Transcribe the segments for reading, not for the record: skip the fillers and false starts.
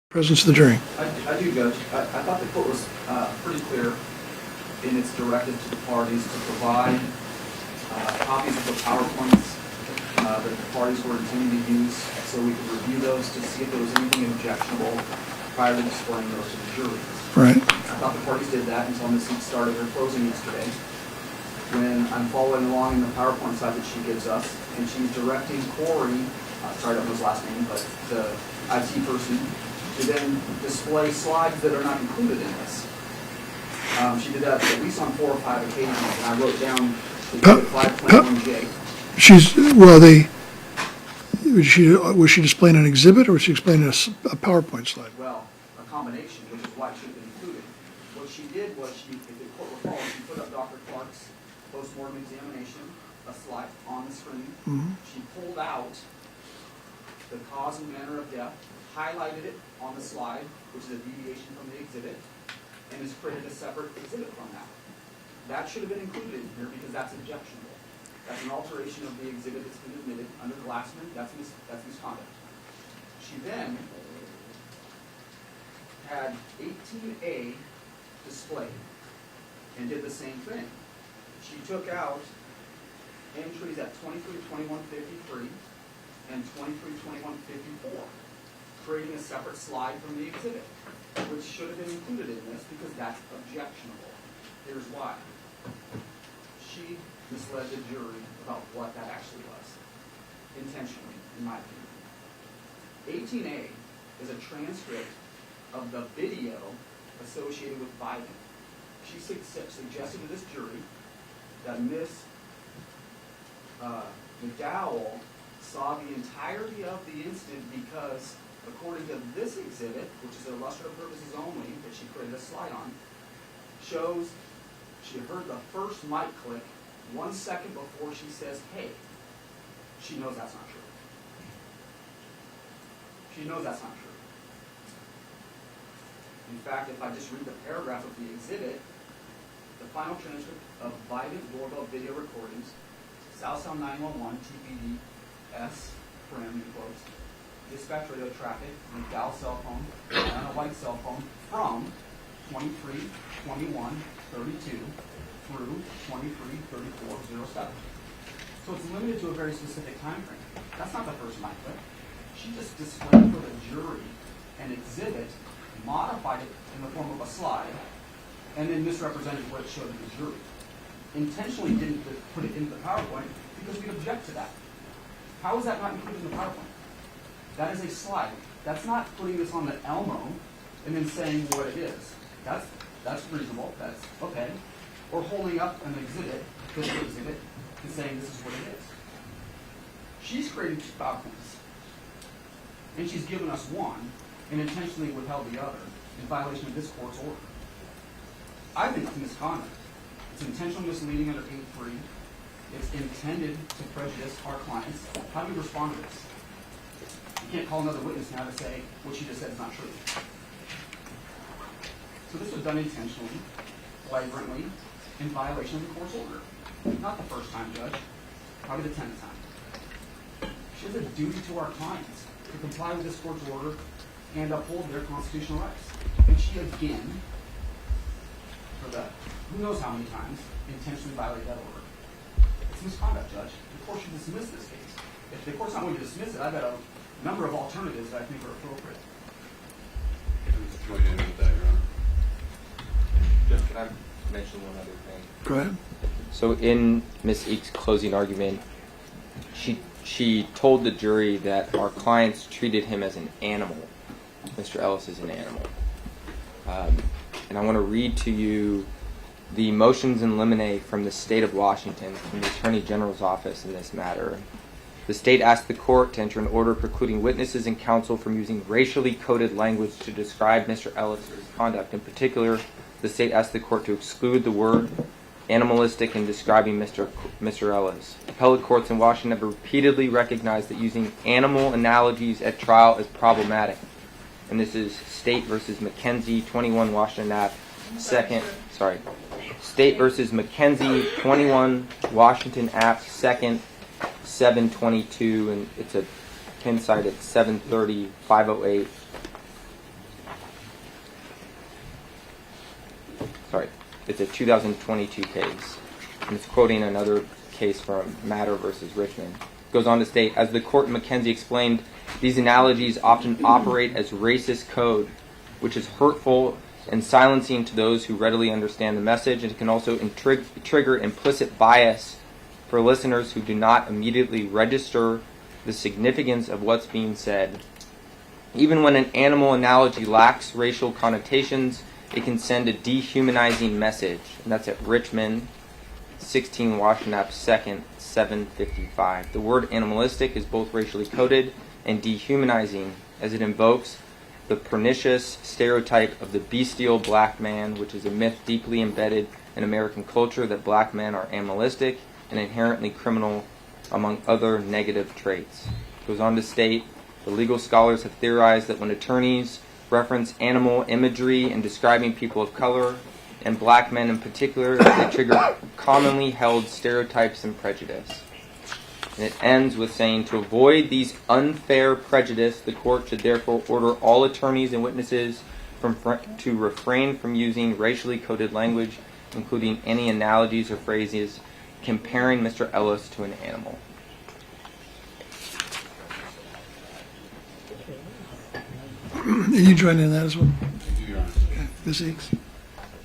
Presence of the jury. I do, Judge. I thought the court was pretty clear in its directive to the parties to provide copies of the PowerPoints that the parties were intending to use so we could review those to see if there was anything objectionable prior to displaying those to the jury. Right. I thought the parties did that until Ms. Eats started her closing yesterday, when I'm following along in the PowerPoint slide that she gives us, and she's directing Corey, sorry, I don't know his last name, but the IT person, to then display slides that are not included in this. She did that at least on 4 or 5 occasions, and I wrote down the 521J. Was she displaying an exhibit or was she explaining a PowerPoint slide? Well, a combination, which is why it should have been included. What she did was, if the court recalls, she put up Dr. Clark's post-mortem examination, a slide on the screen. Mm-hmm. She pulled out the cause and manner of death, highlighted it on the slide, which is a deviation from the exhibit, and has printed a separate exhibit from that. That should have been included in here because that's objectionable. That's an alteration of the exhibit that's been admitted under Glassman. That's misconduct. She then had 18A displayed and did the same thing. She took out entries at 232153 and 232154, creating a separate slide from the exhibit, which should have been included in this because that's objectionable. Here's why. She misled the jury about what that actually was, intentionally, in my opinion. 18A is a transcript of the video associated with Biden. She suggested to this jury that Ms. McDowell saw the entirety of the incident because, according to this exhibit, which is illustrative purposes only, that she created a slide on, shows she heard the first mic click 1 second before she says, hey. She knows that's not true. She knows that's not true. In fact, if I just read the paragraph of the exhibit, the final transcript of Biden doorbell video recordings, South Sound 911, TPD, S, prim, in quotes, dispatch radio traffic, McDowell cell phone, and a white cell phone from 23, 21, 32 through 23, 34, 07. So it's limited to a very specific time frame. That's not the first mic clip. She just displayed for the jury an exhibit, modified it in the form of a slide, and then misrepresented what it showed to the jury. Intentionally didn't put it into the PowerPoint because we object to that. How is that not included in the PowerPoint? That is a slide. That's not putting this on the Elmo and then saying what it is. That's reasonable. That's okay. Or holding up an exhibit, this exhibit, and saying this is what it is. She's created 2 PowerPoints, and she's given us one and intentionally withheld the other in violation of this court's order. I think it's misconduct. It's intentionally misleading under 8.3. It's intended to prejudice our clients. How do we respond to this? You can't call another witness now to say what she just said is not true. So this was done intentionally, flagrantly, in violation of the court's order. Not the first time, Judge. Probably the 10th time. She has a duty to our clients to comply with this court's order and uphold their constitutional rights. And she again, for the who knows how many times, intentionally violated that order. It's misconduct, Judge. The court should dismiss this case. If the court's not going to dismiss it, I've got a number of alternatives that I think are appropriate. Join in with that, Your Honor. Jeff, can I mention one other thing? Go ahead. So in Ms. Eak's closing argument, she told the jury that our clients treated him as an animal. Mr. Ellis is an animal. And I want to read to you the motions in limine from the state of Washington, from the Attorney General's office in this matter. The state asked the court to enter an order precluding witnesses and counsel from using racially coded language to describe Mr. Ellis' conduct. In particular, the state asked the court to exclude the word animalistic in describing Mr. Ellis. Appellate courts in Washington have repeatedly recognized that using animal analogies at trial is problematic. And this is State versus McKenzie, 21 Washington Ave. State versus McKenzie, 21 Washington Ave. 2nd, 722, and it's a pin site at 730, 508. It's a 2022 case, and it's quoting another case from Matter versus Richmond. It goes on to state, as the court in McKenzie explained, these analogies often operate as racist code, which is hurtful and silencing to those who readily understand the message, and it can also trigger implicit bias for listeners who do not immediately register the significance of what's being said. Even when an animal analogy lacks racial connotations, it can send a dehumanizing message. And that's at Richmond, 16 Washington Ave. 2nd, 755. The word animalistic is both racially coded and dehumanizing, as it invokes the pernicious stereotype of the bestial black man, which is a myth deeply embedded in American culture that black men are animalistic and inherently criminal, among other negative traits. It goes on to state, the legal scholars have theorized that when attorneys reference animal imagery in describing people of color, and black men in particular, they trigger commonly held stereotypes and prejudice. And it ends with saying, to avoid these unfair prejudice, the court should therefore order all attorneys and witnesses to refrain from using racially coded language, including any analogies or phrases comparing Mr. Ellis to an animal. And you join in that as well? Thank you, Your Honor. Okay. Ms. Eakes?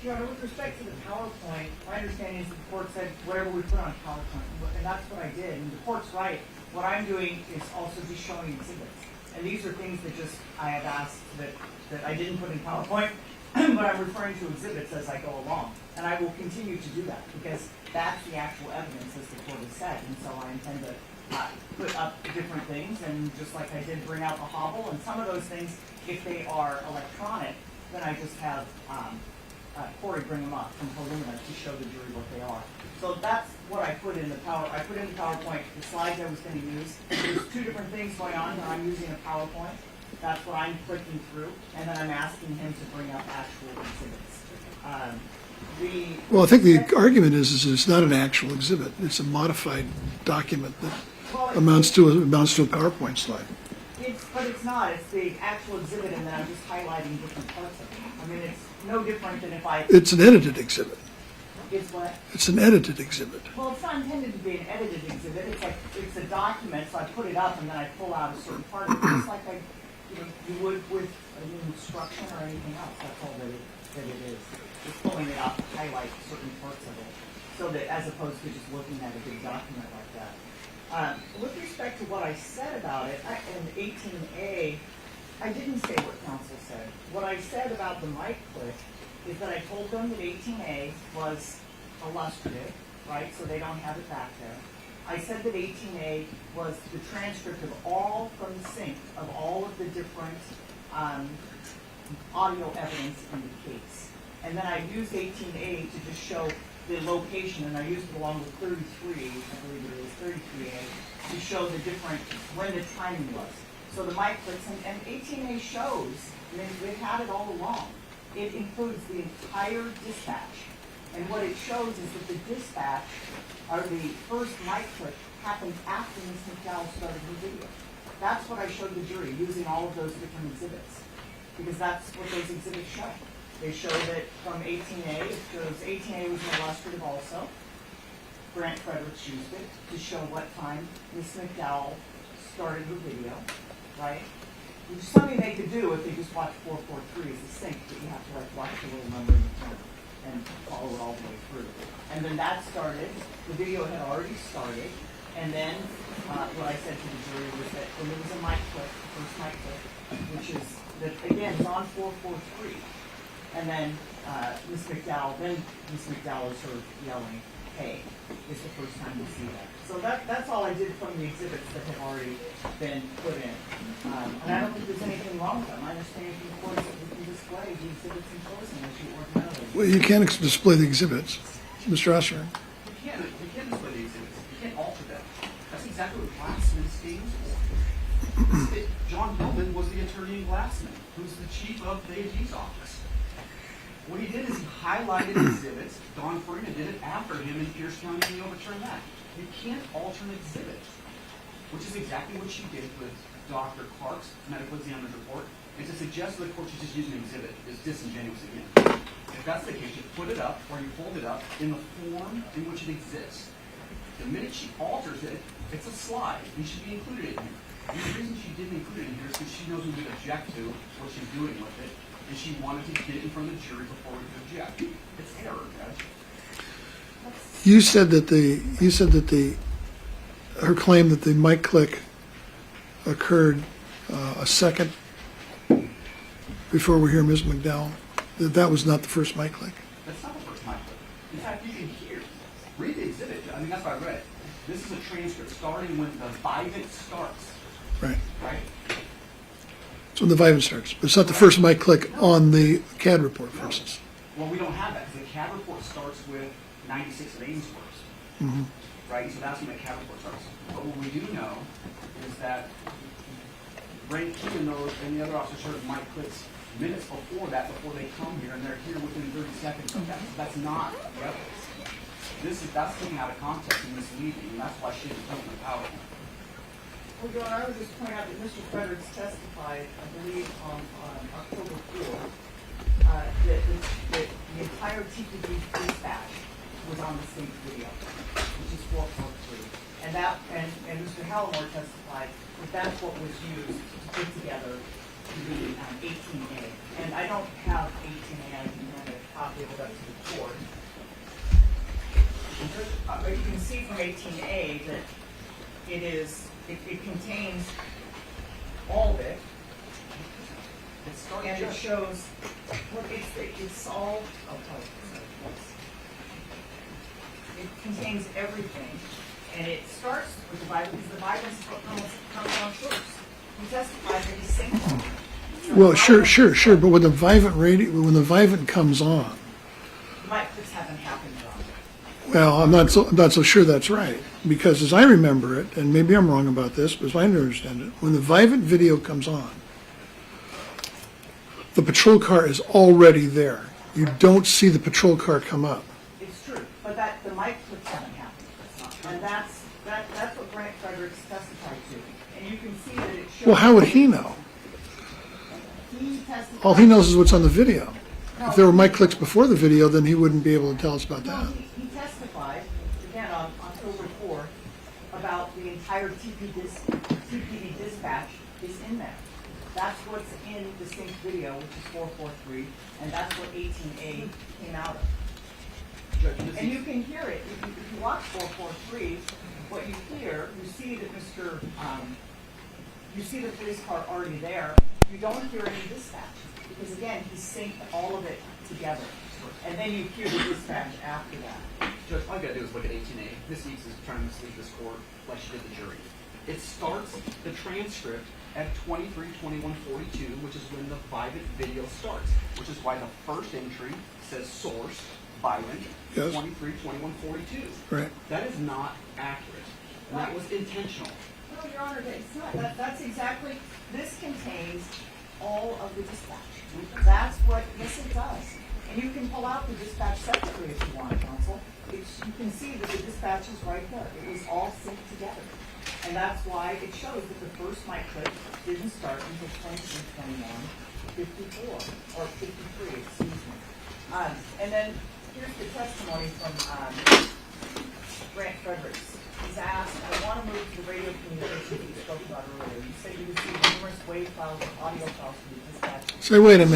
Your Honor, with respect to the PowerPoint, my understanding is that the court said whatever we put on PowerPoint, and that's what I did. And the court's right. What I'm doing is also just showing exhibits. And these are things that just I have asked that I didn't put in PowerPoint, but I'm referring to exhibits as I go along. And I will continue to do that because that's the actual evidence, as the court has said. And so I intend to put up different things, and just like I did bring out the hobble, and some of those things, if they are electronic, then I just have Corey bring them up from Palumina to show the jury what they are. So that's what I put in the PowerPoint, the slides I was going to use. There's two different things going on here. I'm using a PowerPoint. That's what I'm clicking through, and then I'm asking him to bring up actual exhibits. Well, I think the argument is it's not an actual exhibit. It's a modified document that amounts to a PowerPoint slide. But it's not. It's the actual exhibit, and then I'm just highlighting different parts of it. I mean, it's no different than if I... It's an edited exhibit. It's what? It's an edited exhibit. Well, it's not intended to be an edited exhibit. It's like, it's a document, so I put it up, and then I pull out a certain part of it, just like you would with an instruction or anything else. That's all that it is. Just pulling it out to highlight certain parts of it, so that as opposed to just looking at a big document like that. With respect to what I said about it, in 18A, I didn't say what counsel said. What I said about the mic click is that I told them that 18A was illustrative, right, so they don't have it back there. I said that 18A was the transcript of all from the sync of all of the different audio evidence in the case. And then I used 18A to just show the location, and I used it along with 33, I believe it is, 33A, to show the different, when the timing was. So the mic clicks, and 18A shows, I mean, they've had it all along. It includes the entire dispatch. And what it shows is that the dispatch, or the first mic click, happened after Ms. McDowell started her video. That's what I showed the jury, using all of those different exhibits. Because that's what those exhibits show. They show that from 18A, it shows 18A was an illustrative also. Grant Fredericks used it to show what time Ms. McDowell started her video, right? Which is something they could do if they just watch 443 as a sync, but you have to like watch the little number in the corner and follow it all the way through. And then that started, the video had already started, and then what I said to the jury was that when there was a mic clip, the first mic clip, which is, that again, is on 443, and then Ms. McDowell is sort of yelling, hey, is the first time you see that. So that's all I did from the exhibits that have already been put in. And I don't think there's anything wrong with them. I understand from the course that we can display the exhibits in closing as you ordinarily. Well, you can't display the exhibits. Mr. Osser. You can't display the exhibits. You can't alter them. That's exactly what Glassman stands for. John Hillman was the attorney in Glassman, who's the chief of the AG's office. What he did is he highlighted exhibits. Don Farina did it after him in Pierce County, and he overturned that. You can't alter an exhibit, which is exactly what she did with Dr. Clark's medical examiner's report. And to suggest to the court she's just using an exhibit is disingenuous again. If that's the case, you put it up or you hold it up in the form in which it exists. The minute she alters it, it's a slide. It should be included in here. And the reason she didn't include it in here is because she knows we would object to what she's doing with it, and she wanted to get it in front of the jury before we could object. It's error, Judge. You said that her claim that the mic click occurred a second before we hear Ms. McDowell, that was not the first mic click. That's not the first mic click. In fact, you can hear. Read the exhibit. I mean, that's why I read it. This is a transcript starting when the Vivint starts. Right. Right? So the Vivint starts. But it's not the first mic click on the CAD report, for instance. Well, we don't have that because the CAD report starts with 96 of Ainsworth's. Mhm. Right? So that's when the CAD report starts. But what we do know is that Ray Keegan knows and the other officers heard mic clicks minutes before that, before they come here, and they're here within 30 seconds of that. That's not the evidence. That's taken out of context and misleading, and that's why she didn't come in the PowerPoint. Well, Your Honor, I would just point out that Mr. Fredericks testified, I believe, on October 4th, that the entire TPD dispatch was on the sync video, which is 443. And Mr. Hallamore testified that that's what was used to put together the 18A. And I don't have 18A, I can hand a copy of it up to the court. But you can see from 18A that it contains all of it. And it shows, look, it's all, I'll tell you. It contains everything, and it starts with the Bible, because the Bible comes on first. He testified that he synced it. Well, sure. But when the Vivint comes on, The mic clicks haven't happened, John. well, I'm not so sure that's right. Because as I remember it, and maybe I'm wrong about this, but as I understand it, when the Vivint video comes on, the patrol car is already there. You don't see the patrol car come up. It's true, but the mic clicks haven't happened. And that's what Grant Fredericks testified to. And you can see that it shows. Well, how would he know? He testified. All he knows is what's on the video. If there were mic clicks before the video, then he wouldn't be able to tell us about No, that. he testified, again, on October 4th, about the entire TPD dispatch is in there. That's what's in the sync video, which is 443, and that's what 18A came out of. And you can hear it. If you watch 443, what you hear, you see that you see the police car already there. You don't hear any dispatch, because again, he synced all of it together. And then you hear the dispatch after that. Judge, all you gotta do is look at 18A. Ms. Eakes is trying to mislead this court like she did the jury. It starts the transcript at 23:21:42, which is when the Vivint video starts, which is why the first entry says source, Vivint, Yes. 23:21:42. Right. That is not accurate. And that was intentional. No, Your Honor, it's not. That's exactly, this contains all of the dispatch. That's what, yes, it does. And you can pull out the dispatch separately if you want, counsel. You can see that the dispatch is right there. It was all synced together. And that's why it shows that the first mic clip didn't start until 23:21:54, or 53, excuse me. And then here's the testimony from Grant Fredericks. He's asked, I want to move to the radio communication that you spoke about earlier. You said you received numerous WAV files and audio files from the dispatch. Say, wait a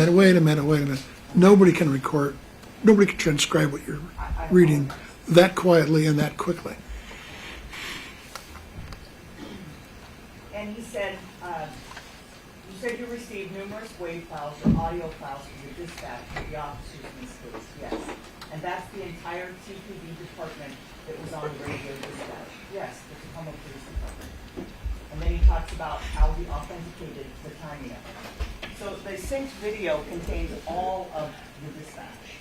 minute. Nobody can transcribe what you're reading that quietly and that quickly. And he said, you said you received numerous WAV files or audio files from the dispatch for the officers in this case. Yes. And that's the entire TPD department that was on the radio dispatch. Yes, the Tacoma Police Department. And then he talks about how he authenticated the timing of it. So the synced video contains all of the dispatch.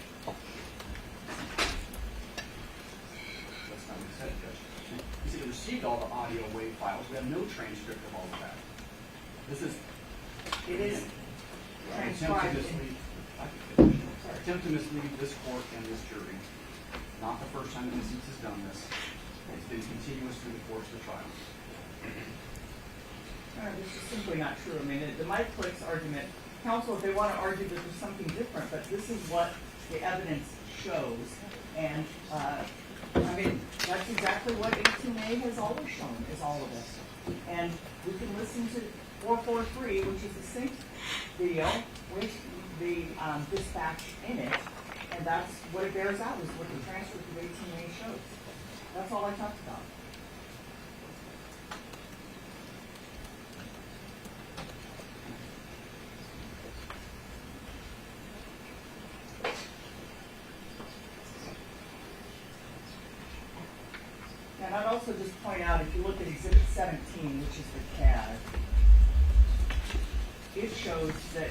That's not what he said, Judge. He said he received all the audio WAV files. We have no transcript of all of that. This is It is an attempt to transcribed. mislead. I could finish. Attempt to mislead this court and this jury. Not the first time that Ms. Eakes has done this. It's been continuous through the course of the trial. This is simply not true. I mean, the Mike Clicks argument, counsel, if they want to argue that there's something different, but this is what the evidence shows. And, I mean, that's exactly what 18A has always shown, is all of this. And we can listen to 443, which is the sync video with the dispatch in it, and that's what it bears out, is what the transcript of 18A shows. That's all I talked about. And I'd also just point out, if you look at Exhibit 17, which is the CAD, it shows that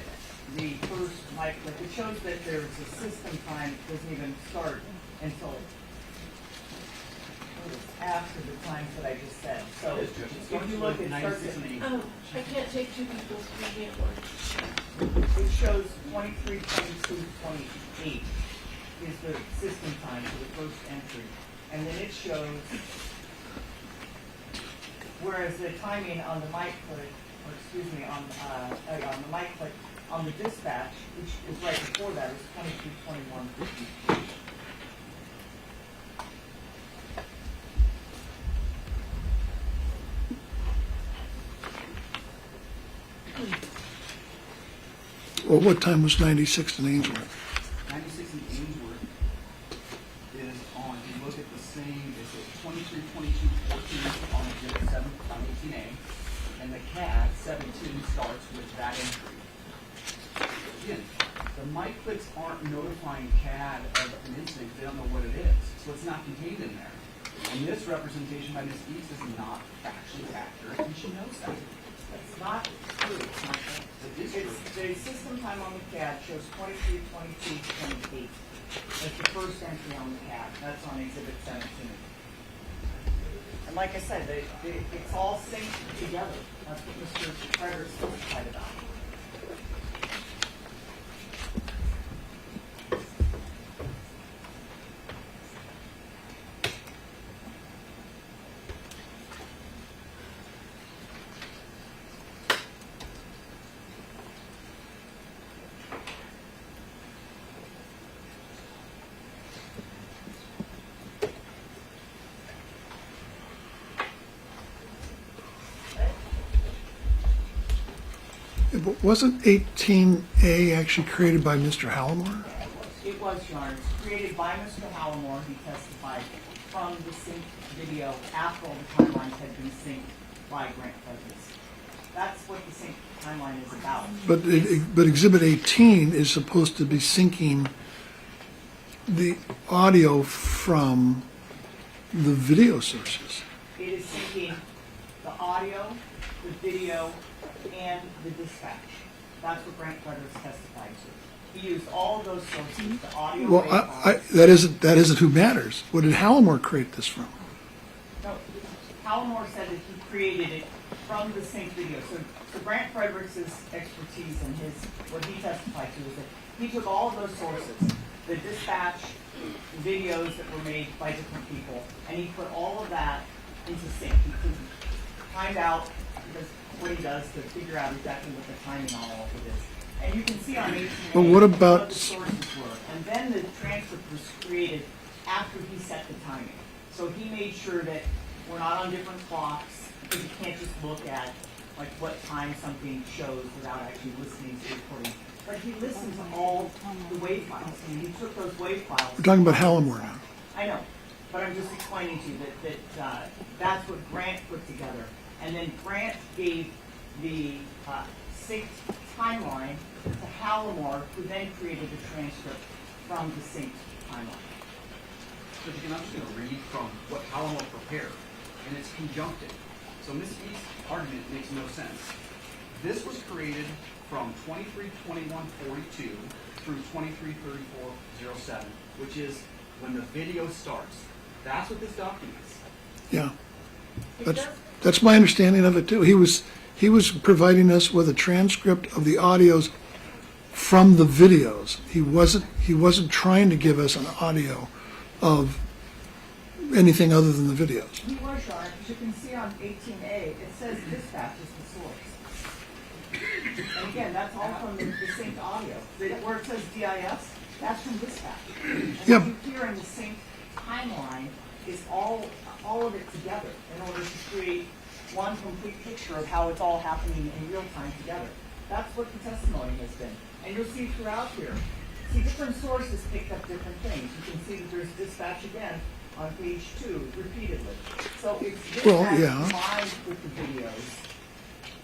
the first mic clip, it shows that there's a system time that doesn't even start until after the times that I just said. So if you look, it starts at, I can't take two people to the work. it shows 23, 22, 28 is the system time for the first entry. And then it shows, whereas the timing on the mic click, or excuse me, on the mic click on the dispatch, which is right before that, is 22, 21, 53. Well, what time was 96 in Ainsworth? 96 in Ainsworth is on, if you look at the same, it's at 23, 22, 14 on Exhibit 7 on 18A, and the CAD 17 starts with that entry. Again, the mic clicks aren't notifying CAD of an incident, they don't know what it is, so it's not contained in there. And this representation by Ms. East is not actually accurate, and she knows that. That's not true. It is true. The system time on the CAD shows 23, 22, 28. That's the first entry on the CAD. That's on Exhibit 17. And like I said, it's all synced together. That's what Mr. Frederick testified about. But wasn't 18A actually created by Mr. Hallamore? It was, Your Honor. It's created by Mr. Hallamore. He testified from the synced video after all the timelines had been synced by Grant Frederick. That's what the sync timeline is about. But Exhibit 18 is supposed to be syncing the audio from the video sources. It is syncing the audio, the video, and the dispatch. That's what Grant Frederick testified to. He used all of those sources, the audio. Well, that isn't who matters. What did Hallamore create this from? No, Hallamore said that he created it from the sync video. So Grant Frederick's expertise and what he testified to is that he took all of those sources, the dispatch videos that were made by different people, and he put all of that into sync. He could find out what he does to figure out exactly what the timing on all of it is. And you can see on 18A But what about- what the sources were. And then the transcript was created after he set the timing. So he made sure that we're not on different clocks, because you can't just look at like what time something shows without actually listening to the recording. But he listened to all the wave files, and he took those wave files. We're talking about Hallamore now. I know, but I'm just explaining to you that that's what Grant put together. And then Grant gave the synced timeline to Hallamore, who then created the transcript from the synced timeline. But you can actually read from what Hallamore prepared, and it's conjunctive. So Ms. East's argument makes no sense. This was created from 23:21:42 through 23:34:07, which is when the video starts. That's what this document is. Yeah. That's my understanding of it too. He was providing us with a transcript of the audios from the videos. He wasn't trying to give us an audio of anything other than the videos. He was, Sean, as you can see on 18A, it says dispatch is the source. And again, that's all from the synced audio. Where it says DIS, That's from dispatch. And Yeah. what you hear in the sync timeline is all of it together in order to create one complete picture of how it's all happening in real time together. That's what the testimony has been. And you'll see throughout here. See, different sources picked up different things. You can see that there's dispatch again on page 2 repeatedly. So it's dispatch yeah. combined with the videos,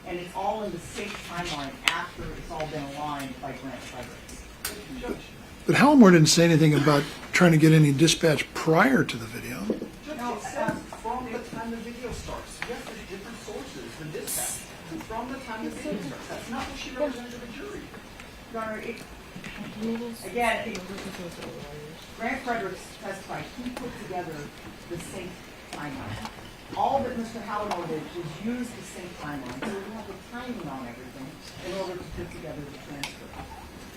and it's all in the sync timeline after it's all been aligned by Grant Fredericks. But Hallamore didn't say anything about trying to get any dispatch prior to the video. No, it says from the time the video starts. Yes, there's different sources for dispatch. From the time the video starts. That's not what she represented to the jury. Your Honor, again, Grant Fredericks testified, he put together the sync timeline. All that Mr. Hallamore did was use the sync timeline, so we have the timing on everything in order to put together the transcript.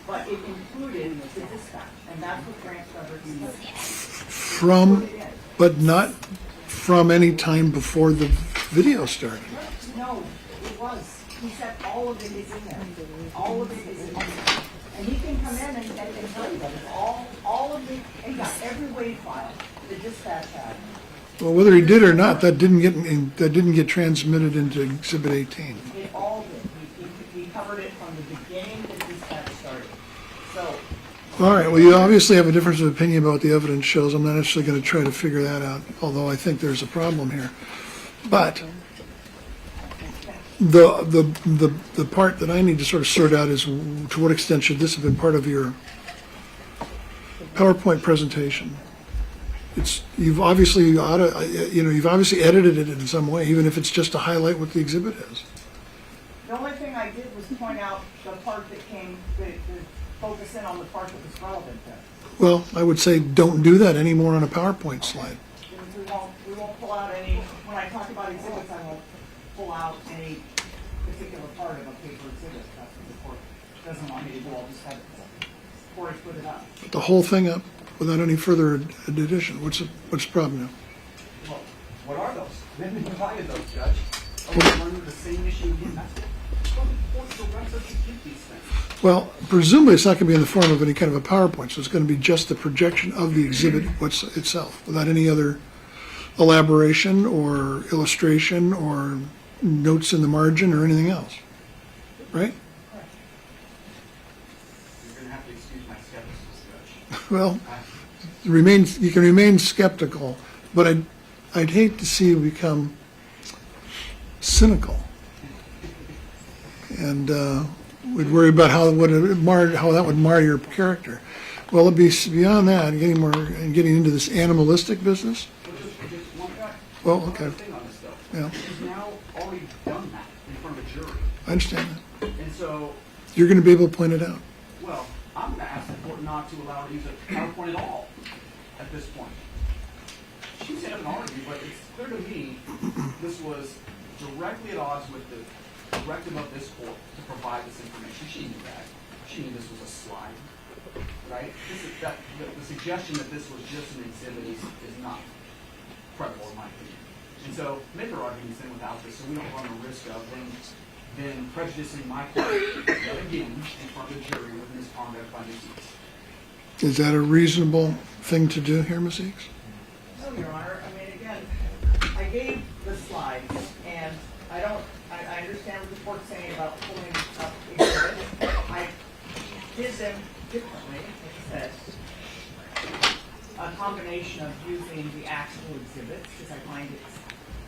But it included the dispatch, and that's what Grant Fredericks From, but not from any time before the video started. No, it was. He said all of it is in there. All of it is in there. And he can come in and tell you that it's all of the, and he got every wave file the dispatch had. Well, whether he did or not, that didn't get transmitted into Exhibit 18. It all did. He covered it from the beginning that dispatch started. So, All right, well, you obviously have a difference of opinion about what the evidence shows. I'm not actually going to try to figure that out, although I think there's a problem here. But the part that I need to sort of sort out is to what extent should this have been part of your PowerPoint presentation? You've obviously edited it in some way, even if it's just to highlight what the exhibit is. the only thing I did was point out the part that came, to focus in on the part that was relevant there. Well, I would say don't do that anymore on a PowerPoint slide. We won't pull out any, when I talk about exhibits, I won't pull out any particular part of a paper exhibit. That's what the court doesn't want me to do. I'll just have it, court put it up. Put the whole thing up without any further addition. What's the problem now? Well, what are those? Then we provided those, Judge. Are we running the same issue again? That's what the court directs us to keep these things. Well, presumably it's not going to be in the form of any kind of a PowerPoint, so it's going to be just the projection of the exhibit itself, without any other elaboration or illustration or notes in the margin or anything else, right? You're going to have to excuse my skepticism, Judge. Well, you can remain skeptical, but I'd hate to see you become cynical. And we'd worry about how that would mar your character. Well, it'd be beyond that, and getting into this animalistic business. Just one Well, okay, thing on this, though. yeah, He's now already done that in front of a jury. I understand that. And so, You're going to be able to point it out. well, I'm going to ask the court not to allow her to use a PowerPoint at all at this point. She set up an argument, but it's clear to me this was directly at odds with the directive of this court to provide this information. She knew that. She knew this was a slide, right? The suggestion that this was just an exhibit is not credible in my opinion. And so make her arguments then without this, so we don't run the risk of then prejudicing my client yet again in front of the jury with misconduct by Ms. Eakes. Is that a reasonable thing to do here, Ms. Eakes? No, Your Honor. I mean, again, I gave the slides, and I understand what the court's saying about pulling up exhibits. I did them differently, like I said. A combination of using the actual exhibits, because I find it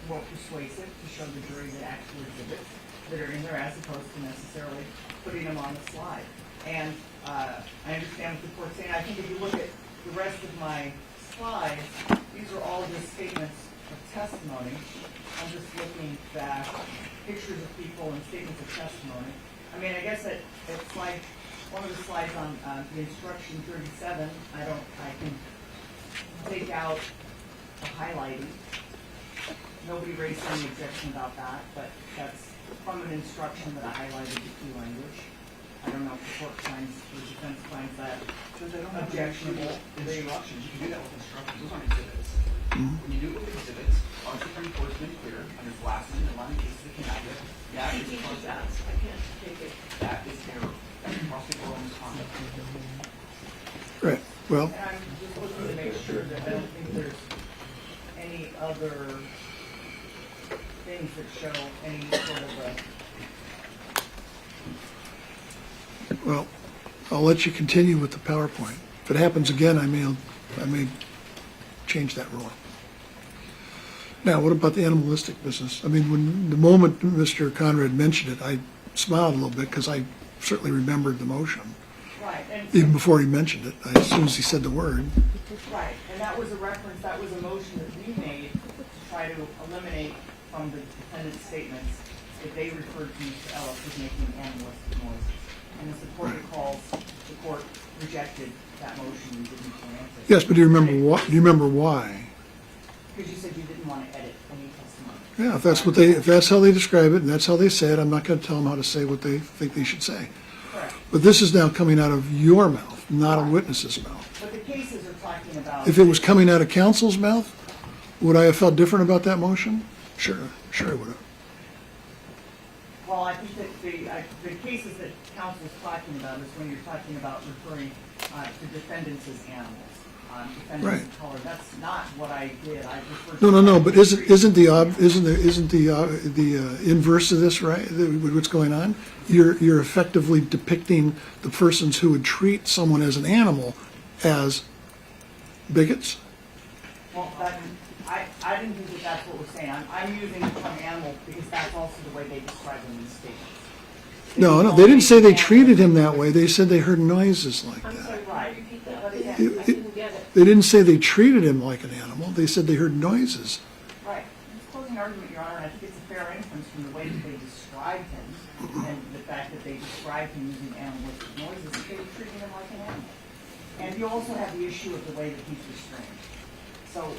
more persuasive to show the jury the actual exhibits that are in there as opposed to necessarily putting them on the slide. And I understand what the court's saying. I think if you look at the rest of my slides, these are all just statements of testimony. I'm just looking back, pictures of people and statements of testimony. I mean, I guess that slide, one of the slides on the instruction 37, I can take out the highlighting. Nobody raised any objection about that, but that's from an instruction that I highlighted the key language. I don't know if the court finds, the defense finds that Because they don't have objectionable. instructions. You can do that with instructions. Those aren't exhibits. When you do it with exhibits, our Supreme Court's been clear under Glassman and a lot of cases that came out of it. That is I conduct. can't take it. That is error. That's prosecutorial misconduct. Well, And I'm just looking to make sure that I don't think there's any other things that show any sort of a, well, I'll let you continue with the PowerPoint. If it happens again, I may change that rule. Now, what about the animalistic business? I mean, when the moment Mr. Conrad mentioned it, I smiled a little bit because I certainly remembered the motion, right, and, even before he mentioned it, as soon as he said the word. right, and that was a reference, that was a motion that we made to try to eliminate from the defendant's statements that they referred to Mr. Ellis as making animalistic noises. And as the court recalls, the court rejected that motion, we didn't grant it. Yes, but do you remember why? Because you said you didn't want to edit any testimony. Yeah, if that's how they describe it and that's how they say it, I'm not going to tell them how to say what they think they should say. Correct. But this is now coming out of your mouth, not a witness's mouth. But the cases are talking about. If it was coming out of counsel's mouth, would I have felt different about that motion? Sure I would have. Well, I think that the cases that counsel's talking about is when you're talking about referring to defendants as animals. Defendants Right. of color. That's not what I did. I referred. No. But isn't the inverse of this right? What's going on? You're effectively depicting the persons who would treat someone as an animal as bigots. Well, I didn't think that that's what we're saying. I'm using the term animal because that's also the way they describe them in the statements. No, they didn't say they treated him that way. They said they heard noises like I'm that. sorry, right. Repeat that. But again, I didn't get it. They didn't say they treated him like an animal. They said they heard noises. right. It's closing argument, Your Honor, and I think it's a fair inference from the way that they described him and the fact that they described him using animalistic noises, that they were treating him like an animal. And you also have the issue of the way that he's restrained. So,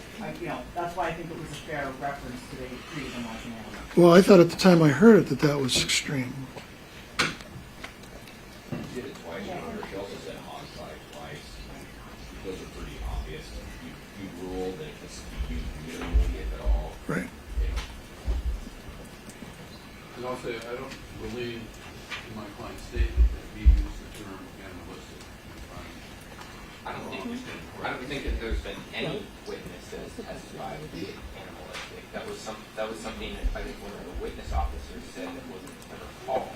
that's why I think it was a fair reference to they treated him like an animal. Well, I thought at the time I heard it that was extreme. Did it twice, Your Honor. She also said homicide twice. Those are pretty obvious. You ruled that if it's used minimally, if at all. Right. And I'll say, I don't believe in my client's statement that he used the term animalistic. I don't think that there's been any witness that has testified to being animalistic. That was something that I think one of the witness officers said that wasn't ever called.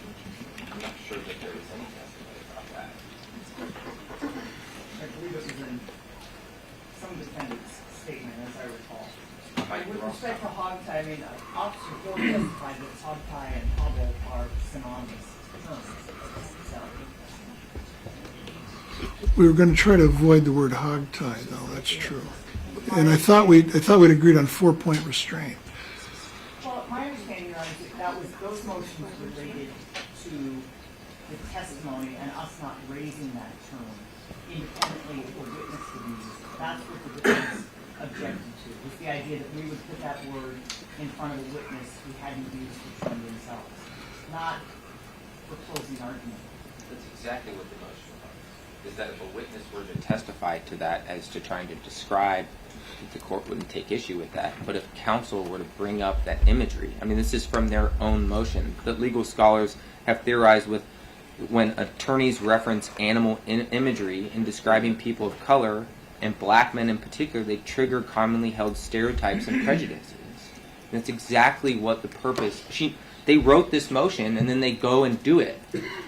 I'm not sure that there was any testimony about that. I believe it was in some defendant's statement, as I recall. Might be With wrong. respect to hogtie, I mean, Officer Ford testified that hogtie and hobble are synonymous terms. So, We were going to try to avoid the word hogtie, though. That's true. And I thought we'd agreed on 4-point restraint. well, my understanding, Your Honor, is that those motions related to the testimony and us not raising that term independently if a witness could use it. That's what the witness objected to, was the idea that we would put that word in front of a witness who hadn't used the term themselves, not for closing argument. That's exactly what the motion was. Is that if a witness were to testify to that as to trying to describe, the court wouldn't take issue with that. But if counsel were to bring up that imagery, I mean, this is from their own motion that legal scholars have theorized with when attorneys reference animal imagery in describing people of color, and black men in particular, they trigger commonly held stereotypes and prejudices. And that's exactly what the purpose... They wrote this motion, and then they go and do it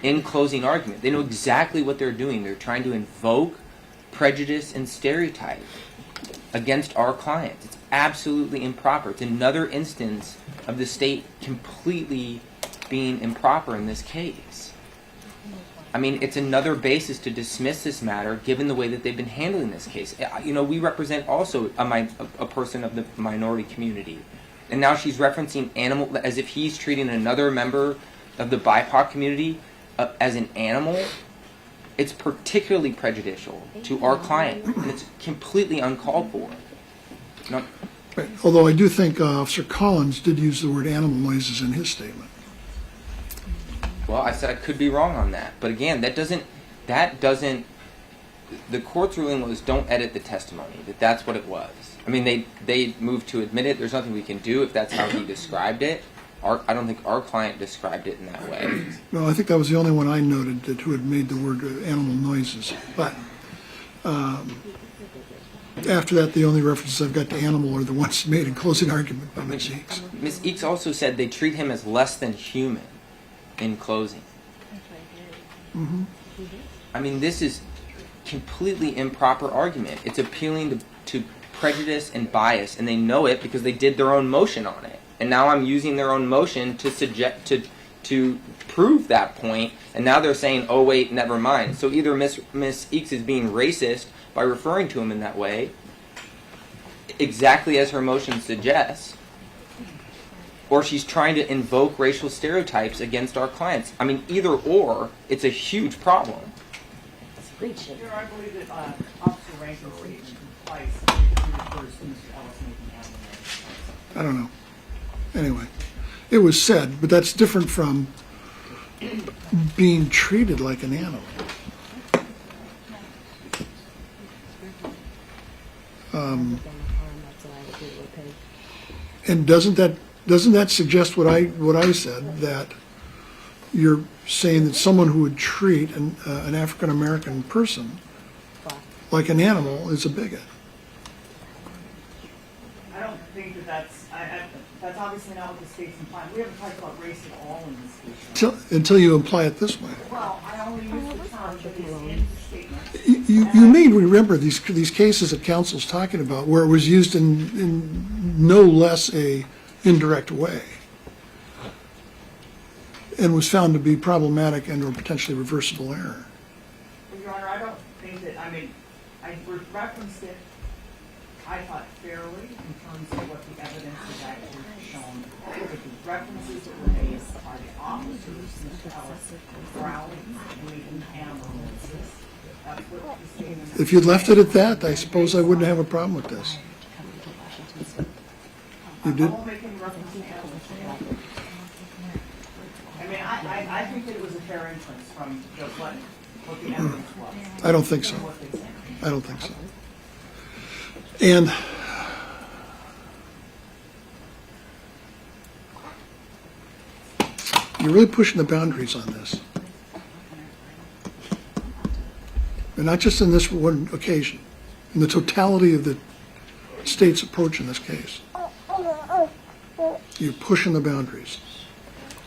in closing argument. They know exactly what they're doing. They're trying to invoke prejudice and stereotype against our clients. It's absolutely improper. It's another instance of the state completely being improper in this case. I mean, it's another basis to dismiss this matter, given the way that they've been handling this case. We represent also a person of the minority community. And now she's referencing animal as if he's treating another member of the BIPOC community as an animal. It's particularly prejudicial to our client, and it's completely uncalled for. Right. Although I do think Officer Collins did use the word animal noises in his statement. Well, I said I could be wrong on that, but again, that doesn't. The court's ruling was don't edit the testimony. That's what it was. I mean, they moved to admit it. There's nothing we can do if that's how he described it. I don't think our client described it in that way. No, I think that was the only one I noted who had made the word animal noises. But After that, the only references I've got to animal are the ones made in closing argument by Ms. Eakes. Ms. Eakes also said they treat him as less than human in closing. I mean, this is completely improper argument. It's appealing to prejudice and bias, and they know it because they did their own motion on it. And now I'm using their own motion to prove that point, and now they're saying, oh wait, never mind. So either Miss Eakes is being racist by referring to him in that way, exactly as her motion suggests, or she's trying to invoke racial stereotypes against our clients. I mean, either or, it's a huge problem. Here, I believe that Officer Rankin's statement implies he refers to Mr. Ellis making animal. I don't know. Anyway, it was said, but that's different from being treated like an animal. And doesn't that suggest what I said, that you're saying that someone who would treat an African American person like an animal is a bigot? I don't think that's obviously not what the state's implying. We haven't talked about race at all in this case. Until you imply it this way. Well, I only use the term that is in the statement. You may remember these cases that counsel's talking about where it was used in no less a indirect way and was found to be problematic and or potentially reversible error. Well, Your Honor, I don't think that, I referenced it, I thought, fairly in terms of what the evidence has actually shown. But the references that were made by the officers, Mr. Ellis, growling, making animal noises, that's what the statement. If you'd left it at that, I suppose I wouldn't have a problem with this. You did? I won't make any reference to animals. I mean, I think that it was a fair inference from what the evidence was. I don't think so. And what they said. I don't think so. And you're really pushing the boundaries on this. And not just in this one occasion, in the totality of the state's approach in this case. You're pushing the boundaries.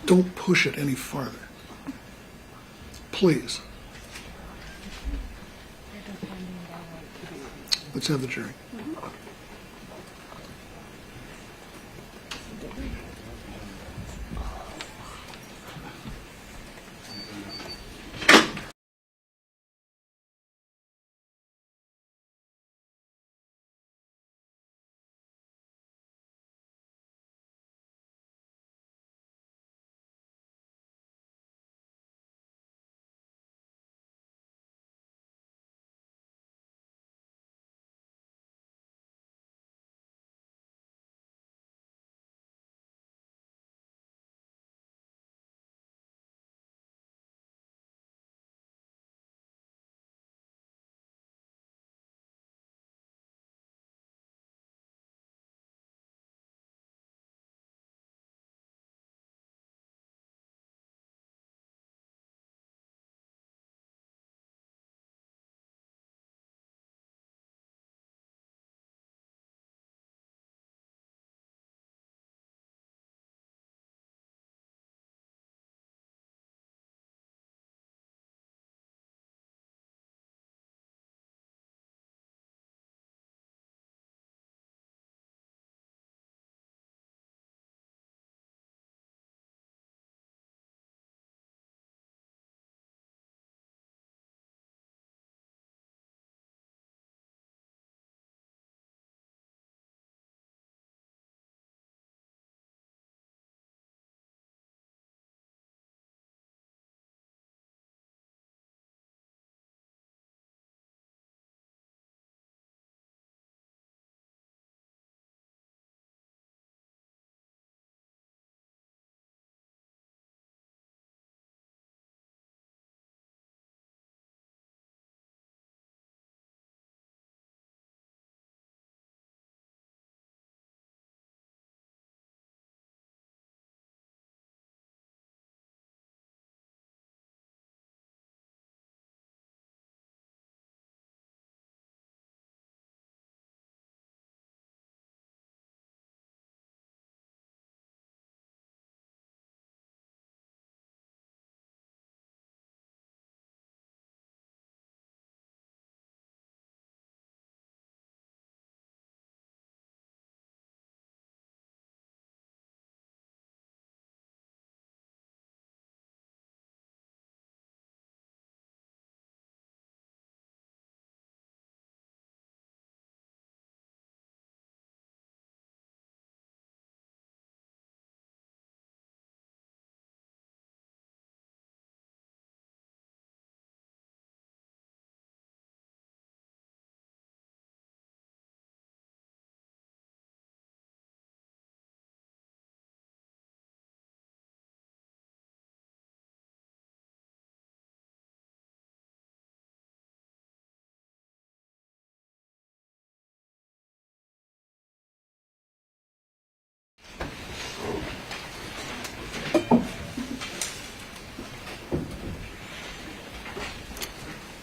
Don't push it any farther. Please. Let's have the jury.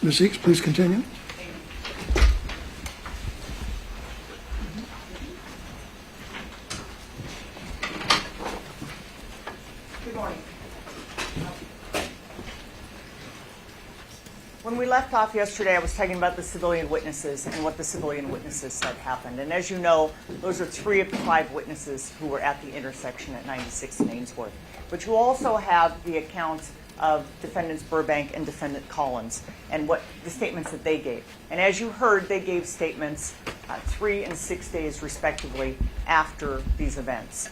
Ms. Eakes, please continue. Good morning. When we left off yesterday, I was talking about the civilian witnesses and what the civilian witnesses said happened. And as you know, those are 3 of the 5 witnesses who were at the intersection at 96 and Ainsworth. But you also have the accounts of defendants Burbank and defendant Collins and what the statements that they gave. And as you heard, they gave statements 3 and 6 days respectively after these events.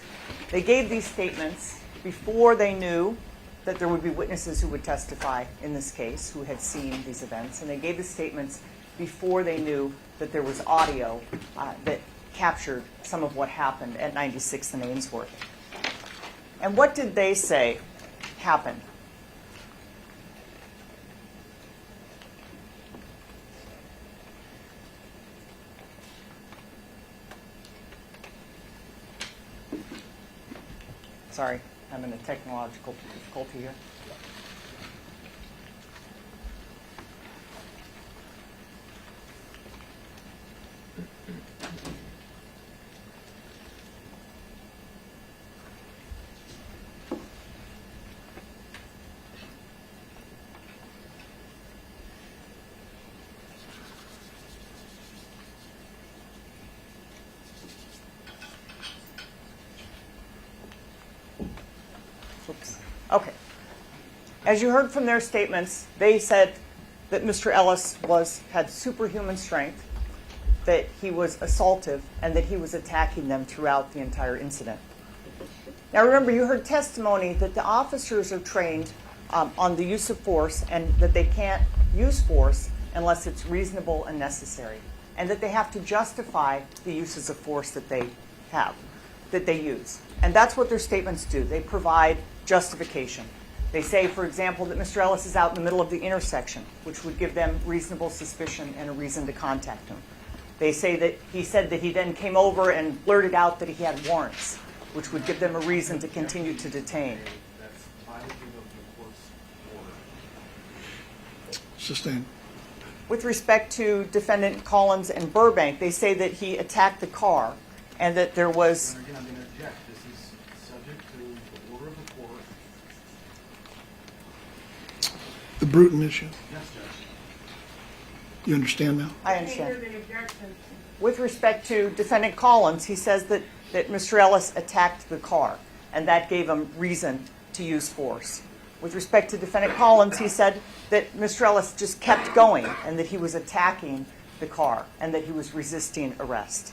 They gave these statements before they knew that there would be witnesses who would testify in this case who had seen these events. And they gave the statements before they knew that there was audio that captured some of what happened at 96th and Ainsworth. And what did they say happened? Sorry, I'm in a technological difficulty here. Oops. Okay. As you heard from their statements, they said that Mr. Ellis had superhuman strength, that he was assaultive, and that he was attacking them throughout the entire incident. Now remember, you heard testimony that the officers are trained on the use of force and that they can't use force unless it's reasonable and necessary, and that they have to justify the uses of force that they have, that they use. And that's what their statements do. They provide justification. They say, for example, that Mr. Ellis is out in the middle of the intersection, which would give them reasonable suspicion and a reason to contact him. They say that he said that he then came over and blurted out that he had warrants, which would give them a reason to continue to detain. Sustained. With respect to defendant Collins and Burbank, they say that he attacked the car and that there was... And again, I'm going to object. This is subject to the order of the court. The Bruton issue. Yes, Judge. You understand now? I understand. With respect to defendant Collins, he says that Mr. Ellis attacked the car, and that gave him reason to use force. With respect to defendant Collins, he said that Mr. Ellis just kept going and that he was attacking the car and that he was resisting arrest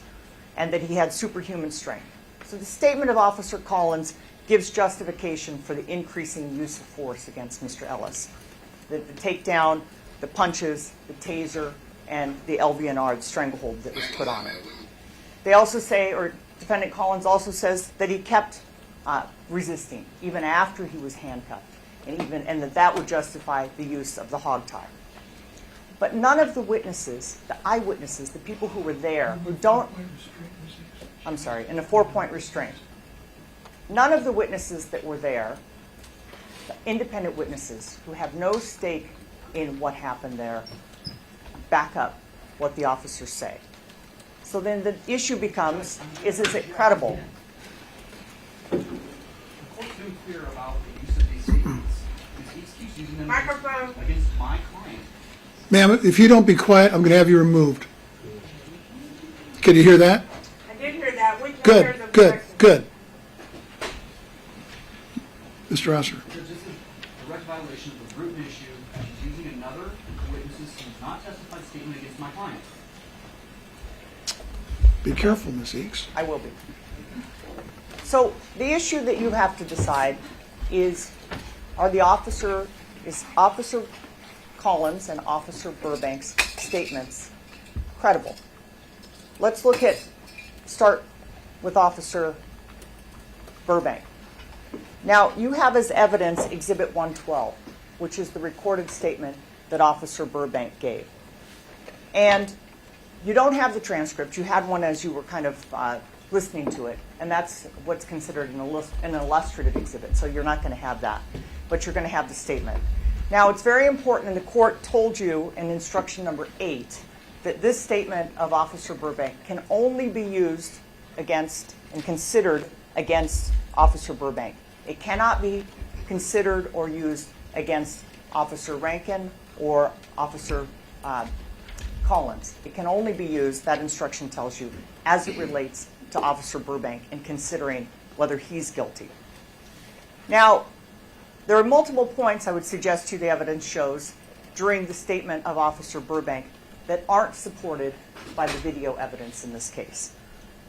and that he had superhuman strength. So the statement of Officer Collins gives justification for the increasing use of force against Mr. Ellis. The takedown, the punches, the taser, and the LVNR, the stranglehold that was put on him. They also say, or defendant Collins also says, that he kept resisting even after he was handcuffed, and that would justify the use of the hog tie. But none of the witnesses, the eyewitnesses, the people who were there, who don't, I'm sorry, in a 4-point restraint, none of the witnesses that were there, the independent witnesses who have no stake in what happened there, back up what the officers say. So then the issue becomes, is it credible? The court's been clear about the use of these statements. He keeps using them against my client. Ma'am, if you don't be quiet, I'm going to have you removed. Can you hear that? I did hear that. We can hear Good, the good, question. good. Mr. Rosser. Judge, this is a direct violation of the Bruton issue. She's using another witness's who's not testified statement against my client. Be careful, Ms. Eakes. I will be. So the issue that you have to decide is Officer Collins and Officer Burbank's statements credible? Let's start with Officer Burbank. Now, you have as evidence Exhibit 112, which is the recorded statement that Officer Burbank gave. And you don't have the transcript. You had one as you were kind of listening to it, and that's what's considered an illustrative exhibit, so you're not going to have that. But you're going to have the statement. Now, it's very important, and the court told you in instruction number 8 that this statement of Officer Burbank can only be used against and considered against Officer Burbank. It cannot be considered or used against Officer Rankin or Officer Collins. It can only be used, that instruction tells you, as it relates to Officer Burbank in considering whether he's guilty. Now, there are multiple points I would suggest to you the evidence shows during the statement of Officer Burbank that aren't supported by the video evidence in this case.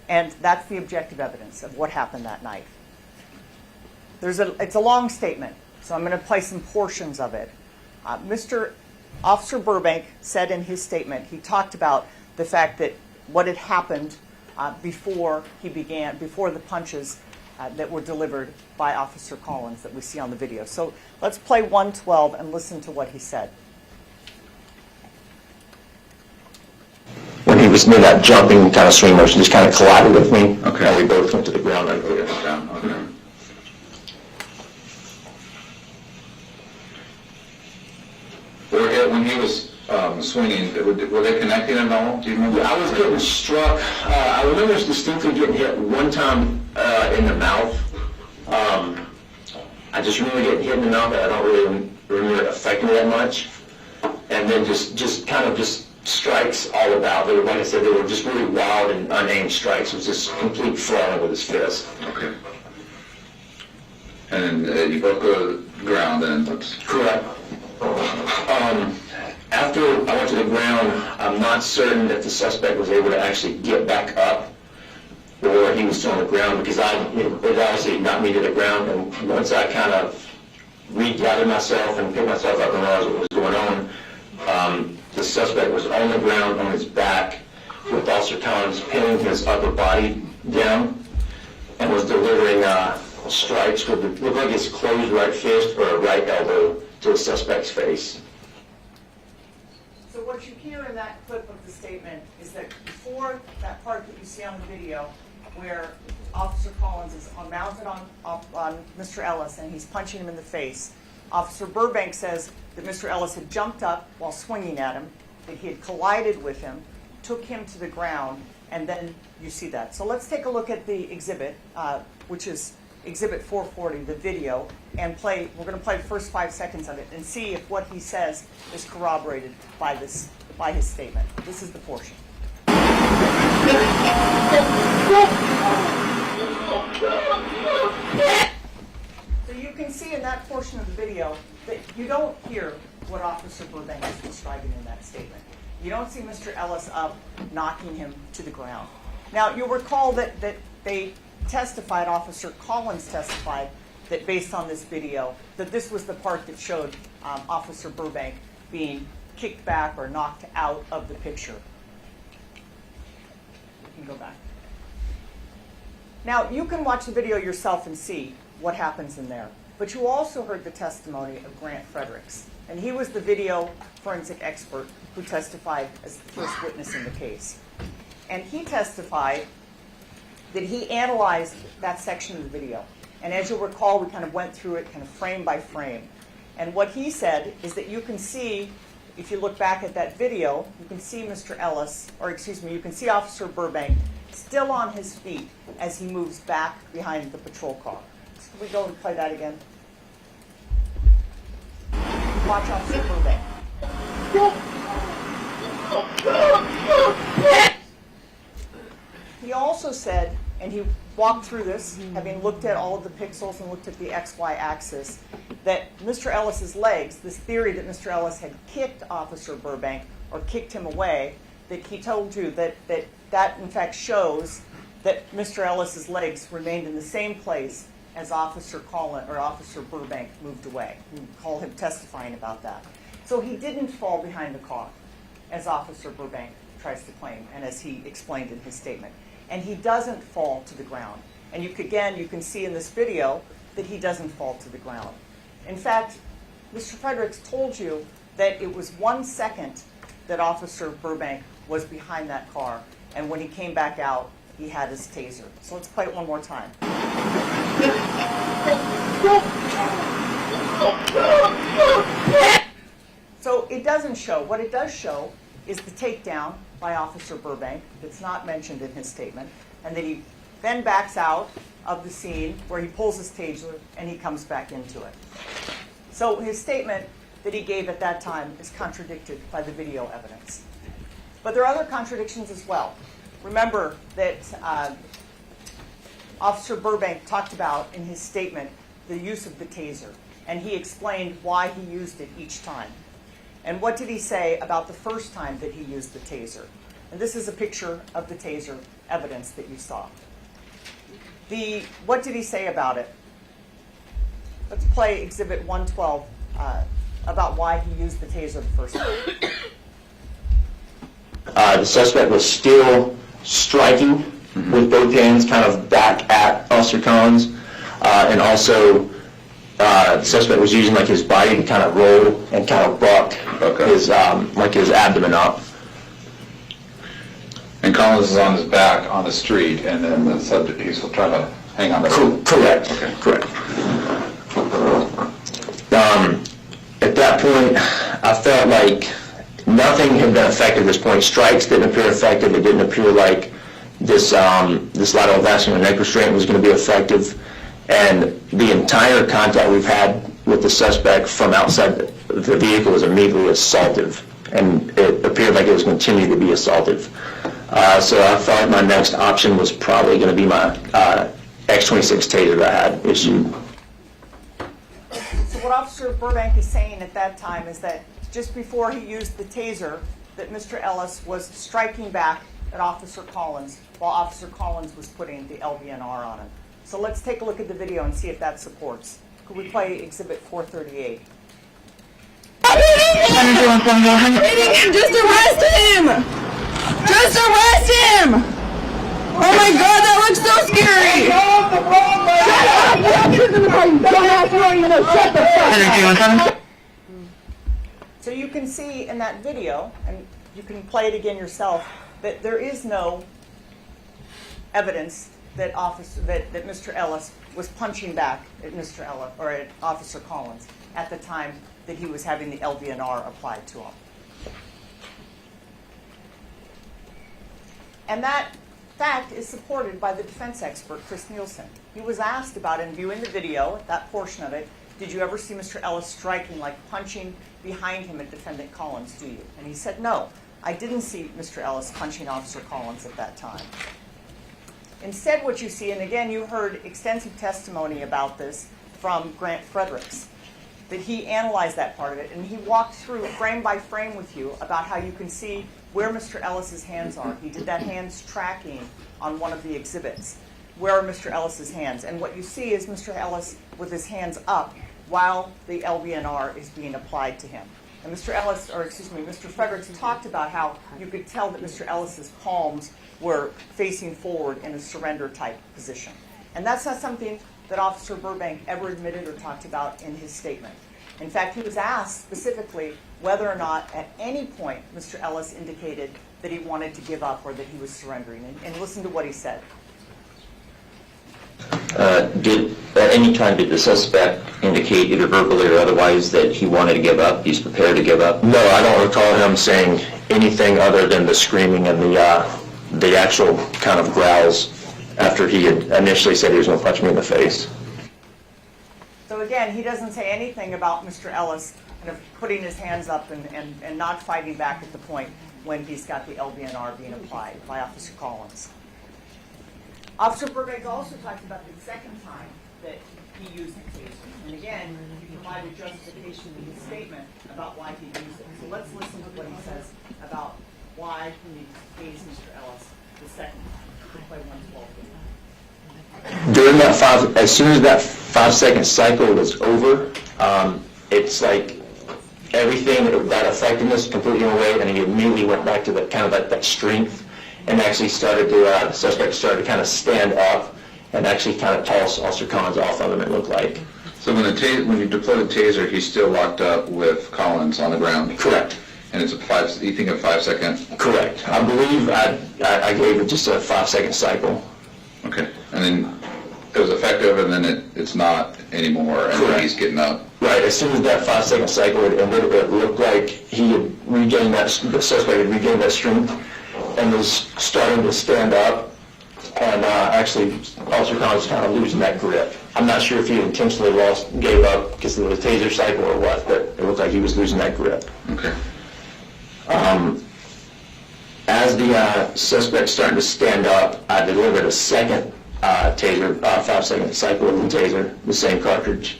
And that's the objective evidence of what happened that night. It's a long statement, so I'm going to play some portions of it. Officer Burbank said in his statement, he talked about the fact that what had happened before the punches that were delivered by Officer Collins that we see on the video. So let's play 112 and listen to what he said. When he was near that jumping kind of swing motion, just kind of collided with me. Okay. And we both went to the ground right there. Okay. When he was swinging, were they connecting at all? Do you remember? I was getting struck. I remember distinctly getting hit one time in the mouth. I just remember getting hit in the mouth, and I don't really remember it affecting me that much. And then just kind of strikes all about. They were, like I said, they were just really wild and unaimed strikes. It was just complete flailing with his fist. Okay. And then you both go to the ground then? Correct. After I went to the ground, I'm not certain that the suspect was able to actually get back up or he was still on the ground because it obviously knocked me to the ground. And once I kind of regathered myself and picked myself up and realized what was going on, the suspect was on the ground on his back with Officer Collins pinning his upper body down and was delivering strikes with what looked like his closed right fist or a right elbow to the suspect's face. So what you hear in that clip of the statement is that before that part that you see on the video where Officer Collins is mounted on Mr. Ellis and he's punching him in the face, Officer Burbank says that Mr. Ellis had jumped up while swinging at him, that he had collided with him, took him to the ground, and then you see that. So let's take a look at the exhibit, which is Exhibit 440, the video, and we're going to play the first 5 seconds of it and see if what he says is corroborated by his statement. This is the portion. So you can see in that portion of the video that you don't hear what Officer Burbank is describing in that statement. You don't see Mr. Ellis up knocking him to the ground. Now, you'll recall that they testified, Officer Collins testified, that based on this video, that this was the part that showed Officer Burbank being kicked back or knocked out of the picture. You can go back. Now, you can watch the video yourself and see what happens in there. But you also heard the testimony of Grant Fredericks. And he was the video forensic expert who testified as the first witness in the case. And he testified that he analyzed that section of the video. And as you'll recall, we kind of went through it kind of frame by frame. And what he said is that you can see, if you look back at that video, you can see Mr. Ellis, or excuse me, you can see Officer Burbank still on his feet as he moves back behind the patrol car. So can we go and play that again? Watch Officer Burbank. He also said, and he walked through this, having looked at all of the pixels and looked at the XY axis, that Mr. Ellis's legs, this theory that Mr. Ellis had kicked Officer Burbank or kicked him away, that he told you that in fact shows that Mr. Ellis's legs remained in the same place as Officer Burbank moved away. You recall him testifying about that. So he didn't fall behind the car, as Officer Burbank tries to claim, and as he explained in his statement. And he doesn't fall to the ground. And you can see in this video that he doesn't fall to the ground. In fact, Mr. Fredericks told you that it was 1 second that Officer Burbank was behind that car, and when he came back out, he had his taser. So let's play it one more time. So it doesn't show. What it does show is the takedown by Officer Burbank that's not mentioned in his statement, and that he then backs out of the scene where he pulls his taser and he comes back into it. So his statement that he gave at that time is contradicted by the video evidence. But there are other contradictions as well. Remember that Officer Burbank talked about in his statement the use of the taser, and he explained why he used it each time. And what did he say about the first time that he used the taser? And this is a picture of the taser evidence that you saw. What did he say about it? Let's play Exhibit 112 about why he used the taser the first time. The suspect was still striking with both hands kind of back at Officer Collins, and also the suspect was using like his body to kind of roll and kind of buck his like his abdomen up. And Collins is on his back on the street, and then the subject, he's trying to hang on to it. Correct. Okay. Correct. At that point, I felt like nothing had been effective at this point. Strikes didn't appear effective. It didn't appear like this lateral vascular neck restraint was going to be effective. And the entire contact we've had with the suspect from outside the vehicle was immediately assaultive, and it appeared like it was continuing to be assaultive. So I thought my next option was probably going to be my X26 taser that I had issued. So what Officer Burbank is saying at that time is that just before he used the taser, that Mr. Ellis was striking back at Officer Collins while Officer Collins was putting the LVNR on him. So let's take a look at the video and see if that supports. Could we play Exhibit 438? Just arrest him! Just arrest him! Oh my God, that looks so scary! So you can see in that video, and you can play it again yourself, that there is no evidence that Mr. Ellis was punching back at Mr. Ellis or at Officer Collins at the time that he was having the LVNR applied to him. And that fact is supported by the defense expert, Chris Nielsen. He was asked about, in viewing the video, that portion of it, did you ever see Mr. Ellis striking, like punching behind him at Defendant Collins, do you? And he said, no, I didn't see Mr. Ellis punching Officer Collins at that time. Instead, what you see, and again, you heard extensive testimony about this from Grant Fredericks, that he analyzed that part of it, and he walked through frame by frame with you about how you can see where Mr. Ellis's hands are. He did that hands tracking on one of the exhibits. Where are Mr. Ellis's hands? And what you see is Mr. Ellis with his hands up while the LVNR is being applied to him. And Mr. Fredericks talked about how you could tell that Mr. Ellis's palms were facing forward in a surrender type position. And that's not something that Officer Burbank ever admitted or talked about in his statement. In fact, he was asked specifically whether or not at any point Mr. Ellis indicated that he wanted to give up or that he was surrendering. And listen to what he said. At any time did the suspect indicate either verbally or otherwise that he wanted to give up, he's prepared to give up? No, I don't recall him saying anything other than the screaming and the actual kind of growls after he had initially said he was going to punch me in the face. So again, he doesn't say anything about Mr. Ellis kind of putting his hands up and not fighting back at the point when he's got the LVNR being applied by Officer Collins. Officer Burbank also talked about the second time that he used the taser. And again, he provided justification in his statement about why he used it. So let's listen to what he says about why he needed to tase Mr. Ellis the second time. We'll play 112. During that as soon as that 5-second cycle was over, it's like everything, that effectiveness completely went away, and he immediately went back to that strength, and actually the suspect started to kind of stand up and actually kind of toss Officer Collins off of him, it looked like. So when you deploy the taser, he's still locked up with Collins on the ground? Correct. And it's you think a 5-second? Correct. I believe I gave it just a 5-second cycle. Okay. And then it was a effective and then it's not anymore, and then he's getting up. Right, as soon as that 5-second cycle had ended, it looked like he had regained that, the suspect had regained that strength and was starting to stand up, and actually Officer Collins was kind of losing that grip. I'm not sure if he intentionally gave up because of the taser cycle or what, but it looked like he was losing that grip. Okay. As the suspect's starting to stand up, I delivered a second taser, 5-second cycle of the taser, the same cartridge,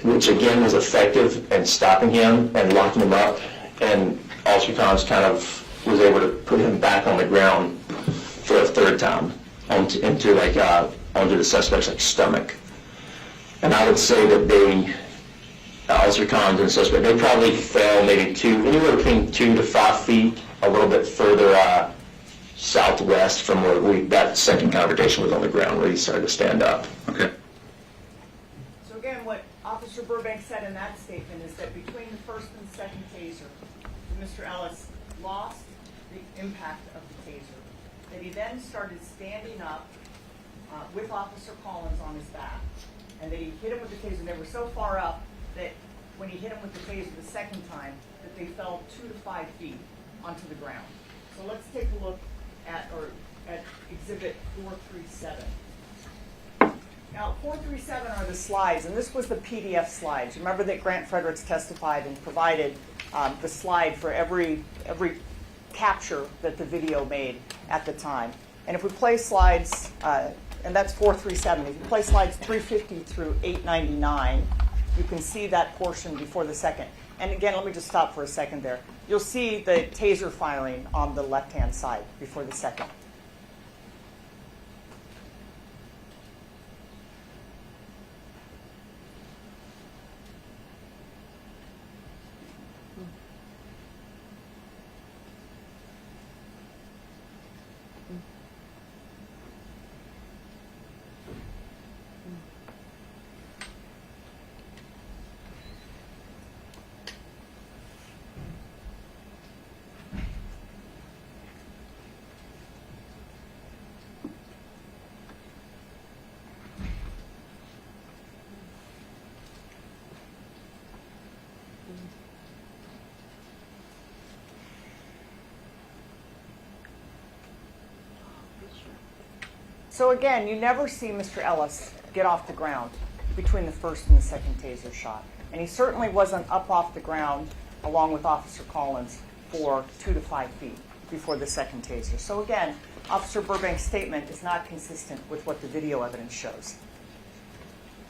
which again was effective in stopping him and locking him up, and Officer Collins kind of was able to put him back on the ground for a third time onto the suspect's stomach. And I would say that Officer Collins and the suspect, they probably fell maybe anywhere between 2 to 5 feet, a little bit further southwest from where that second confrontation was on the ground, where he started to stand up. Okay. So again, what Officer Burbank said in that statement is that between the first and second taser, Mr. Ellis lost the impact of the taser, that he then started standing up with Officer Collins on his back, and that he hit him with the taser. They were so far up that when he hit him with the taser the second time, that they fell 2 to 5 feet onto the ground. So let's take a look at Exhibit 437. Now, 437 are the slides, and this was the PDF slides. Remember that Grant Fredericks testified and provided the slide for every capture that the video made at the time. And if we play slides, and that's 437, if you play slides 350 through 899, you can see that portion before the second. And again, let me just stop for a second there. You'll see the taser firing on the left-hand side before the second. So again, you never see Mr. Ellis get off the ground between the first and the second taser shot. And he certainly wasn't up off the ground along with Officer Collins for 2 to 5 feet before the second taser. So again, Officer Burbank's statement is not consistent with what the video evidence shows.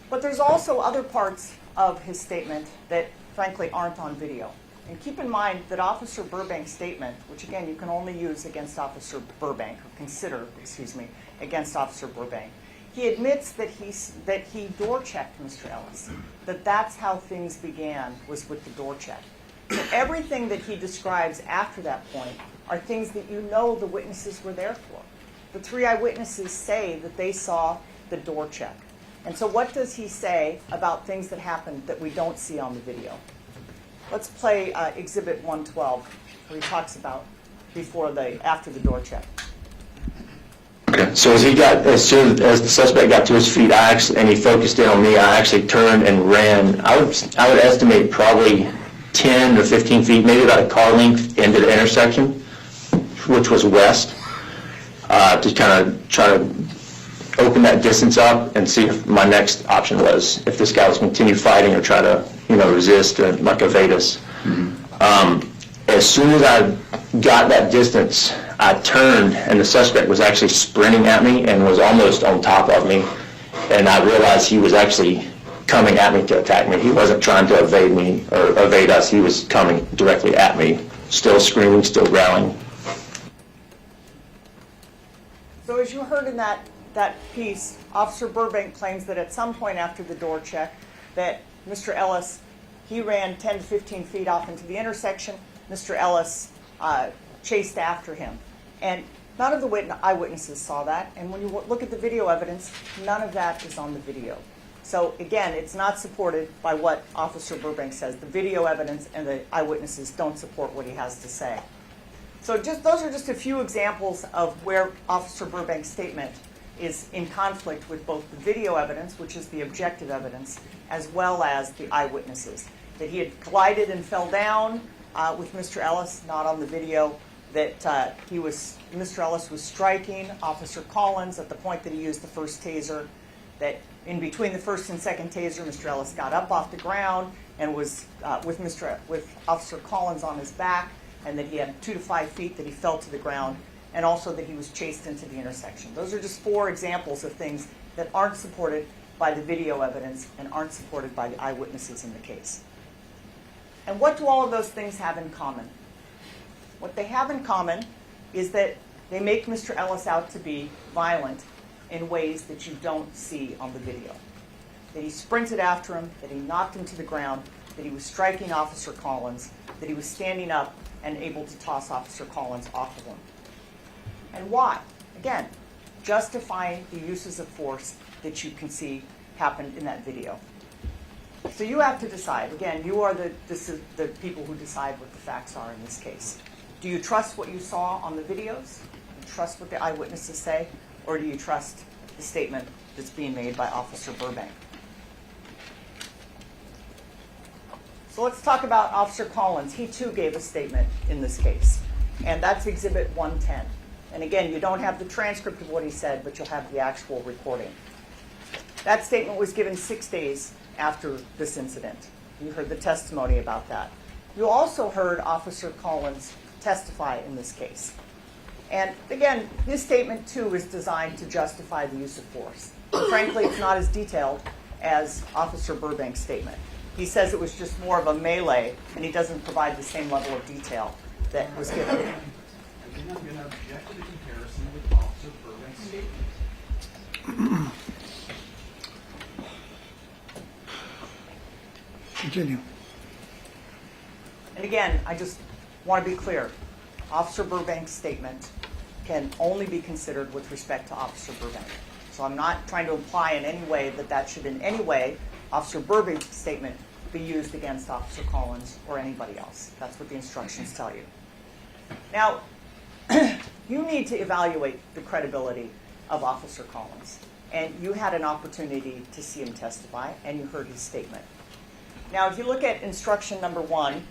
But there's also other parts of his statement that frankly aren't on video. And keep in mind that Officer Burbank's statement, which again you can only use against Officer Burbank, or consider, against Officer Burbank, he admits that he door checked Mr. Ellis, that that's how things began, was with the door check. So everything that he describes after that point are things that you know the witnesses were there for. The 3 eyewitnesses say that they saw the door check. And so what does he say about things that happened that we don't see on the video? Let's play Exhibit 112, where he talks about after the door check. Okay. So as soon as the suspect got to his feet, and he focused in on me, I actually turned and ran. I would estimate probably 10 or 15 feet, maybe about a car length into the intersection, which was west, to kind of try to open that distance up and see if my next option was if this guy was continue fighting or try to resist or like evade us. As soon as I got that distance, I turned and the suspect was actually sprinting at me and was almost on top of me, and I realized he was actually coming at me to attack me. He wasn't trying to evade me or evade us. He was coming directly at me, still screaming, still growling. So as you heard in that piece, Officer Burbank claims that at some point after the door check that Mr. Ellis, he ran 10 to 15 feet off into the intersection. Mr. Ellis chased after him. And none of the eyewitnesses saw that. And when you look at the video evidence, none of that is on the video. So again, it's not supported by what Officer Burbank says. The video evidence and the eyewitnesses don't support what he has to say. So those are just a few examples of where Officer Burbank's statement is in conflict with both the video evidence, which is the objective evidence, as well as the eyewitnesses. That he had collided and fell down with Mr. Ellis, not on the video. That Mr. Ellis was striking Officer Collins at the point that he used the first taser. That in between the first and second taser, Mr. Ellis got up off the ground and was with Officer Collins on his back, and that he had 2 to 5 feet that he fell to the ground, and also that he was chased into the intersection. Those are just 4 examples of things that aren't supported by the video evidence and aren't supported by the eyewitnesses in the case. And what do all of those things have in common? What they have in common is that they make Mr. Ellis out to be violent in ways that you don't see on the video. That he sprinted after him, that he knocked him to the ground, that he was striking Officer Collins, that he was standing up and able to toss Officer Collins off of him. And why? Again, justifying the uses of force that you can see happened in that video. So you have to decide. Again, you are the people who decide what the facts are in this case. Do you trust what you saw on the videos? Do you trust what the eyewitnesses say? Or do you trust the statement that's being made by Officer Burbank? So let's talk about Officer Collins. He too gave a statement in this case. And that's Exhibit 110. And again, you don't have the transcript of what he said, but you'll have the actual recording. That statement was given 6 days after this incident. You heard the testimony about that. You also heard Officer Collins testify in this case. And again, his statement too is designed to justify the use of force. But frankly, it's not as detailed as Officer Burbank's statement. He says it was just more of a melee, and he doesn't provide the same level of detail that was given. Again, I'm going to object to the comparison with Officer Burbank's statement. Continue. And again, I just want to be clear. Officer Burbank's statement can only be considered with respect to Officer Burbank. So I'm not trying to imply in any way that that should in any way, Officer Burbank's statement, be used against Officer Collins or anybody else. That's what the instructions tell you. Now, you need to evaluate the credibility of Officer Collins. And you had an opportunity to see him testify, and you heard his statement. Now, if you look at instruction number 1,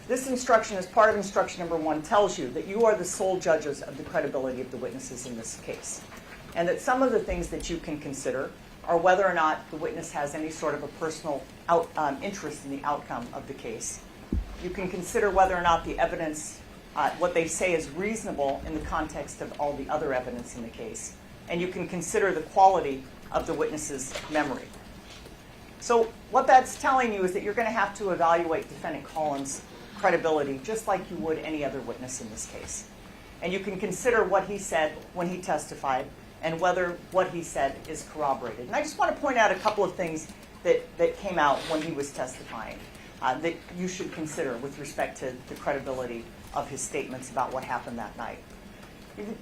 this instruction, as part of instruction number 1, tells you that you are the sole judges of the credibility of the witnesses in this case. And that some of the things that you can consider are whether or not the witness has any sort of a personal interest in the outcome of the case. You can consider whether or not the evidence, what they say is reasonable in the context of all the other evidence in the case. And you can consider the quality of the witness's memory. So what that's telling you is that you're going to have to evaluate Defendant Collins' credibility just like you would any other witness in this case. And you can consider what he said when he testified and whether what he said is corroborated. And I just want to point out a couple of things that came out when he was testifying that you should consider with respect to the credibility of his statements about what happened that night.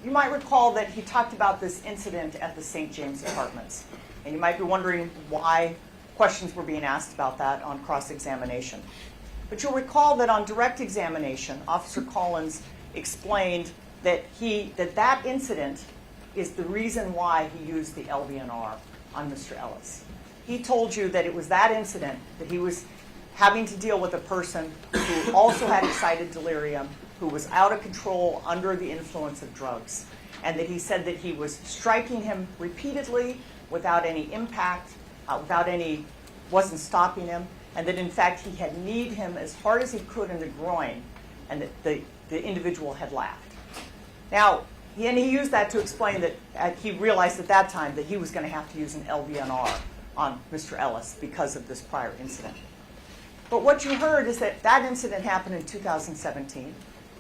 You might recall that he talked about this incident at the St. James Apartments. And you might be wondering why questions were being asked about that on cross-examination. But you'll recall that on direct examination, Officer Collins explained that that incident is the reason why he used the LVNR on Mr. Ellis. He told you that it was that incident that he was having to deal with a person who also had excited delirium, who was out of control under the influence of drugs, and that he said that he was striking him repeatedly without any impact, wasn't stopping him, and that in fact he had kneed him as hard as he could in the groin, and that the individual had laughed. Now, he used that to explain that he realized at that time that he was going to have to use an LVNR on Mr. Ellis because of this prior incident. But what you heard is that that incident happened in 2017,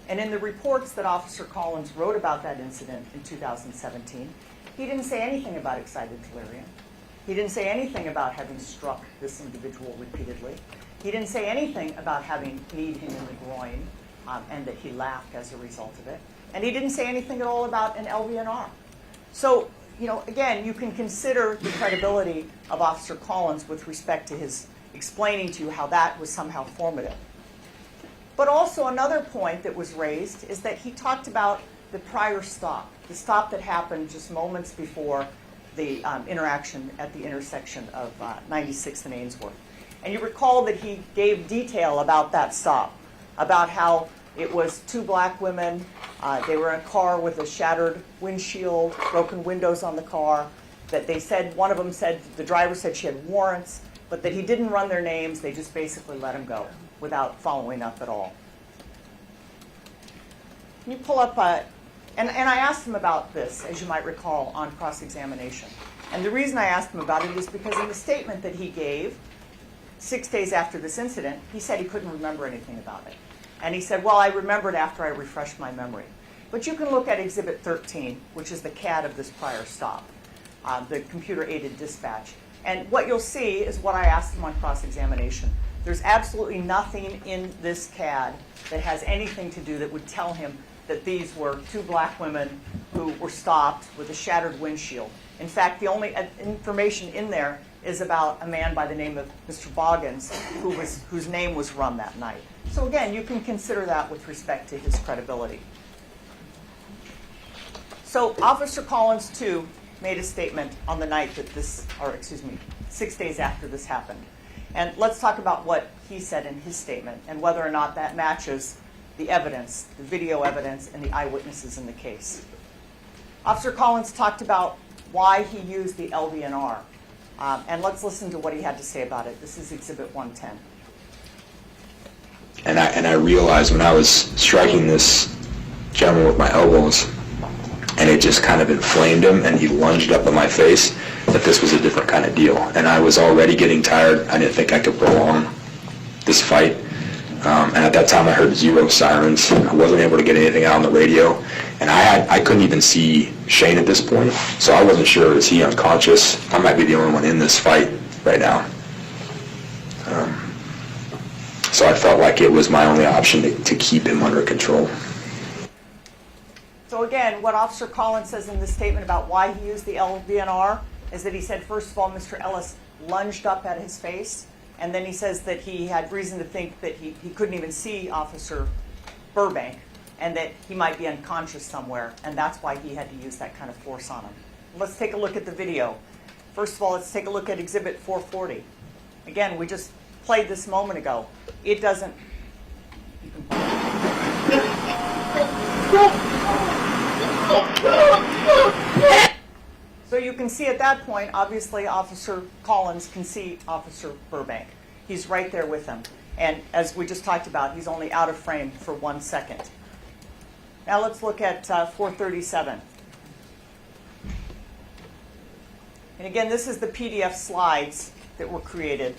and in the reports that Officer Collins wrote about that incident in 2017, he didn't say anything about excited delirium. He didn't say anything about having struck this individual repeatedly. He didn't say anything about having kneed him in the groin and that he laughed as a result of it. And he didn't say anything at all about an LVNR. So, again, you can consider the credibility of Officer Collins with respect to his explaining to you how that was somehow formative. But also another point that was raised is that he talked about the prior stop, the stop that happened just moments before the interaction at the intersection of 96th and Ainsworth. And you recall that he gave detail about that stop, about how it was two black women, they were in a car with a shattered windshield, broken windows on the car, that they said, one of them said, the driver said she had warrants, but that he didn't run their names, they just basically let him go without following up at all. Can you pull up, and I asked him about this, as you might recall, on cross-examination. And the reason I asked him about it is because in the statement that he gave 6 days after this incident, he said he couldn't remember anything about it. And he said, well, I remembered after I refreshed my memory. But you can look at Exhibit 13, which is the CAD of this prior stop, the computer-aided dispatch. And what you'll see is what I asked him on cross-examination. There's absolutely nothing in this CAD that has anything to do that would tell him that these were two black women who were stopped with a shattered windshield. In fact, the only information in there is about a man by the name of Mr. Boggins, whose name was run that night. So again, you can consider that with respect to his credibility. So Officer Collins, too, made a statement on the night that 6 days after this happened. And let's talk about what he said in his statement and whether or not that matches the evidence, the video evidence, and the eyewitnesses in the case. Officer Collins talked about why he used the LVNR. And let's listen to what he had to say about it. This is Exhibit 110. And I realized when I was striking this gentleman with my elbows, and it just kind of inflamed him, and he lunged up in my face, that this was a different kind of deal. And I was already getting tired. I didn't think I could prolong this fight. And at that time, I heard 0 sirens. I wasn't able to get anything out on the radio. And I couldn't even see Shane at this point, so I wasn't sure, is he unconscious? I might be the only one in this fight right now. So I felt like it was my only option to keep him under control. So again, what Officer Collins says in this statement about why he used the LVNR is that he said, first of all, Mr. Ellis lunged up at his face, and then he says that he had reason to think that he couldn't even see Officer Burbank, and that he might be unconscious somewhere, and that's why he had to use that kind of force on him. Let's take a look at the video. First of all, let's take a look at Exhibit 440. Again, we just played this a moment ago. It doesn't... So you can see at that point, obviously, Officer Collins can see Officer Burbank. He's right there with him. And as we just talked about, he's only out of frame for 1 second. Now let's look at 437. And again, this is the PDF slides that were created.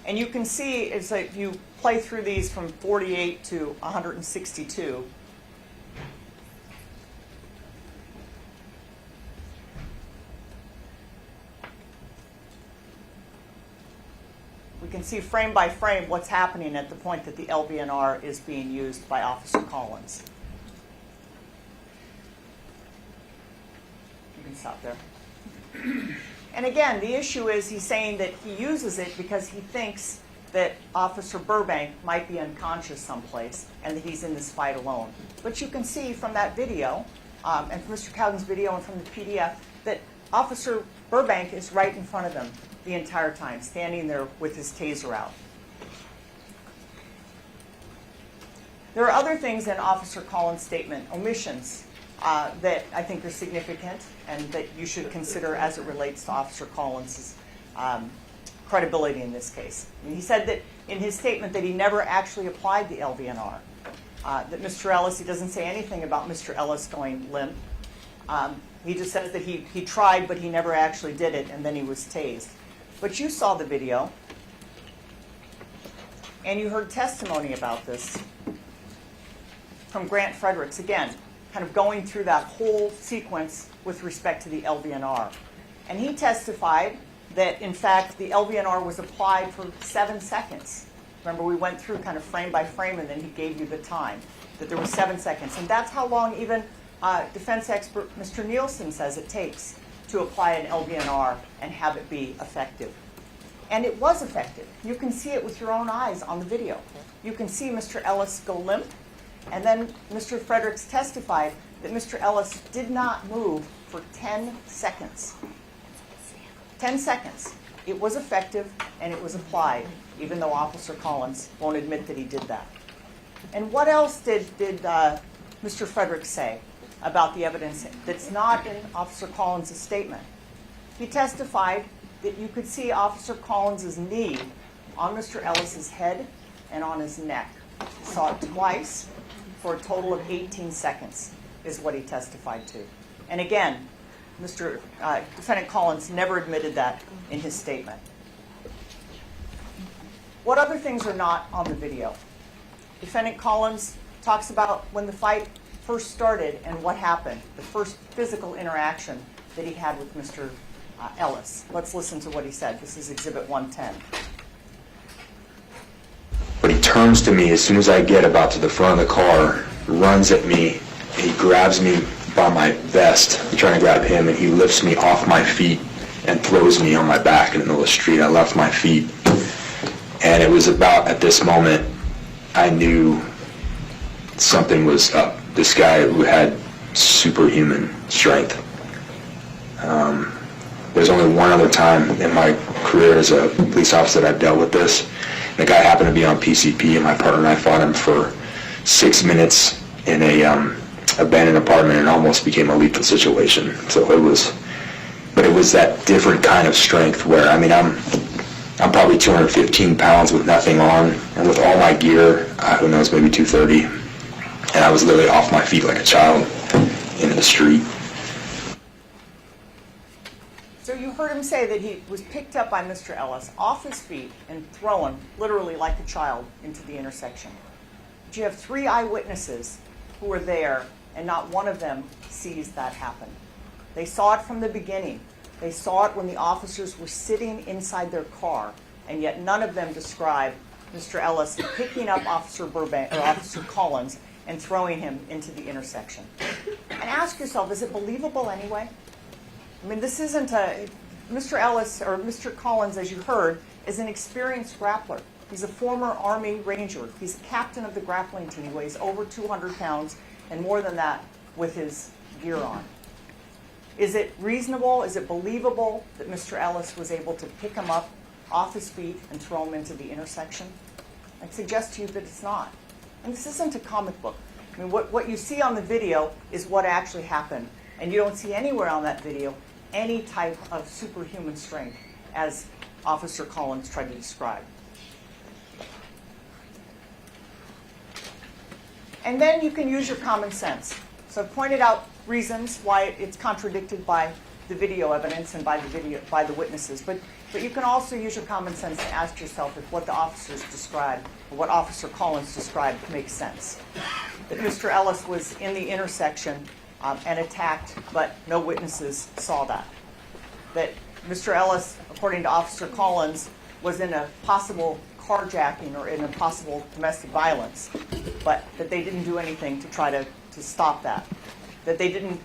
And you can see, as you play through these from 48 to 162, we can see frame by frame what's happening at the point that the LVNR is being used by Officer Collins. You can stop there. And again, the issue is he's saying that he uses it because he thinks that Officer Burbank might be unconscious someplace and that he's in this fight alone. But you can see from that video, and from Mr. Cowden's video and from the PDF, that Officer Burbank is right in front of him the entire time, standing there with his taser out. There are other things in Officer Collins' statement, omissions, that I think are significant and that you should consider as it relates to Officer Collins' credibility in this case. And he said that in his statement that he never actually applied the LVNR. That Mr. Ellis, he doesn't say anything about Mr. Ellis going limp. He just says that he tried, but he never actually did it, and then he was tased. But you saw the video, and you heard testimony about this from Grant Fredericks, again, kind of going through that whole sequence with respect to the LVNR. And he testified that, in fact, the LVNR was applied for 7 seconds. Remember, we went through kind of frame by frame, and then he gave you the time, that there was 7 seconds. And that's how long even defense expert Mr. Nielsen says it takes to apply an LVNR and have it be effective. And it was effective. You can see it with your own eyes on the video. You can see Mr. Ellis go limp, and then Mr. Fredericks testified that Mr. Ellis did not move for 10 seconds. 10 seconds. It was effective, and it was applied, even though Officer Collins won't admit that he did that. And what else did Mr. Fredericks say about the evidence that's not in Officer Collins' statement? He testified that you could see Officer Collins' knee on Mr. Ellis' head and on his neck. He saw it twice for a total of 18 seconds, is what he testified to. And again, Defendant Collins never admitted that in his statement. What other things are not on the video? Defendant Collins talks about when the fight first started and what happened, the first physical interaction that he had with Mr. Ellis. Let's listen to what he said. This is Exhibit 110. But he turns to me as soon as I get about to the front of the car, runs at me, he grabs me by my vest, I'm trying to grab him, and he lifts me off my feet and throws me on my back in the middle of the street. I left my feet, and it was about at this moment I knew something was up. This guy who had superhuman strength. There's only one other time in my career as a police officer that I've dealt with this. The guy happened to be on PCP, and my partner and I fought him for 6 minutes in a abandoned apartment, and it almost became a lethal situation. So it was that different kind of strength where, I mean, I'm probably 215 pounds with nothing on, and with all my gear, who knows, maybe 230, and I was literally off my feet like a child into the street. So you heard him say that he was picked up by Mr. Ellis off his feet and thrown, literally like a child, into the intersection. But you have 3 eyewitnesses who were there, and not one of them sees that happen. They saw it from the beginning. They saw it when the officers were sitting inside their car, and yet none of them describe Mr. Ellis picking up Officer Collins and throwing him into the intersection. And ask yourself, is it believable anyway? I mean, this isn't Mr. Ellis, or Mr. Collins, as you heard, is an experienced grappler. He's a former Army Ranger. He's a captain of the grappling team. He weighs over 200 pounds, and more than that with his gear on. Is it reasonable, is it believable that Mr. Ellis was able to pick him up off his feet and throw him into the intersection? I'd suggest to you that it's not. And this isn't a comic book. I mean, what you see on the video is what actually happened. And you don't see anywhere on that video any type of superhuman strength, as Officer Collins tried to describe. And then you can use your common sense. So I've pointed out reasons why it's contradicted by the video evidence and by the witnesses. But you can also use your common sense to ask yourself if what the officers described, or what Officer Collins described, makes sense. That Mr. Ellis was in the intersection and attacked, but no witnesses saw that. That Mr. Ellis, according to Officer Collins, was in a possible carjacking or in a possible domestic violence, but that they didn't do anything to try to stop that. That they didn't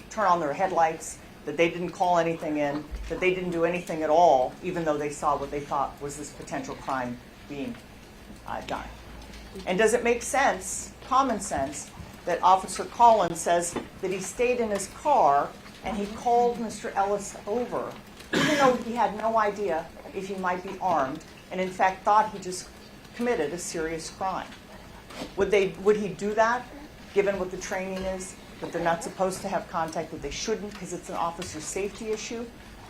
turn on their headlights, that they didn't call anything in, that they didn't do anything at all, even though they saw what they thought was this potential crime being done. And does it make sense, common sense, that Officer Collins says that he stayed in his car and he called Mr. Ellis over, even though he had no idea if he might be armed, and in fact thought he just committed a serious crime? Would he do that, given what the training is, that they're not supposed to have contact, that they shouldn't because it's an officer safety issue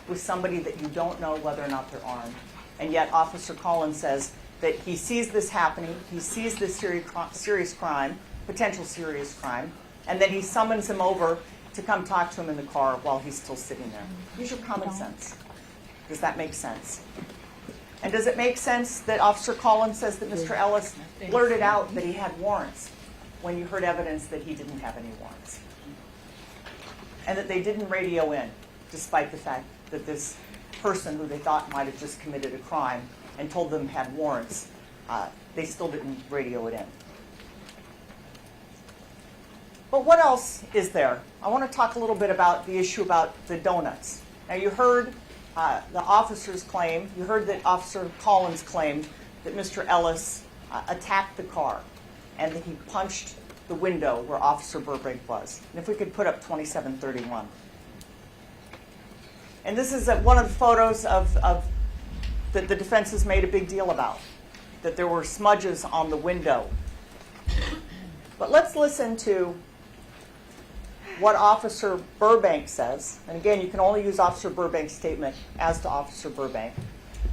with somebody that you don't know whether or not they're armed? And yet Officer Collins says that he sees this happening, he sees this serious crime, potential serious crime, and then he summons him over to come talk to him in the car while he's still sitting there. Use your common sense. Does that make sense? And does it make sense that Officer Collins says that Mr. Ellis blurted out that he had warrants when you heard evidence that he didn't have any warrants? And that they didn't radio in, despite the fact that this person who they thought might have just committed a crime and told them had warrants, they still didn't radio it in. But what else is there? I want to talk a little bit about the issue about the donuts. Now you heard the officers claim, you heard that Officer Collins claimed that Mr. Ellis attacked the car and that he punched the window where Officer Burbank was. And if we could put up 2731. And this is one of the photos of that the defense has made a big deal about, that there were smudges on the window. But let's listen to what Officer Burbank says. And again, you can only use Officer Burbank's statement as to Officer Burbank.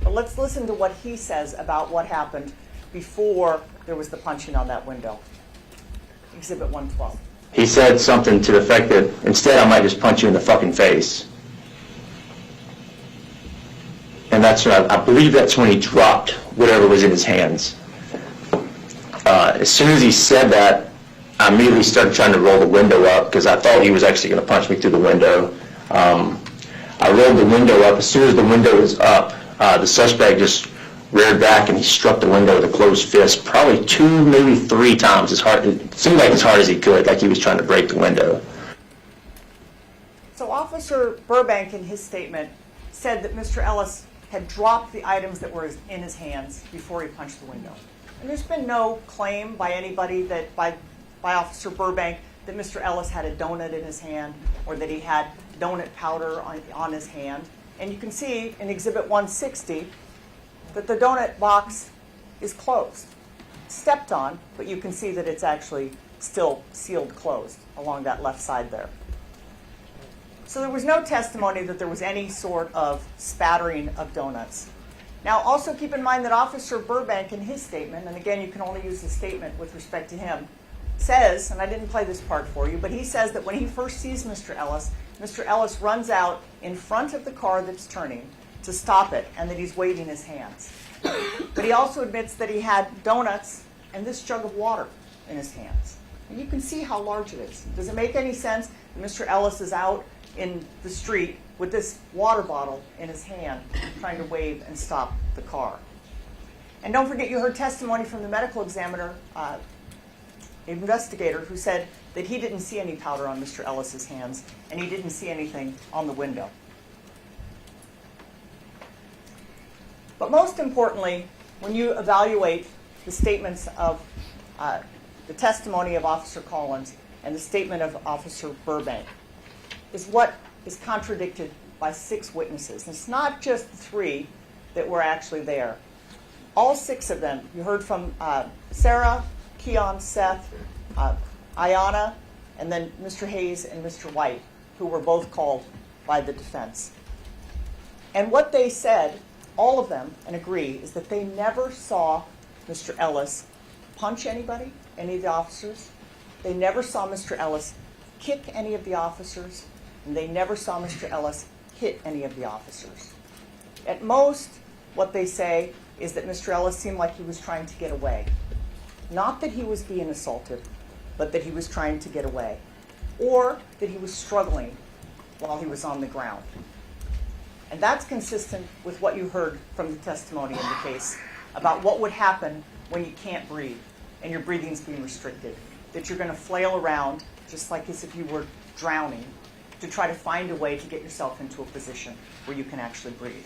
But let's listen to what he says about what happened before there was the punching on that window. Exhibit 112. He said something to the effect that, instead I might just punch you in the fucking face. And that's when I believe that's when he dropped whatever was in his hands. As soon as he said that, I immediately started trying to roll the window up because I thought he was actually going to punch me through the window. I rolled the window up. As soon as the window was up, the suspect just reared back and he struck the window with a closed fist probably 2, maybe 3 times as hard. It seemed like as hard as he could, like he was trying to break the window. So Officer Burbank, in his statement, said that Mr. Ellis had dropped the items that were in his hands before he punched the window. And there's been no claim by anybody that, by Officer Burbank, that Mr. Ellis had a donut in his hand or that he had donut powder on his hand. And you can see in Exhibit 160 that the donut box is closed. Stepped on, but you can see that it's actually still sealed closed along that left side there. So there was no testimony that there was any sort of spattering of donuts. Now also keep in mind that Officer Burbank in his statement, and again you can only use the statement with respect to him, says, and I didn't play this part for you, but he says that when he first sees Mr. Ellis runs out in front of the car that's turning to stop it and that he's waving his hands. But he also admits that he had donuts and this jug of water in his hands. And you can see how large it is. Does it make any sense that Mr. Ellis is out in the street with this water bottle in his hand trying to wave and stop the car? And don't forget, you heard testimony from the medical examiner, investigator, who said that he didn't see any powder on Mr. Ellis's hands and he didn't see anything on the window. But most importantly, when you evaluate the statements of the testimony of Officer Collins and the statement of Officer Burbank, is what is contradicted by 6 witnesses. And it's not just 3 that were actually there. All 6 of them, you heard from Sarah, Keon, Seth, Ayanna, and then Mr. Hayes and Mr. White, who were both called by the defense. And what they said, all of them, and agree, is that they never saw Mr. Ellis punch anybody, any of the officers. They never saw Mr. Ellis kick any of the officers, and they never saw Mr. Ellis hit any of the officers. At most, what they say is that Mr. Ellis seemed like he was trying to get away. Not that he was being assaulted, but that he was trying to get away. Or that he was struggling while he was on the ground. And that's consistent with what you heard from the testimony in the case about what would happen when you can't breathe and your breathing's being restricted. That you're going to flail around, just like as if you were drowning, to try to find a way to get yourself into a position where you can actually breathe.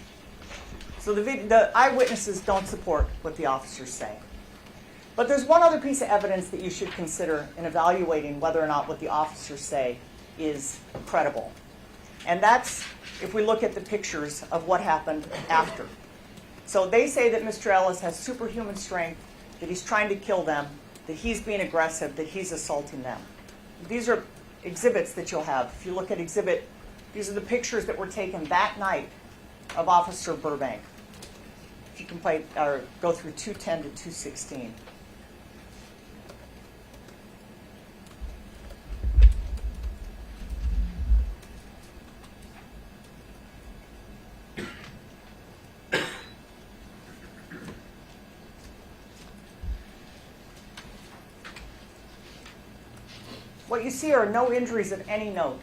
So the eyewitnesses don't support what the officers say. But there's one other piece of evidence that you should consider in evaluating whether or not what the officers say is credible. And that's if we look at the pictures of what happened after. So they say that Mr. Ellis has superhuman strength, that he's trying to kill them, that he's being aggressive, that he's assaulting them. These are exhibits that you'll have. If you look at exhibit, these are the pictures that were taken that night of Officer Burbank. If you can play or go through 210 to 216. What you see are no injuries of any note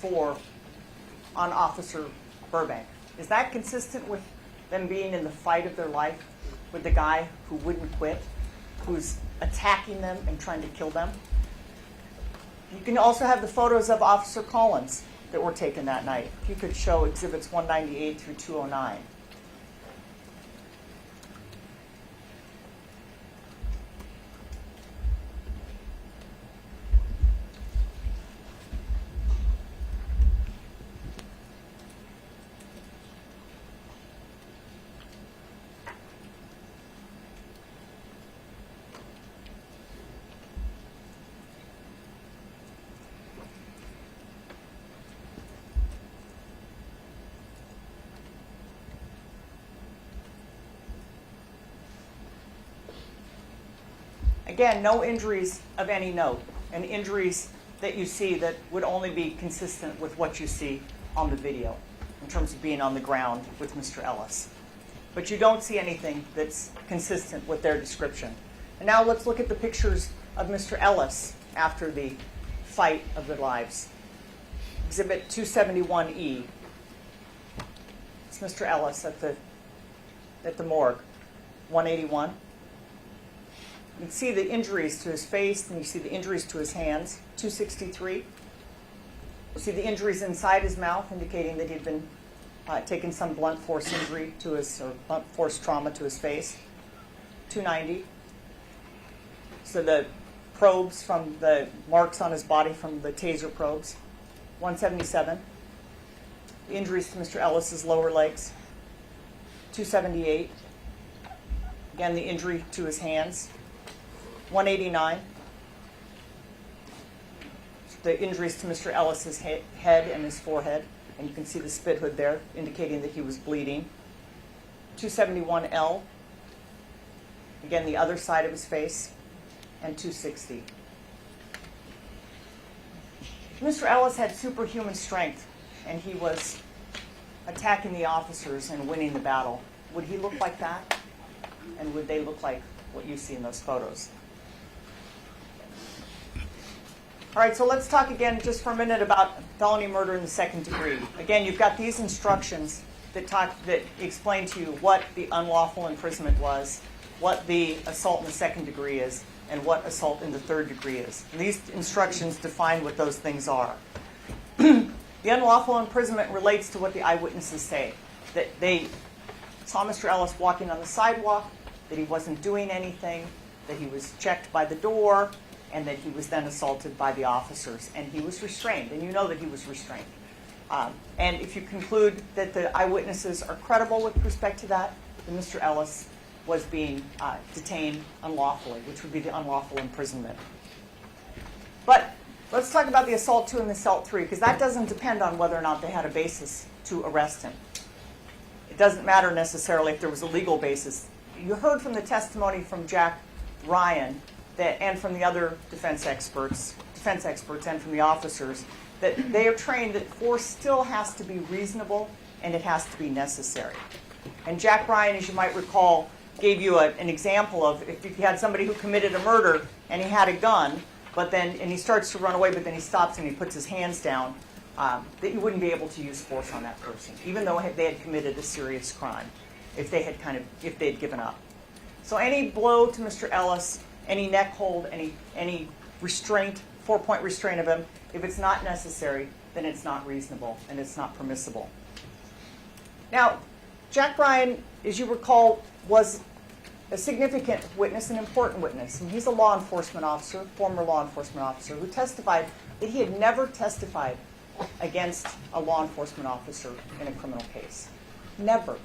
on Officer Burbank. Is that consistent with them being in the fight of their life with the guy who wouldn't quit, who's attacking them and trying to kill them? You can also have the photos of Officer Collins that were taken that night. If you could show exhibits 198 through 209. Again, no injuries of any note, and injuries that you see that would only be consistent with what you see on the video in terms of being on the ground with Mr. Ellis. But you don't see anything that's consistent with their description. And now let's look at the pictures of Mr. Ellis after the fight of their lives. Exhibit 271E. It's Mr. Ellis at the morgue, 181. You can see the injuries to his face, and you see the injuries to his hands, 263. You see the injuries inside his mouth, indicating that he'd been taken some blunt force injury to his, or blunt force trauma to his face, 290. So the probes from the marks on his body from the taser probes, 177. The injuries to Mr. Ellis's lower legs, 278. Again, the injury to his hands, 189. The injuries to Mr. Ellis's head and his forehead, and you can see the spit hood there, indicating that he was bleeding. 271L. Again, the other side of his face, and 260. Mr. Ellis had superhuman strength, and he was attacking the officers and winning the battle. Would he look like that? And would they look like what you see in those photos? All right, so let's talk again just for a minute about felony murder in the second degree. Again, you've got these instructions that explain to you what the unlawful imprisonment was, what the assault in the second degree is, and what assault in the third degree is. And these instructions define what those things are. The unlawful imprisonment relates to what the eyewitnesses say, that they saw Mr. Ellis walking on the sidewalk, that he wasn't doing anything, that he was checked by the door, and that he was then assaulted by the officers, and he was restrained, and you know that he was restrained. And if you conclude that the eyewitnesses are credible with respect to that, then Mr. Ellis was being detained unlawfully, which would be the unlawful imprisonment. But let's talk about the assault 2 and the assault 3, because that doesn't depend on whether or not they had a basis to arrest him. It doesn't matter necessarily if there was a legal basis. You heard from the testimony from Jack Ryan and from the other defense experts and from the officers, that they are trained that force still has to be reasonable and it has to be necessary. And Jack Ryan, as you might recall, gave you an example of if you had somebody who committed a murder and he had a gun, and he starts to run away, but then he stops and he puts his hands down, that you wouldn't be able to use force on that person, even though they had committed a serious crime, if they had given up. So any blow to Mr. Ellis, any neck hold, any restraint, 4-point restraint of him, if it's not necessary, then it's not reasonable and it's not permissible. Now, Jack Ryan, as you recall, was a significant witness, an important witness. And he's a law enforcement officer, former law enforcement officer, who testified that he had never testified against a law enforcement officer in a criminal case. Never.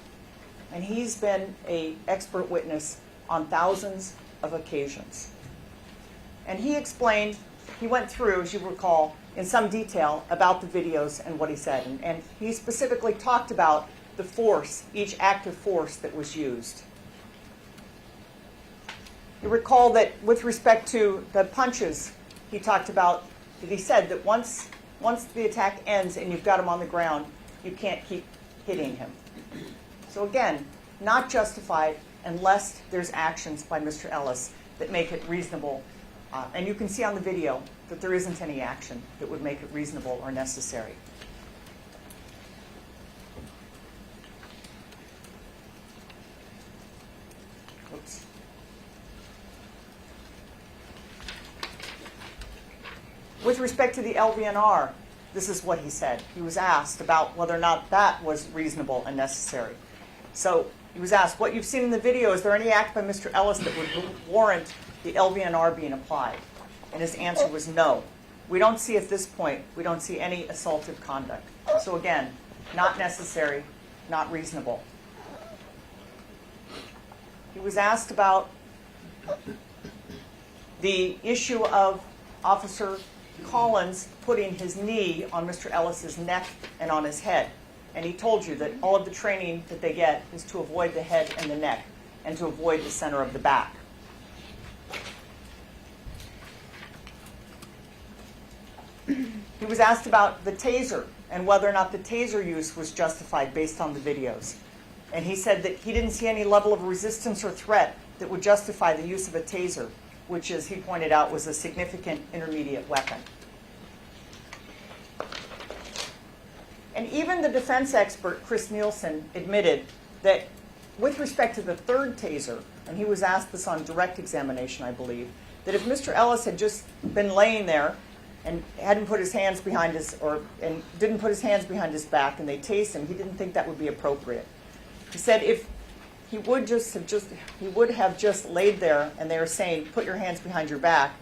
And he's been an expert witness on thousands of occasions. And he explained, he went through, as you recall, in some detail about the videos and what he said. And he specifically talked about the force, each act of force that was used. You recall that with respect to the punches, he talked about, that he said that once the attack ends and you've got him on the ground, you can't keep hitting him. So again, not justified unless there's actions by Mr. Ellis that make it reasonable. And you can see on the video that there isn't any action that would make it reasonable or necessary. Oops. With respect to the LVNR, this is what he said. He was asked about whether or not that was reasonable and necessary. So he was asked, what you've seen in the video, is there any act by Mr. Ellis that would warrant the LVNR being applied? And his answer was no. We don't see at this point, we don't see any assaultive conduct. So again, not necessary, not reasonable. He was asked about the issue of Officer Collins putting his knee on Mr. Ellis's neck and on his head. And he told you that all of the training that they get is to avoid the head and the neck and to avoid the center of the back. He was asked about the taser and whether or not the taser use was justified based on the videos. And he said that he didn't see any level of resistance or threat that would justify the use of a taser, which, as he pointed out, was a significant intermediate weapon. And even the defense expert, Chris Nielsen, admitted that with respect to the third taser, and he was asked this on direct examination, I believe, that if Mr. Ellis had just been laying there and hadn't put his hands behind his, and didn't put his hands behind his back and they tased him, he didn't think that would be appropriate. He said if he would have just laid there and they were saying, put your hands behind your back,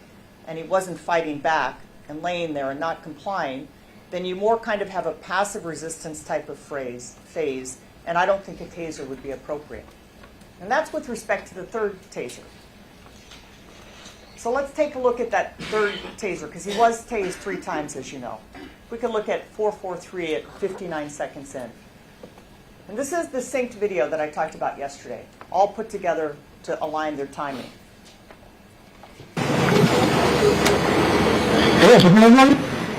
and he wasn't fighting back and laying there and not complying, then you more kind of have a passive resistance type of phase, and I don't think a taser would be appropriate. And that's with respect to the third taser. So let's take a look at that third taser, because he was tased 3 times, as you know. We can look at 443 at 59 seconds in. And this is the synced video that I talked about yesterday, all put together to align their timing.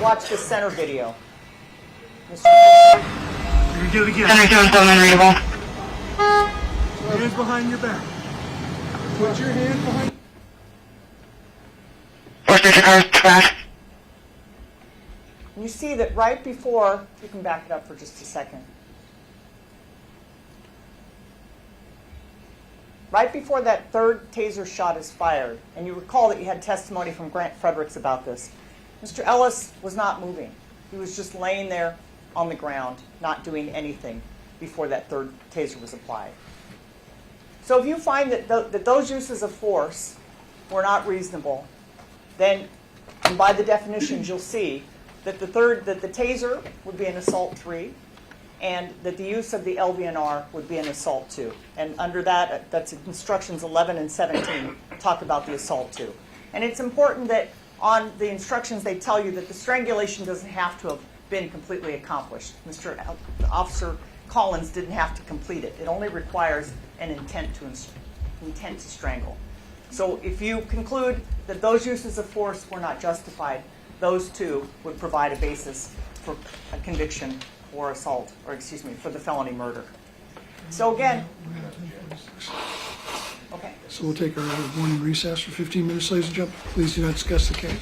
Watch the center video. You do it again. Hands behind your back. Put your hand behind. And you see that right before, you can back it up for just a second. Right before that third taser shot is fired, and you recall that you had testimony from Grant Fredericks about this, Mr. Ellis was not moving. He was just laying there on the ground, not doing anything before that third taser was applied. So if you find that those uses of force were not reasonable, then, and by the definitions, you'll see that the taser would be an assault 3, and that the use of the LVNR would be an assault 2. And under that, that's instructions 11 and 17 talk about the assault 2. And it's important that on the instructions they tell you that the strangulation doesn't have to have been completely accomplished. Officer Collins didn't have to complete it. It only requires an intent to strangle. So if you conclude that those uses of force were not justified, those 2 would provide a basis for a conviction for assault, or excuse me, for the felony murder. So again, okay. So we'll take our morning recess for 15 minutes, ladies and gentlemen. Please do not discuss the case.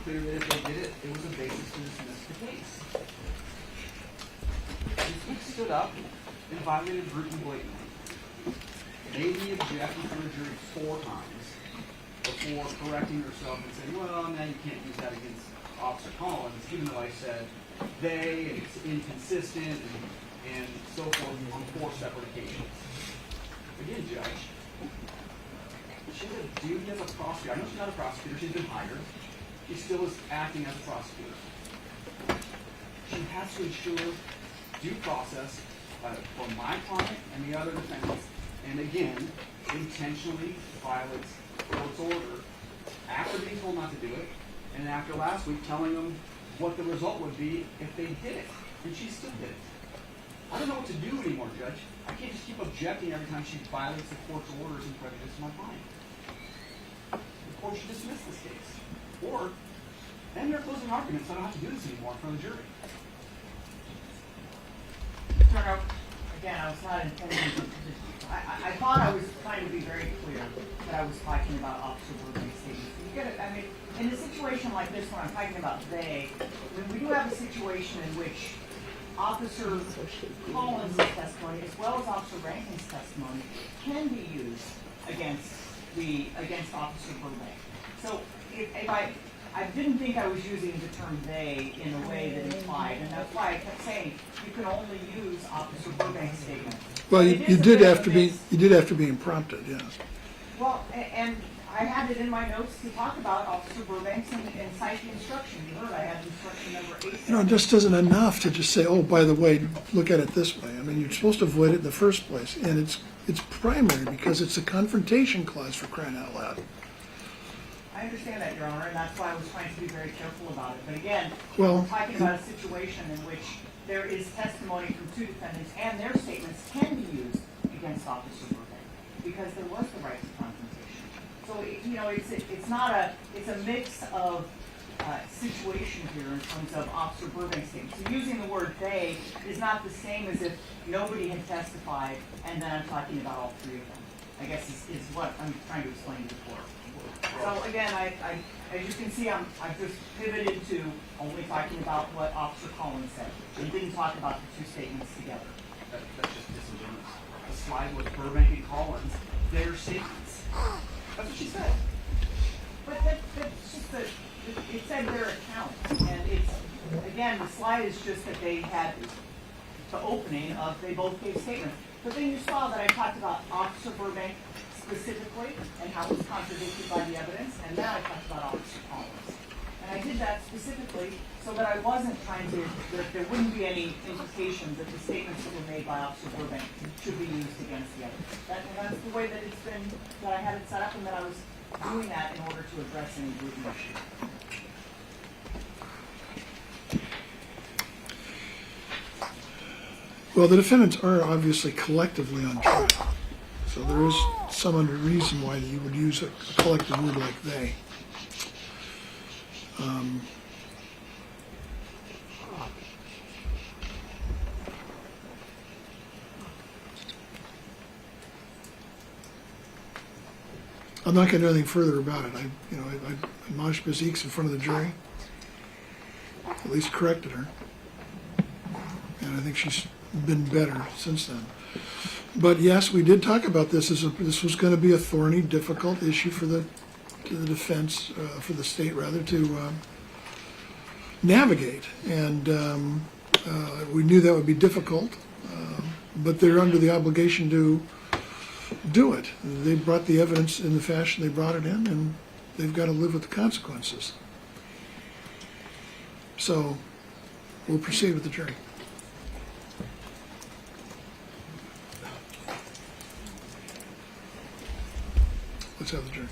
clear that if they did it, it was a basis to dismiss the case. He stood up and violated brutally blatantly. Made me object in front of the jury 4 times before correcting herself and saying, well, now you can't use that against Officer Collins, even though I said they, and it's inconsistent, and so forth on 4 separate occasions. Again, Judge, she has a duty as a prosecutor. I know she's not a prosecutor, she's been hired. She still is acting as a prosecutor. She has to ensure due process for my client and the other defendants, and again, intentionally violates court's order after being told not to do it, and after last week telling them what the result would be if they did it, and she still did it. I don't know what to do anymore, Judge. I can't just keep objecting every time she violates the court's orders and prejudice my client. The court should dismiss this case, or end their closing arguments so I don't have to do this anymore in front of the jury. Turner, again, I was not intending to, I thought I was trying to be very clear that I was talking about Officer Burbank statements. You get it, I mean, in a situation like this when I'm talking about they, when we do have a situation in which Officer Collins' testimony as well as Officer Rankin's testimony can be used against Officer Burbank. So if I didn't think I was using the term they in a way that implied, and that's why I kept saying you can only use Officer Burbank's statement. Well, you did have to be prompted, yes. Well, and I had it in my notes to talk about Officer Burbank's and cite the instruction. You heard I had instruction number 8. You know, it just isn't enough to just say, oh, by the way, look at it this way. I mean, you're supposed to avoid it in the first place, and it's primary because it's a confrontation clause, for crying out loud. I understand that, Your Honor, and that's why I was trying to be very careful about it. But again, Well, we're talking about a situation in which there is testimony from 2 defendants, and their statements can be used against Officer Burbank because there was the right to confrontation. So it's a mix of situation here in terms of Officer Burbank's statements. So using the word they is not the same as if nobody had testified, and then I'm talking about all 3 of them. I guess is what I'm trying to explain to the court. So again, as you can see, I've just pivoted to only talking about what Officer Collins said. We didn't talk about the 2 statements together. That's just disingenuous. The slide was Burbank and Collins, their statements. That's what she said. But that's just it said their account, and it's, again, the slide is just that they had the opening of, they both gave statements. But then you saw that I talked about Officer Burbank specifically and how it was contradicted by the evidence, and then I talked about Officer Collins. And I did that specifically so that I wasn't trying to, that there wouldn't be any implication that the statements that were made by Officer Burbank should be used against the others. That's the way that it's been, that I had it set up, and that I was doing that in order to address any group issue. Well, the defendants are obviously collectively on trial, so there is some reason why you would use a collective word like they. I'm not going to do anything further about it. I admonished Ms. Eakes in front of the jury, at least corrected her, and I think she's been better since then. But yes, we did talk about this. This was going to be a thorny, difficult issue for the defense, for the state rather, to navigate, and we knew that would be difficult. But they're under the obligation to do it. They brought the evidence in the fashion they brought it in, and they've got to live with the consequences. So we'll proceed with the jury. Let's have the jury.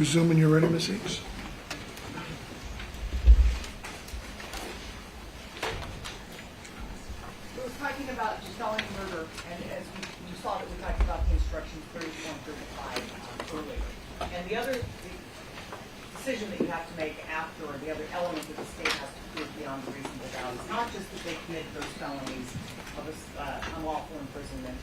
Resume when you're ready, Ms. Eads. It was talking about felony murder, and as you saw that we talked about the instructions 34 and 35 earlier. And the other decision that you have to make after, or the other element that the state has to prove beyond a reasonable doubt, is not just that they committed those felonies of unlawful imprisonment,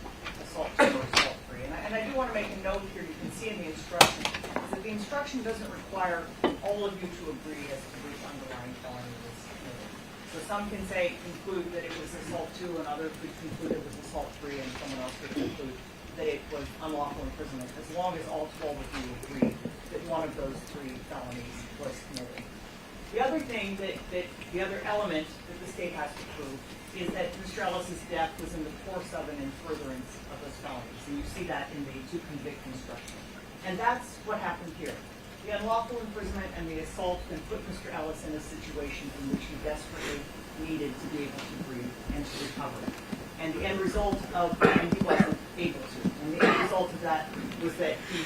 assault 2 or assault 3. And I do want to make a note here, you can see in the instruction, is that the instruction doesn't require all of you to agree as to which underlying felony was committed. So some can say, conclude that it was assault 2, and others could conclude it was assault 3, and someone else could conclude that it was unlawful imprisonment, as long as all 12 of you agree that one of those 3 felonies was committed. The other thing the other element that the state has to prove is that Mr. Ellis's death was in the course of and in furtherance of those felonies. And you see that in the to convict instruction. And that's what happened here. The unlawful imprisonment and the assault can put Mr. Ellis in a situation in which he desperately needed to be able to breathe and to recover. And the end result of, and he wasn't able to, and the end result of that was that he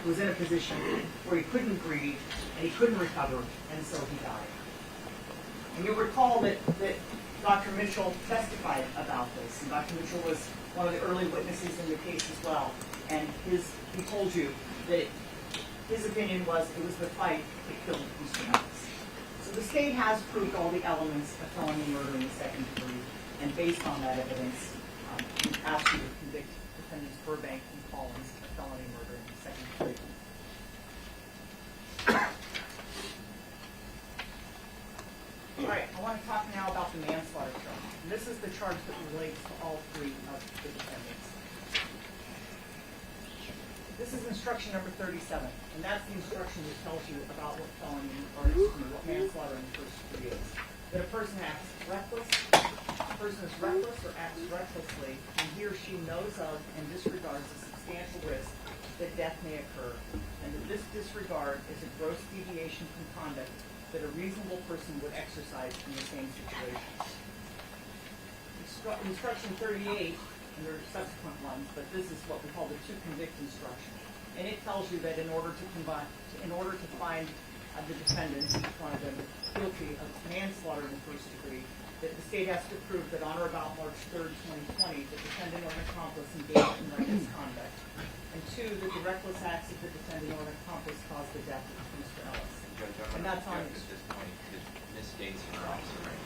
was in a position where he couldn't breathe and he couldn't recover, and so he died. And you recall that Dr. Mitchell testified about this, and Dr. Mitchell was one of the early witnesses in the case as well, and he told you that his opinion was it was the fight that killed Mr. Ellis. So the state has proved all the elements of felony murder in the second degree, and based on that evidence, we ask you to convict defendants Burbank and Collins of felony murder in the second degree. All right, I want to talk now about the manslaughter charge. And this is the charge that relates to all 3 of the defendants. This is instruction number 37, and that's the instruction that tells you about what felony, or what manslaughter in the first degree is. That a person acts reckless, a person is reckless or acts recklessly when he or she knows of and disregards the substantial risk that death may occur, and that this disregard is a gross deviation from conduct that a reasonable person would exercise in the same situation. Instruction 38, and there are subsequent ones, but this is what we call the to convict instruction. And it tells you that in order to find the defendants, one of them, guilty of manslaughter in the first degree, that the state has to prove that on or about March 3rd, 2020, the defendant or an accomplice engaged in reckless conduct. And 2, that the reckless acts of the defendant or an accomplice caused the death of Mr. Ellis. And that's on at this point, misstates her officer rank.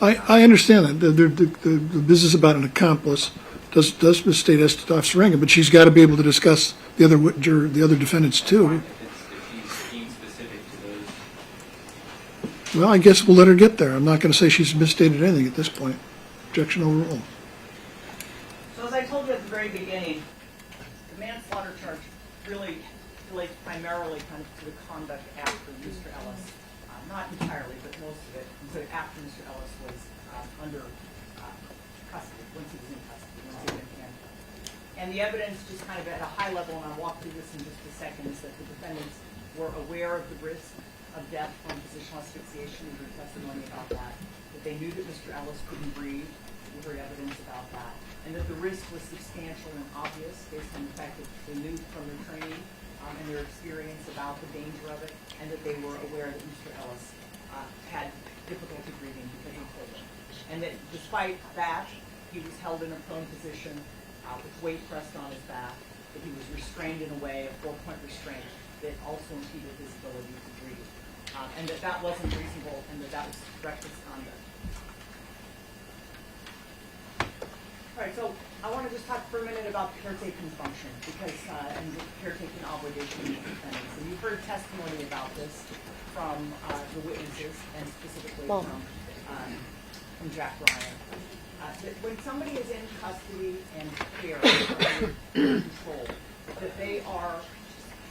I understand that. The business about an accomplice does misstate as to Officer Rankin, but she's got to be able to discuss the other defendants too. If she's being specific to those. Well, I guess we'll let her get there. I'm not going to say she's misstated anything at this point. Objection overruled. So as I told you at the very beginning, the manslaughter charge really relates primarily kind of to the conduct after Mr. Ellis, not entirely, but most of it, after Mr. Ellis was under custody, once he was in custody, once he was in handcuffs. And the evidence just kind of at a high level, and I'll walk through this in just a second, is that the defendants were aware of the risk of death from positional asphyxiation. We heard testimony about that they knew that Mr. Ellis couldn't breathe. We heard evidence about that. And that the risk was substantial and obvious based on the fact that they knew from their training and their experience about the danger of it, and that they were aware that Mr. Ellis had difficulty breathing because of COVID. And that despite that, he was held in a prone position with weight pressed on his back, that he was restrained in a way, a 4-point restraint, that also impeded his ability to breathe. And that wasn't reasonable, and that was reckless conduct. All right, so I want to just talk for a minute about the caretaking function, because and the caretaking obligation of the defendants. And you've heard testimony about this from the witnesses, and specifically from Jack Ryan. That when somebody is in custody and care under control, that they are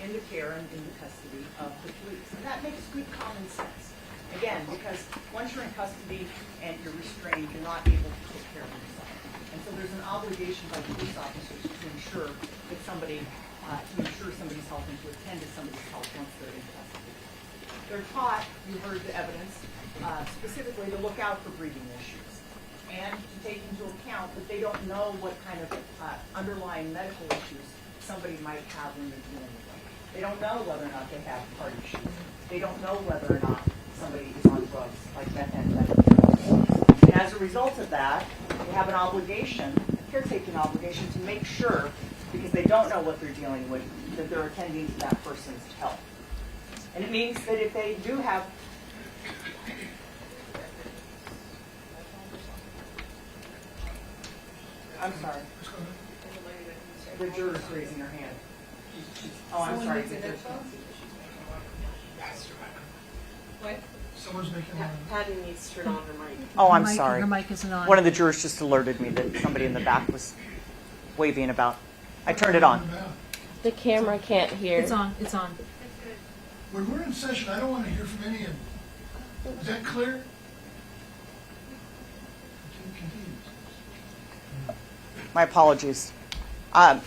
in the care and in the custody of the police. And that makes good common sense. Again, because once you're in custody and you're restrained, you're not able to take care of yourself. And so there's an obligation by police officers to ensure that somebody's health and to attend to somebody's health once they're in custody. They're taught, you heard the evidence, specifically to look out for breathing issues and to take into account account that they don't know what kind of underlying medical issues somebody might have when they're dealing with them. They don't know whether or not they have heart issues. They don't know whether or not somebody is on drugs like methamphetamine. And as a result of that, they have an obligation, a caretaking obligation, to make sure, because they don't know what they're dealing with, that they're attending to that person's health. And it means that if they do have I'm sorry. The juror's raising her hand. Oh, I'm sorry. What? Someone's making Patty needs to turn on her mic. Oh, I'm sorry. Her mic isn't on. One of the jurors just alerted me that somebody in the back was waving about. I turned it on. The camera can't hear. It's on. It's on. When we're in session, I don't want to hear from any of you. Is that clear? My apologies. And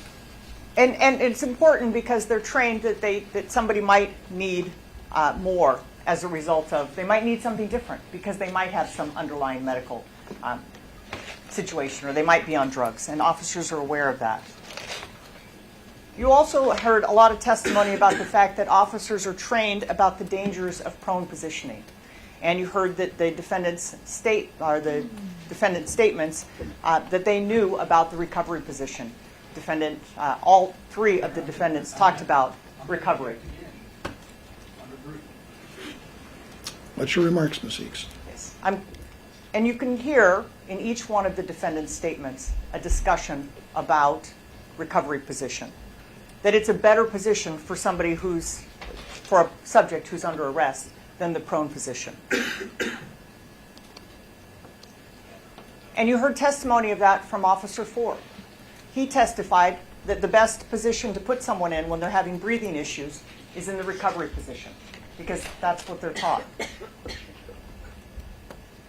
it's important because they're trained that somebody might need more as a result of, they might need something different because they might have some underlying medical situation or they might be on drugs, and officers are aware of that. You also heard a lot of testimony about the fact that officers are trained about the dangers of prone positioning. And you heard that the defendant's statements that they knew about the recovery position. All three of the defendants talked about recovery. What's your remarks, Ms. Eakes? Yes. And you can hear in each one of the defendant's statements a discussion about recovery position. That it's a better position for somebody for a subject who's under arrest than the prone position. And you heard testimony of that from Officer Ford. He testified that the best position to put someone in when they're having breathing issues is in the recovery position, because that's what they're taught.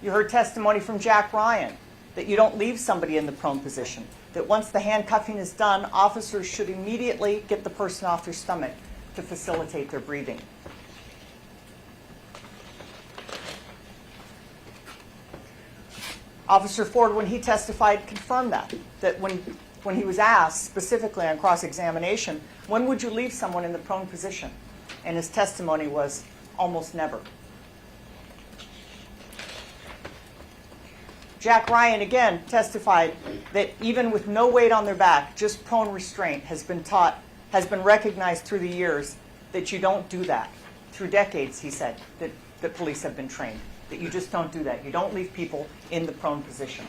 You heard testimony from Jack Ryan that you don't leave somebody in the prone position, that once the handcuffing is done, officers should immediately get the person off their stomach to facilitate their breathing. Officer Ford, when he testified, confirmed that when he was asked specifically on cross-examination, when would you leave someone in the prone position? And his testimony was almost never. Jack Ryan, again, testified that even with no weight on their back, just prone restraint has been recognized through the years that you don't do that. Through decades, he said, that police have been trained, that you just don't do that. You don't leave people in the prone position.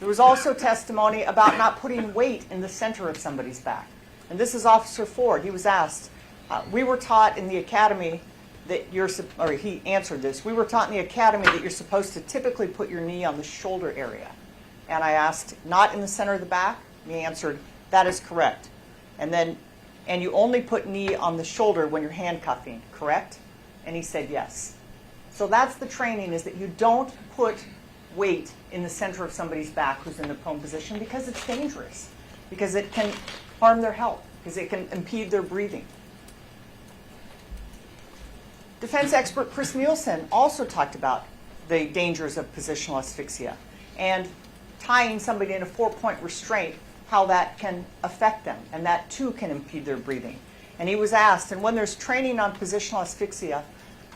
There was also testimony about not putting weight in the center of somebody's back. And this is Officer Ford. He was asked, we were taught in the academy that he answered this, we were taught in the academy that you're supposed to typically put your knee on the shoulder area. And I asked, not in the center of the back? And he answered, that is correct. And you only put knee on the shoulder when you're handcuffing, correct? And he said yes. So that's the training, is that you don't put weight in the center of somebody's back who's in the prone position, because it's dangerous, because it can harm their health, because it can impede their breathing. Defense expert Chris Nielsen also talked about the dangers of positional asphyxia and tying somebody in a 4-point restraint, how that can affect them, and that too can impede their breathing. And he was asked, and when there's training on positional asphyxia,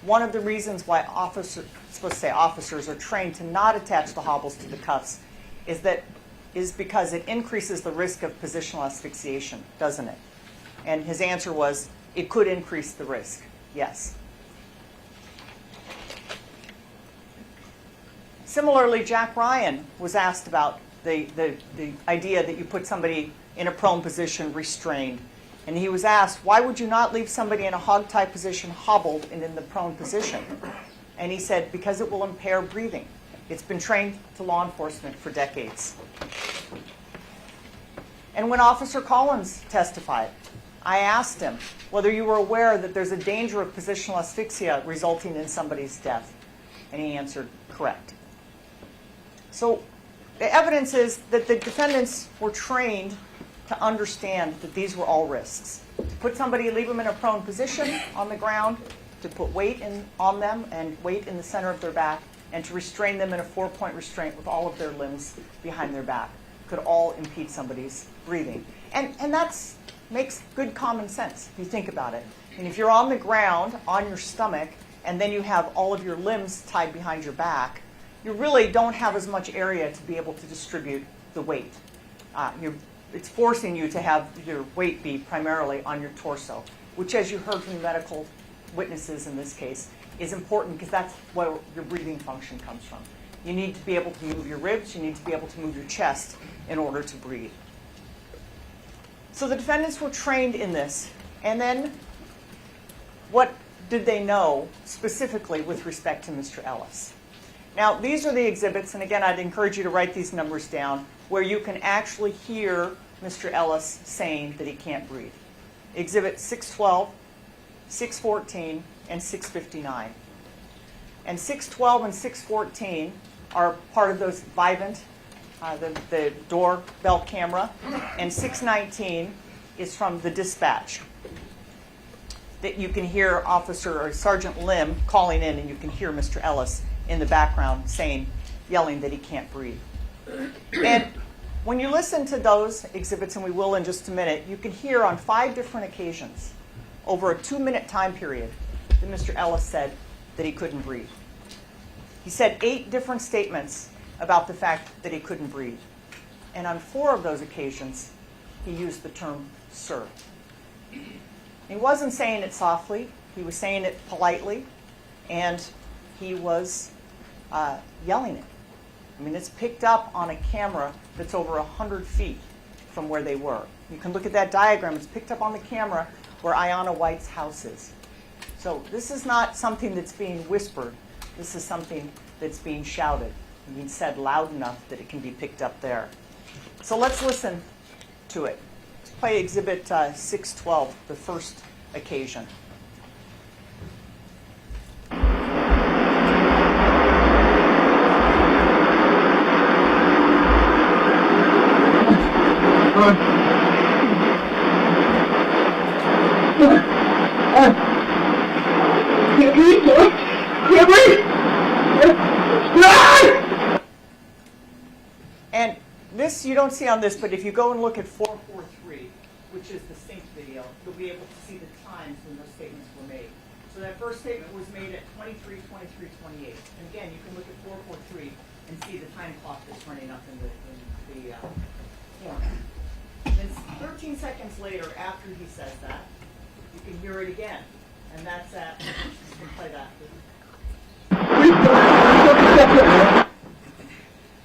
one of the reasons why officers are trained to not attach the hobbles to the cuffs is because it increases the risk of positional asphyxiation, doesn't it? And his answer was, it could increase the risk, yes. Similarly, Jack Ryan was asked about the idea that you put somebody in a prone position restrained. And he was asked, why would you not leave somebody in a hog-tie position hobbled and in the prone position? And he said, because it will impair breathing. It's been trained to law enforcement for decades. And when Officer Collins testified, I asked him whether you were aware that there's a danger of positional asphyxia resulting in somebody's death. And he answered, correct. So the evidence is that the defendants were trained to understand that these were all risks. To put somebody, leave them in a prone position on the ground, to put weight on them and weight in the center of their back, and to restrain them in a 4-point restraint with all of their limbs behind their back could all impede somebody's breathing. And that's makes good common sense if you think about it. And if you're on the ground, on your stomach, and then you have all of your limbs tied behind your back, you really don't have as much area to be able to distribute the weight. It's forcing you to have your weight be primarily on your torso, which, as you heard from the medical witnesses in this case, is important because that's where your breathing function comes from. You need to be able to move your ribs, you need to be able to move your chest in order to breathe. So the defendants were trained in this. And then what did they know specifically with respect to Mr. Ellis? Now, these are the exhibits, and again, I'd encourage you to write these numbers down, where you can actually hear Mr. Ellis saying that he can't breathe. Exhibit 612, 614, and 659. And 612 and 614 are part of those Vivint, the doorbell camera, and 619 is from the dispatch. That you can hear Officer or Sergeant Lim calling in, and you can hear Mr. Ellis in the background yelling that he can't breathe. And when you listen to those exhibits, and we will in just a minute, you can hear on 5 different occasions over a 2-minute time period that Mr. Ellis said that he couldn't breathe. He said 8 different statements about the fact that he couldn't breathe. And on 4 of those occasions, he used the term sir. He wasn't saying it softly. He was saying it politely. And he was yelling it. I mean, it's picked up on a camera that's over 100 feet from where they were. You can look at that diagram. It's picked up on the camera where Ayanna White's house is. So this is not something that's being whispered. This is something that's being shouted and being said loud enough that it can be picked up there. So let's listen to it. Let's play Exhibit 612, the first occasion. And this you don't see on this, but if you go and look at 443, which is the sync video, you'll be able to see the times when those statements were made. So that first statement was made at 23, 23, 28. And again, you can look at 443 and see the time clock that's running up in the corner. Then 13 seconds later, after he says that, you can hear it again. And that's at, you can play that.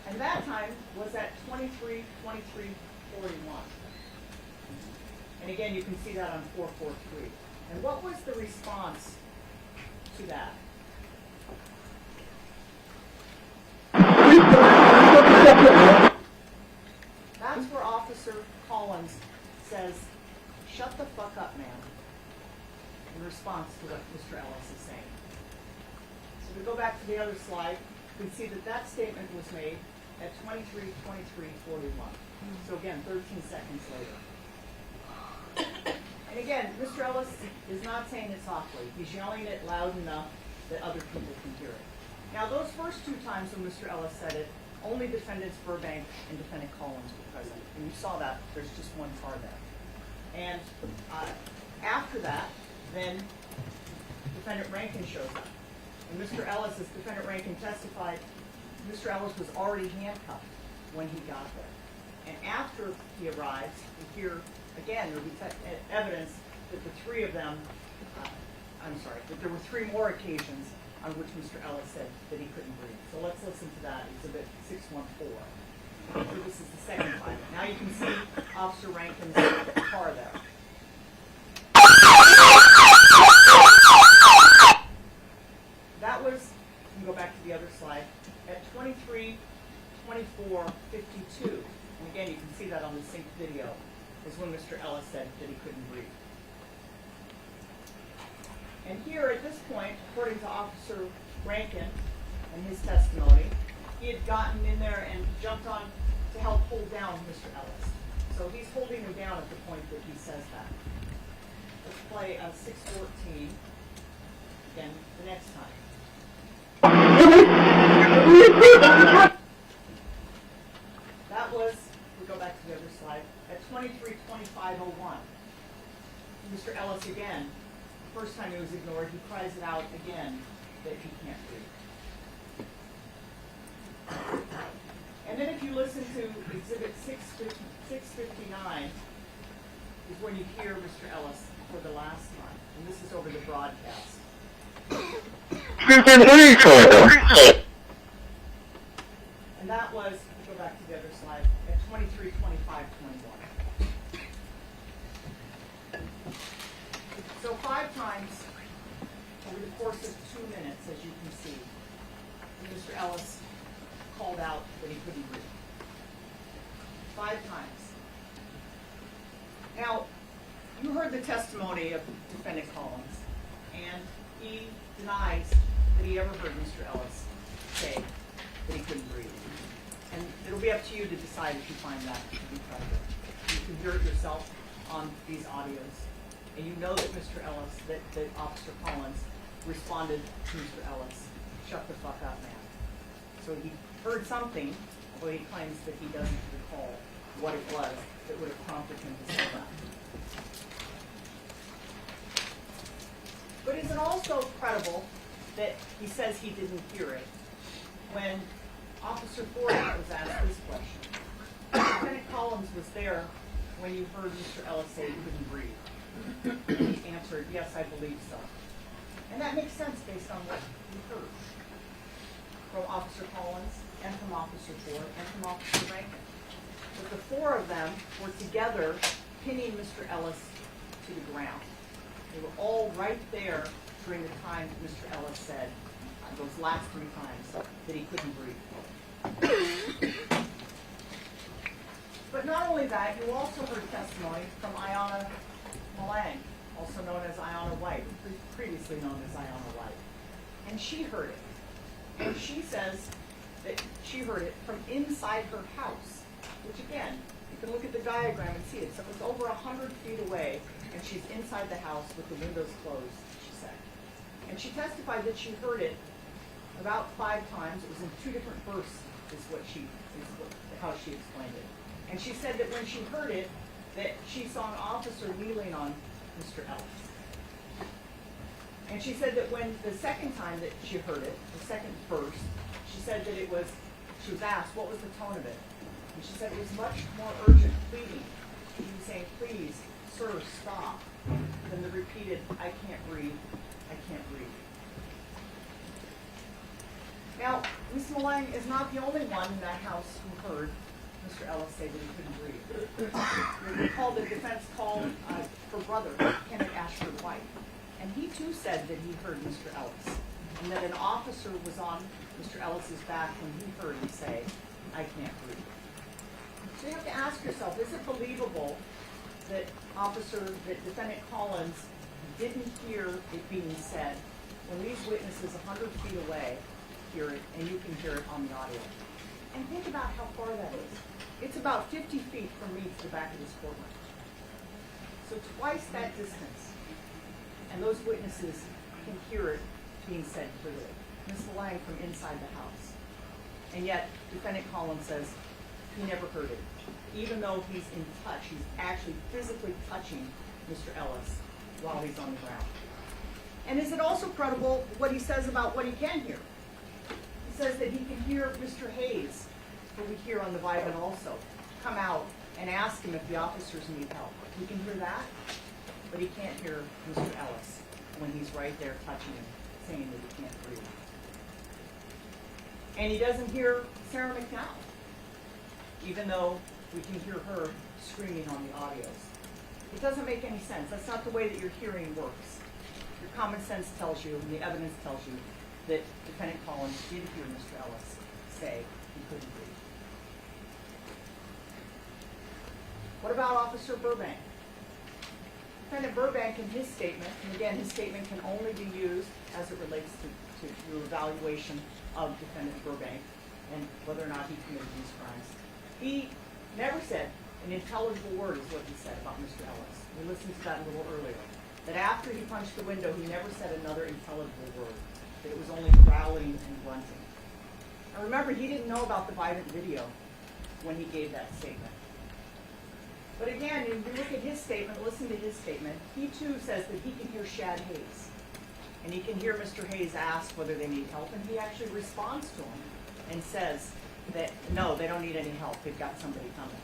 And that time was at 23, 23, 41. And again, you can see that on 443. And what was the response to that? That's where Officer Collins says, "Shut the fuck up, man," in response to what Mr. Ellis is saying. So we go back to the other slide. You can see that that statement was made at 23, 23, 41. So again, 13 seconds later. And again, Mr. Ellis is not saying it softly. He's yelling it loud enough that other people can hear it. Now, those first 2 times when Mr. Ellis said it, only defendants Burbank and defendant Collins were present. And you saw that. There's just one car there. And after that, then defendant Rankin shows up. And Mr. Ellis, as defendant Rankin testified, Mr. Ellis was already handcuffed when he got there. And after he arrives, we hear, again, there will be evidence that the 3 of them, that there were 3 more occasions on which Mr. Ellis said that he couldn't breathe. So let's listen to that, Exhibit 614. So this is the second time. Now you can see Officer Rankin's car there. That was, you can go back to the other slide, at 23, 24, 52. And again, you can see that on the sync video, is when Mr. Ellis said that he couldn't breathe. And here, at this point, according to Officer Rankin and his testimony, he had gotten in there and jumped on to help hold down Mr. Ellis. So he's holding him down at the point that he says that. Let's play 614 again the next time. That was, we go back to the other slide, at 23:25:01. Mr. Ellis again, first time he was ignored, he cries it out again that he can't breathe. And then if you listen to Exhibit 659, is when you hear Mr. Ellis for the last time. And this is over the broadcast. And that was, go back to the other slide, at 23:25:21. So 5 times over the course of 2 minutes, as you can see, Mr. Ellis called out that he couldn't breathe. 5 times. Now, you heard the testimony of Defendant Collins, and he denies that he ever heard Mr. Ellis say that he couldn't breathe. And it'll be up to you to decide if you find that to be credible. You can hear it yourself on these audios. And you know that Mr. Ellis, that Officer Collins responded to Mr. Ellis, "Shut the fuck up, man." So he heard something, although he claims that he doesn't recall what it was that would have prompted him to say that. But is it also credible that he says he didn't hear it when Officer Ford was asked this question? Lieutenant Collins was there when you heard Mr. Ellis say he couldn't breathe. And he answered, "Yes, I believe so." And that makes sense based on what you heard from Officer Collins and from Officer Ford and from Officer Rankin. But the 4 of them were together pinning Mr. Ellis to the ground. They were all right there during the time that Mr. Ellis said, those last 3 times, that he couldn't breathe. But not only that, you also heard testimony from Ayanna Malang, also known as Ayanna White, previously known as Ayanna White. And she heard it. And she says that she heard it from inside her house, which again, you can look at the diagram and see it. So it's over 100 feet away, and she's inside the house with the windows closed, she said. And she testified that she heard it about 5 times. It was in 2 different bursts, how she explained it. And she said that when she heard it, that she saw an officer kneeling on Mr. Ellis. And she said that when the second time that she heard it, the second burst, she said that she was asked, what was the tone of it? And she said it was much more urgent, pleading. She was saying, "Please, sir, stop," than the repeated, "I can't breathe, I can't breathe." Now, Ms. Malang is not the only one in that house who heard Mr. Ellis say that he couldn't breathe. You recall the defense called her brother, Kenneth Ashford White, and he too said that he heard Mr. Ellis, and that an officer was on Mr. Ellis's back when he heard him say, "I can't breathe." So you have to ask yourself, is it believable that Defendant Collins didn't hear it being said when these witnesses 100 feet away hear it, and you can hear it on the audio? And think about how far that is. It's about 50 feet from me to the back of this courtroom. So twice that distance, and those witnesses can hear it being said clearly. Ms. Malang from inside the house. And yet, Defendant Collins says he never heard it, even though he's in touch. He's actually physically touching Mr. Ellis while he's on the ground. And is it also credible what he says about what he can hear? He says that he can hear Mr. Hayes, who we hear on the Viben also, come out and ask him if the officers need help. He can hear that, but he can't hear Mr. Ellis when he's right there touching him, saying that he can't breathe. And he doesn't hear Sarah McNally, even though we can hear her screaming on the audios. It doesn't make any sense. That's not the way that your hearing works. Your common sense tells you, and the evidence tells you, that Defendant Collins did hear Mr. Ellis say he couldn't breathe. What about Officer Burbank? Defendant Burbank in his statement, and again, his statement can only be used as it relates to your evaluation of Defendant Burbank and whether or not he committed these crimes. He never said an intelligible word is what he said about Mr. Ellis. We listened to that a little earlier. That after he punched the window, he never said another intelligible word. That it was only growling and grunting. Now remember, he didn't know about the Vivint video when he gave that statement. But again, if you look at his statement, listen to his statement, he too says that he can hear Shad Hayes. And he can hear Mr. Hayes ask whether they need help, and he actually responds to him and says that, no, they don't need any help, they've got somebody coming.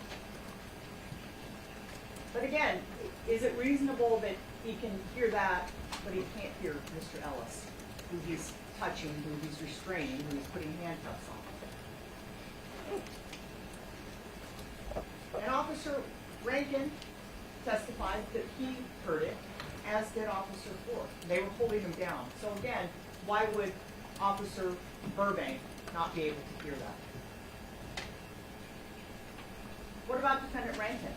But again, is it reasonable that he can hear that, but he can't hear Mr. Ellis, who he's touching, who he's restraining, who he's putting handcuffs on? And Officer Rankin testified that he heard it, as did Officer Ford. They were holding him down. So again, why would Officer Burbank not be able to hear that? What about Defendant Rankin?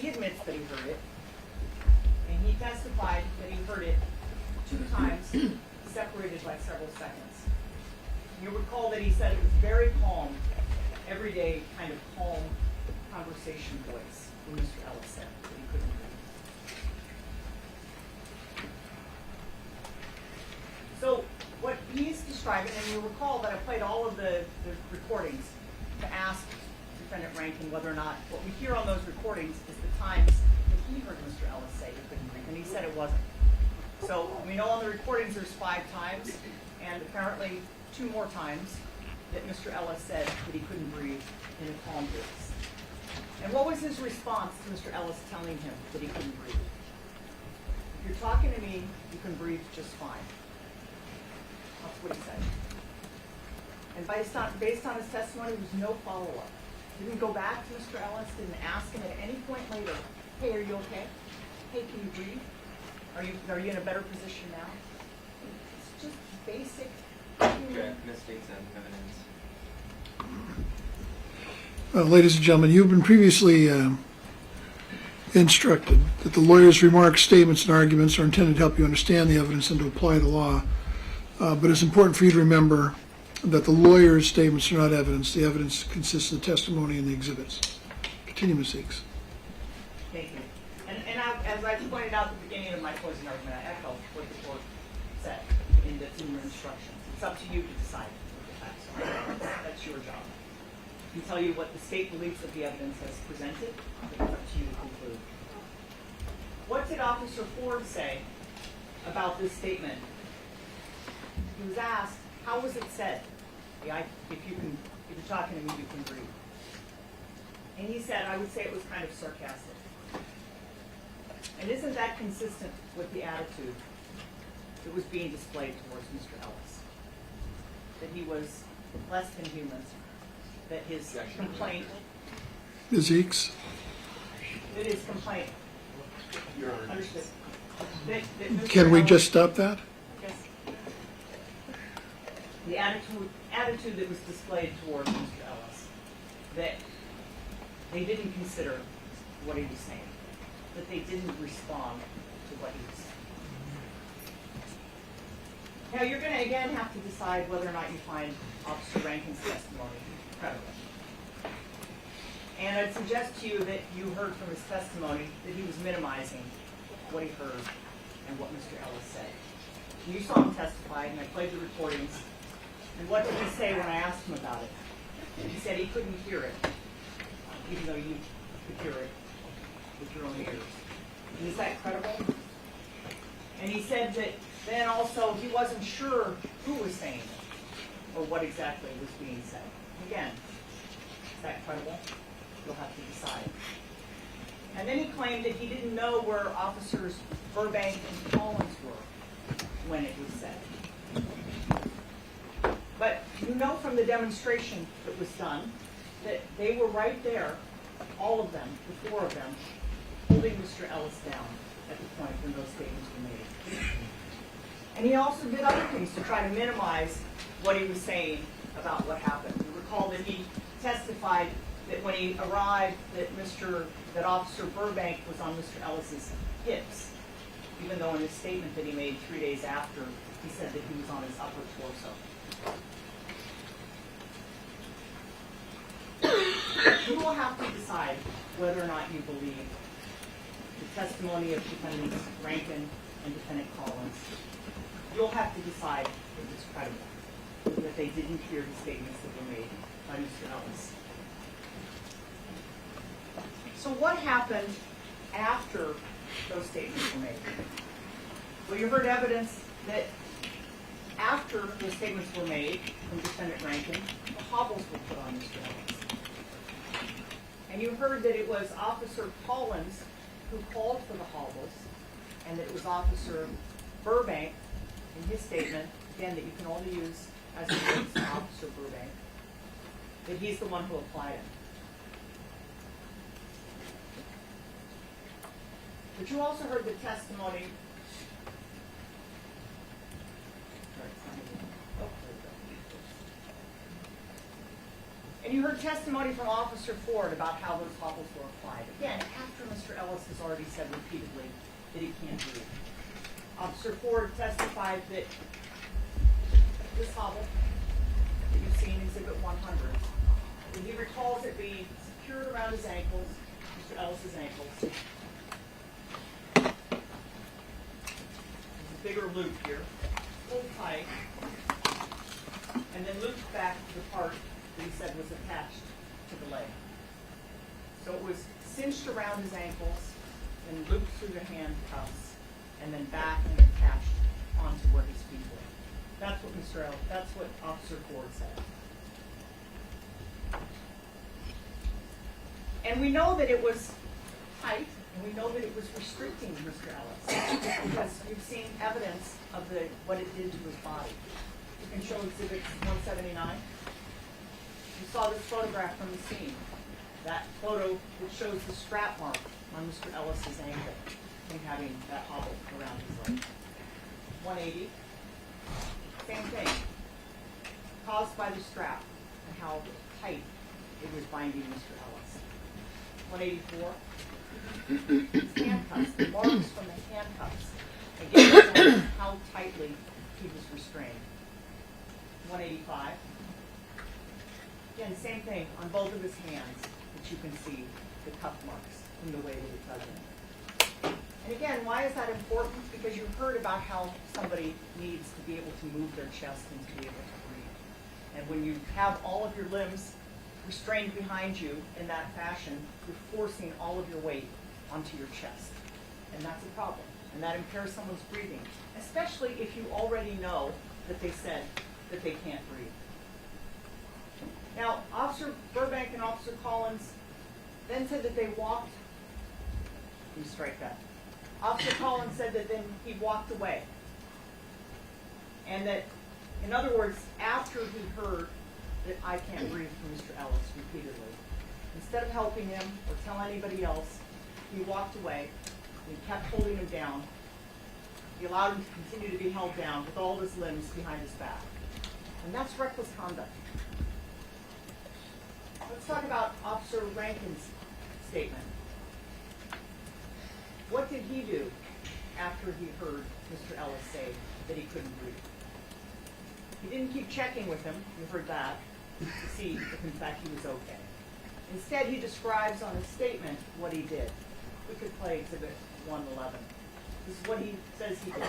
He admits that he heard it, and he testified that he heard it 2 times, separated by several seconds. You recall that he said it was very calm, everyday kind of calm conversation voice when Mr. Ellis said that he couldn't breathe. So what he's describing, and you recall that I played all of the recordings to ask Defendant Rankin whether or not what we hear on those recordings is the times that he heard Mr. Ellis say he couldn't breathe, and he said it wasn't. So we know on the recordings there's 5 times, and apparently 2 more times that Mr. Ellis said that he couldn't breathe in a calm voice. And what was his response to Mr. Ellis telling him that he couldn't breathe? If you're talking to me, you can breathe just fine. That's what he said. And based on his testimony, there was no follow-up. Didn't go back to Mr. Ellis, didn't ask him at any point later, hey, are you okay? Hey, can you breathe? Are you in a better position now? It's just basic human. Mistakes and evidence. Ladies and gentlemen, you've been previously instructed that the lawyer's remarks, statements, and arguments are intended to help you understand the evidence and to apply the law. But it's important for you to remember that the lawyer's statements are not evidence. The evidence consists of the testimony and the exhibits. Continue, Ms. Eakes. Thank you. And as I pointed out at the beginning of my closing argument, I echo what the court said in the instructions. It's up to you to decide what the facts are. That's your job. I can tell you what the state believes that the evidence has presented, but it's up to you to conclude. What did Officer Ford say about this statement? He was asked, how was it said? If you're talking to me, you can breathe. And he said, I would say it was kind of sarcastic. And isn't that consistent with the attitude that was being displayed towards Mr. Ellis? That he was less than human, that his complaint, Ms. Eakes? that his complaint, understood. That Mr. Can we Ellis- just stop that? Yes. The attitude that was displayed towards Mr. Ellis, that they didn't consider what he was saying, that they didn't respond to what he was saying. Now, you're going to again have to decide whether or not you find Officer Rankin's testimony credible. And I'd suggest to you that you heard from his testimony that he was minimizing what he heard and what Mr. Ellis said. And you saw him testify, and I played the recordings. And what did he say when I asked him about it? He said he couldn't hear it, even though you could hear it with your own ears. And is that credible? And he said that then also he wasn't sure who was saying it or what exactly was being said. Again, is that credible? You'll have to decide. And then he claimed that he didn't know where Officers Burbank and Collins were when it was said. But you know from the demonstration that was done that they were right there, all of them, the 4 of them, holding Mr. Ellis down at the point when those statements were made. And he also did other things to try to minimize what he was saying about what happened. You recall that he testified that when he arrived that Officer Burbank was on Mr. Ellis's hips, even though in his statement that he made 3 days after, he said that he was on his upper torso. You will have to decide whether or not you believe the testimony of Defendants Rankin and Defendant Collins. You'll have to decide if it's credible, if that they didn't hear the statements that were made by Mr. Ellis. So what happened after those statements were made? Well, you heard evidence that after those statements were made from Defendant Rankin, the hobbles were put on Mr. Ellis. And you heard that it was Officer Collins who called for the hobbles, and that it was Officer Burbank, in his statement, again, that you can only use as it relates to Officer Burbank, that he's the one who applied it. But you also heard the testimony. And you heard testimony from Officer Ford about how those hobbles were applied. Again, after Mr. Ellis has already said repeatedly that he can't breathe. Officer Ford testified that this hobble that you've seen, Exhibit 100, that he recalls it being secured around his ankles, Mr. Ellis's ankles. There's a bigger loop here, pulled tight, and then looped back to the part that he said was attached to the leg. So it was cinched around his ankles and looped through the handcuffs and then back and attached onto where his feet were. That's what Officer Ford said. And we know that it was tight, and we know that it was restricting Mr. Ellis because you've seen evidence of what it did to his body. You can show Exhibit 179. You saw this photograph from the scene. That photo that shows the strap mark on Mr. Ellis's ankle from having that hobble around his leg. 180, same thing. Caused by the strap and how tight it was binding Mr. Ellis. 184, his handcuffs, the marks from the handcuffs. Again, showing how tightly he was restrained. 185. Again, same thing on both of his hands, that you can see the cuff marks in the way that it does it. And again, why is that important? Because you heard about how somebody needs to be able to move their chest and to be able to breathe. And when you have all of your limbs restrained behind you in that fashion, you're forcing all of your weight onto your chest. And that's a problem. And that impairs someone's breathing, especially if you already know that they said that they can't breathe. Now, Officer Burbank and Officer Collins then said that they walked. Let me strike that. Officer Collins said that then he walked away. And that, in other words, after he heard that I can't breathe from Mr. Ellis repeatedly, instead of helping him or tell anybody else, he walked away. He kept holding him down. He allowed him to continue to be held down with all of his limbs behind his back. And that's reckless conduct. Let's talk about Officer Rankin's statement. What did he do after he heard Mr. Ellis say that he couldn't breathe? He didn't keep checking with him, you heard that, to see if in fact he was okay. Instead, he describes on his statement what he did. We could play Exhibit 111. This is what he says he did.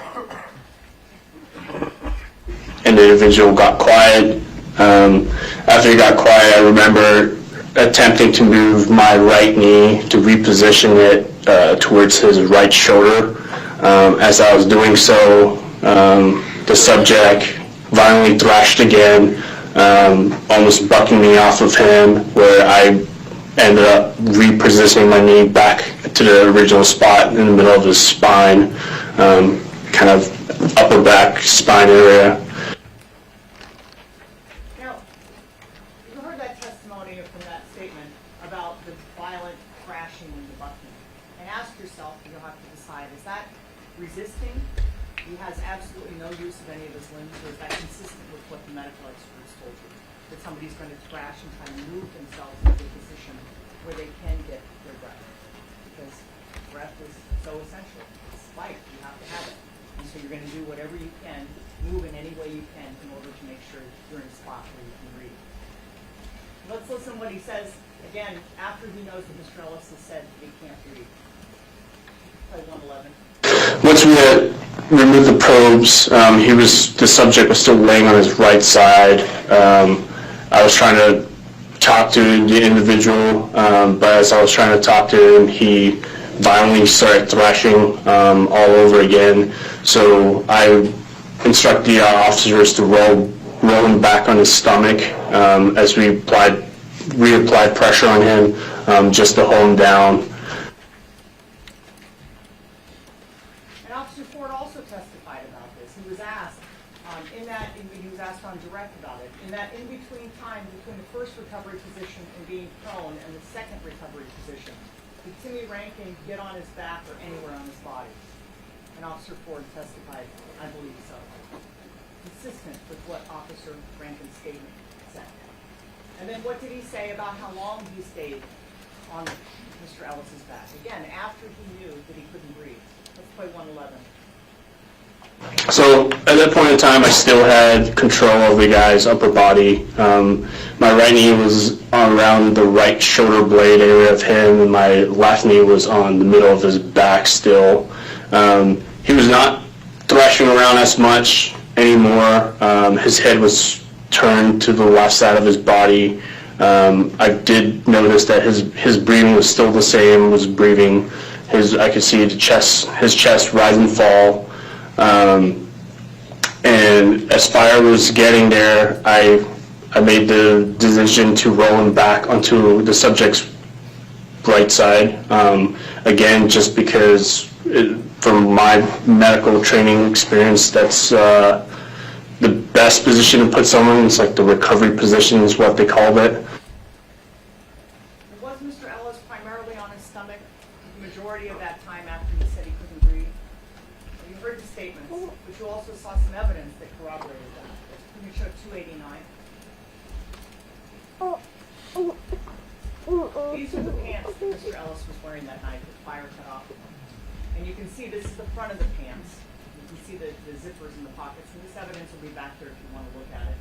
And the individual got quiet. After he got quiet, I remember attempting to move my right knee to reposition it towards his right shoulder. As I was doing so, the subject violently thrashed again, almost bucking me off of him, where I ended up repositioning my knee back to the original spot in the middle of his spine, kind of upper back spine area. Now, you heard that testimony from that statement about the violent thrashing and the bucking. And ask yourself, you'll have to decide, is that resisting? He has absolutely no use of any of his limbs, or is that consistent with what the medical experts told you? That somebody's going to thrash and try to move themselves into a position where they can get their breath. Because breath is so essential. It's life, you have to have it. And so you're going to do whatever you can, move in any way you can in order to make sure you're in a spot where you can breathe. Let's listen to what he says, again, after he knows that Mr. Ellis has said he can't breathe. Play 111. once we had removed the probes, the subject was still laying on his right side. I was trying to talk to the individual, but as I was trying to talk to him, he violently started thrashing all over again. So I instruct the officers to roll him back on his stomach as we reapplied pressure on him just to hold him down. And Officer Ford also testified about this. He was asked he was asked on direct about it. In that in-between time between the first recovery position and being prone and the second recovery position, did Timmy Rankin get on his back or anywhere on his body? And Officer Ford testified, I believe so. Consistent with what Officer Rankin's statement said. And then what did he say about how long he stayed on Mr. Ellis's back? Again, after he knew that he couldn't breathe. Let's play 111. So at that point in time, I still had control of the guy's upper body. My right knee was around the right shoulder blade area of him, and my left knee was on the middle of his back still. He was not thrashing around as much anymore. His head was turned to the left side of his body. I did notice that his breathing was still the same. Was breathing. I could see his chest rise and fall. And as fire was getting there, I made the decision to roll him back onto the subject's right side. Again, just because from my medical training experience, that's the best position to put someone. It's like the recovery position is what they called it. Was Mr. Ellis primarily on his stomach the majority of that time after he said he couldn't breathe? You heard the statements, but you also saw some evidence that corroborated that. Can you show 289? These are the pants that Mr. Ellis was wearing that night with fire cut off. And you can see this is the front of the pants. You can see the zippers in the pockets, and this evidence will be back there if you want to look at it.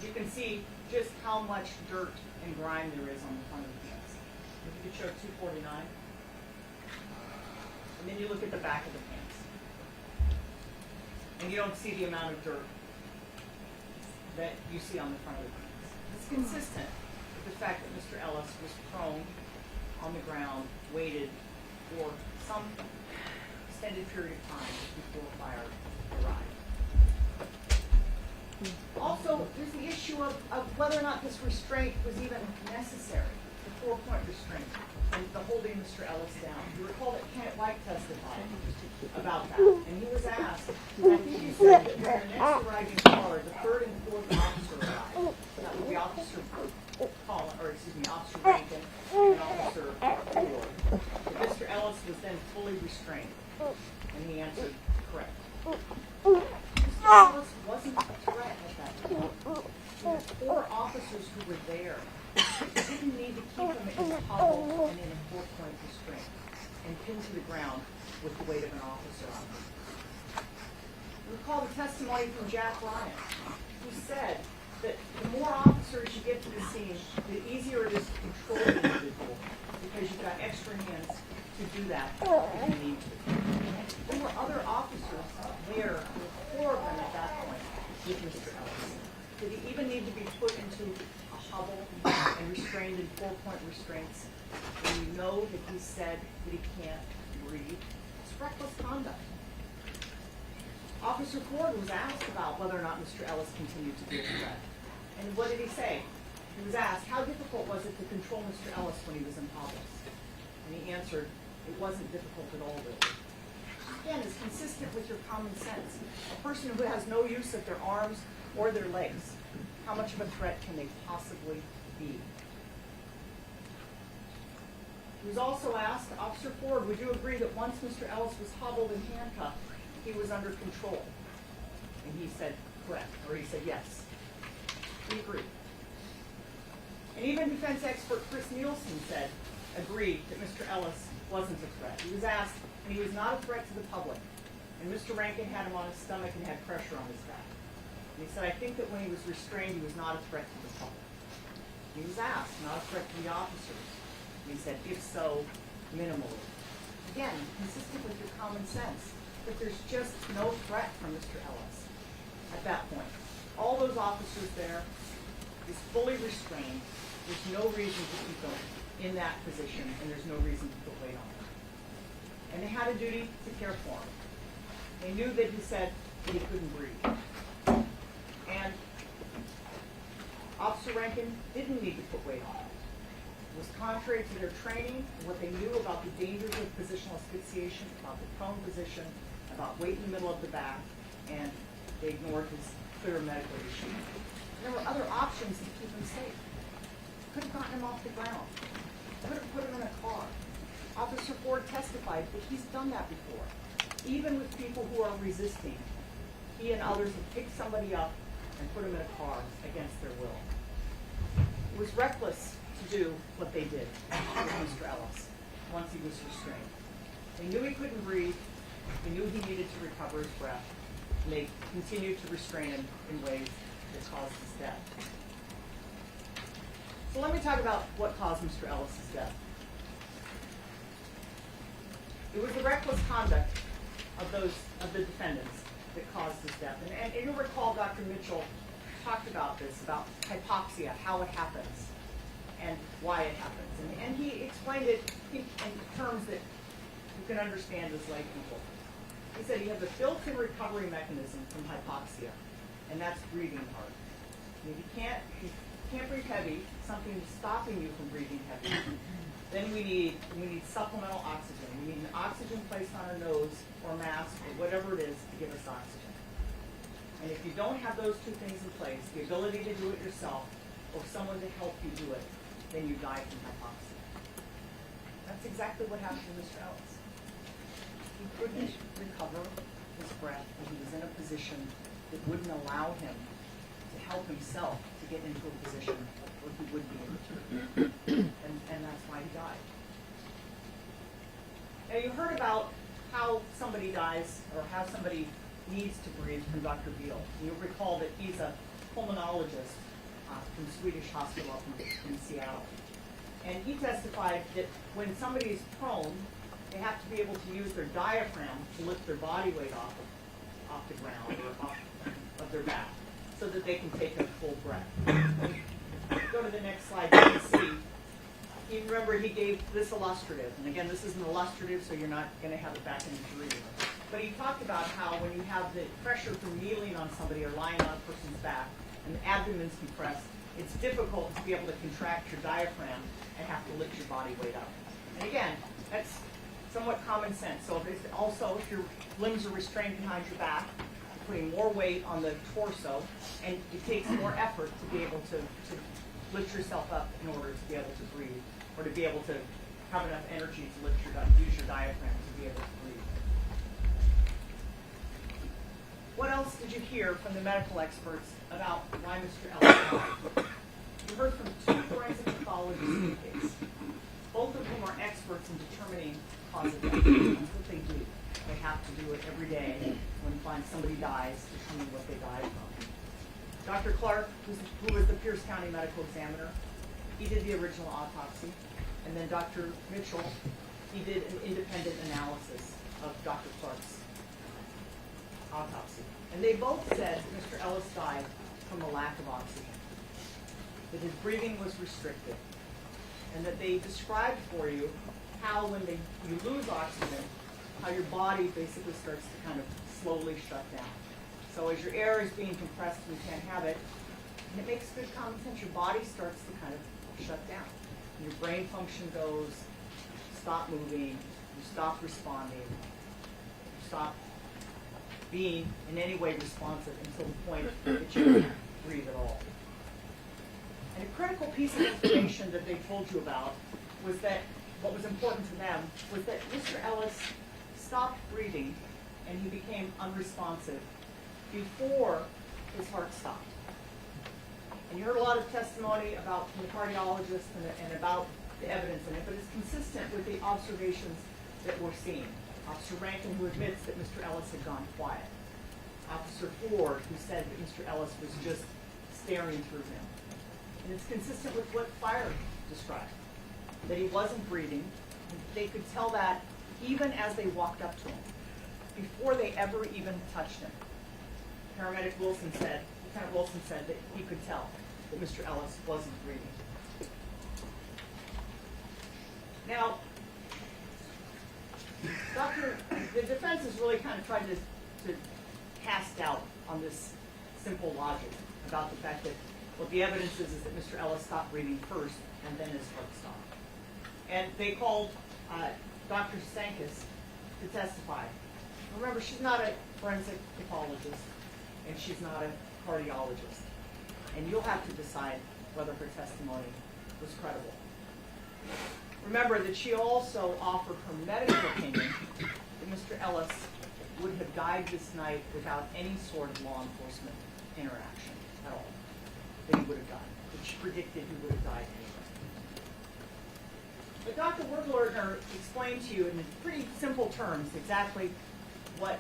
You can see just how much dirt and grime there is on the front of the pants. If you could show 249. And then you look at the back of the pants. And you don't see the amount of dirt that you see on the front of the pants. It's consistent with the fact that Mr. Ellis was prone on the ground, waited for some extended period of time before fire arrived. Also, there's the issue of whether or not this restraint was even necessary, the 4-point restraint, and the holding Mr. Ellis down. You recall that Kenneth White testified about that, and he was asked, and I think he said that when the next arriving car, the third and fourth officer arrived, that would be Officer Rankin and Officer Ford, that Mr. Ellis was then fully restrained, and he answered correct. Mr. Ellis wasn't a threat at that point. There were 4 officers who were there. They didn't need to keep him in a hobble and in a 4-point restraint and pinned to the ground with the weight of an officer on him. Recall the testimony from Jack Ryan, who said that the more officers you get to the scene, the easier it is to control the individual because you've got extra hands to do that if you need to. There were other officers there, 4 of them at that point, with Mr. Ellis. Did he even need to be put into a hobble and restrained in 4-point restraints when you know that he said that he can't breathe? It's reckless conduct. Officer Ford was asked about whether or not Mr. Ellis continued to be a threat. And what did he say? He was asked, how difficult was it to control Mr. Ellis when he was in hobbles? And he answered, it wasn't difficult at all, really. Again, it's consistent with your common sense. A person who has no use of their arms or their legs, how much of a threat can they possibly be? He was also asked, Officer Ford, would you agree that once Mr. Ellis was hobbled and handcuffed, he was under control? And he said correct, or he said yes. He agreed. And even defense expert Chris Nielsen agreed that Mr. Ellis wasn't a threat. He was asked, and he was not a threat to the public. And Mr. Rankin had him on his stomach and had pressure on his back. And he said, I think that when he was restrained, he was not a threat to the public. He was asked, not a threat to the officers. And he said, if so, minimally. Again, consistent with your common sense. but there's just no threat from Mr. Ellis at that point. All those officers there is fully restrained. There's no reason to keep them in that position, and there's no reason to put weight on them. And they had a duty to care for him. They knew that he said that he couldn't breathe. And Officer Rankin didn't need to put weight on him. It was contrary to their training, what they knew about the dangers of positional asphyxiation, about the prone position, about weight in the middle of the back, and they ignored his clear medical issue. There were other options to keep him safe. Could have gotten him off the ground. Could have put him in a car. Officer Ford testified that he's done that before. Even with people who are resisting, he and others have picked somebody up and put him in a car against their will. It was reckless to do what they did with Mr. Ellis once he was restrained. They knew he couldn't breathe. They knew he needed to recover his breath. And they continued to restrain him in ways that caused his death. So let me talk about what caused Mr. Ellis's death. It was the reckless conduct of the defendants that caused his death. And you'll recall Dr. Mitchell talked about this, about hypoxia, how it happens, and why it happens. And he explained it in terms that you can understand as lay people. He said you have a built-in recovery mechanism from hypoxia, and that's breathing hard. And if you can't breathe heavy, something's stopping you from breathing heavy. Then we need supplemental oxygen. We need an oxygen placed on our nose or mask or whatever it is to give us oxygen. And if you don't have those two things in place, the ability to do it yourself or someone to help you do it, then you die from hypoxia. That's exactly what happened to Mr. Ellis. He couldn't recover his breath, and he was in a position that wouldn't allow him to help himself to get into a position where he would be able to. And that's why he died. Now you heard about how somebody dies or how somebody needs to breathe from Dr. Beal. You'll recall that he's a pulmonologist from Swedish Hospital up in Seattle. And he testified that when somebody is prone, they have to be able to use their diaphragm to lift their body weight off the ground or off of their back so that they can take a full breath. Go to the next slide, you can see. You remember he gave this illustrative, and again, this is an illustrative, so you're not going to have it back in the jury. But he talked about how when you have the pressure from kneeling on somebody or lying on a person's back, and the abdomen's compressed, it's difficult to be able to contract your diaphragm and have to lift your body weight up. And again, that's somewhat common sense. So if your limbs are restrained behind your back, you're putting more weight on the torso, and it takes more effort to be able to lift yourself up in order to be able to breathe, or to be able to have enough energy to use your diaphragm to be able to breathe. What else did you hear from the medical experts about why Mr. Ellis died? You heard from two forensic pathologists in the case. Both of whom are experts in determining cause of death. That's what they do. They have to do it every day when somebody dies, determine what they died from. Dr. Clark, who was the Pierce County medical examiner, he did the original autopsy. And then Dr. Mitchell, he did an independent analysis of Dr. Clark's autopsy. And they both said that Mr. Ellis died from a lack of oxygen, that his breathing was restricted, and that they described for you how when you lose oxygen, how your body basically starts to kind of slowly shut down. So as your air is being compressed and you can't have it, and it makes good common sense, your body starts to kind of shut down. Your brain function goes, you stop moving, you stop responding, you stop being in any way responsive until the point that you can't breathe at all. And a critical piece of information that they told you about was that what was important to them was that Mr. Ellis stopped breathing and he became unresponsive before his heart stopped. And you heard a lot of testimony about from the cardiologist and about the evidence in it, but it's consistent with the observations that we're seeing. Officer Rankin, who admits that Mr. Ellis had gone quiet. Officer Ford, who said that Mr. Ellis was just staring through him. And it's consistent with what Fire described, that he wasn't breathing. They could tell that even as they walked up to him. before they ever even touched him. Paramedic Wilson said, Lieutenant Wilson said that he could tell that Mr. Ellis wasn't breathing. Now, the defense has really kind of tried to cast doubt on this simple logic about the fact that, well, the evidence is that Mr. Ellis stopped breathing first and then his heart stopped. And they called Dr. Stankus to testify. Remember, she's not a forensic pathologist and she's not a cardiologist. And you'll have to decide whether her testimony was credible. Remember that she also offered her medical opinion that Mr. Ellis would have died this night without any sort of law enforcement interaction at all. That he would have died. That she predicted he would have died anyway. But Dr. Wurglerner explained to you in pretty simple terms exactly what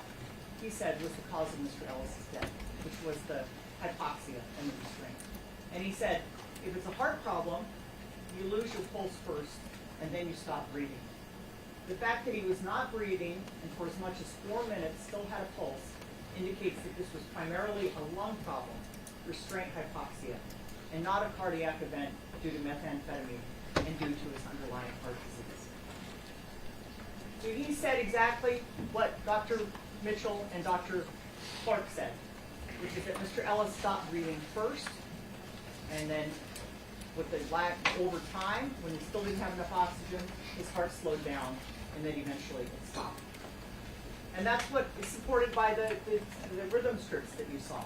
he said was the cause of Mr. Ellis's death, which was the hypoxia and the restraint. And he said, if it's a heart problem, you lose your pulse first, and then you stop breathing. The fact that he was not breathing, and for as much as 4 minutes still had a pulse, indicates that this was primarily a lung problem, restraint hypoxia, and not a cardiac event due to methamphetamine and due to his underlying heart disease. So he said exactly what Dr. Mitchell and Dr. Clark said, which is that Mr. Ellis stopped breathing first, and then with the lag over time, when he still didn't have enough oxygen, his heart slowed down, and then eventually it stopped. And that's what is supported by the rhythm strips that you saw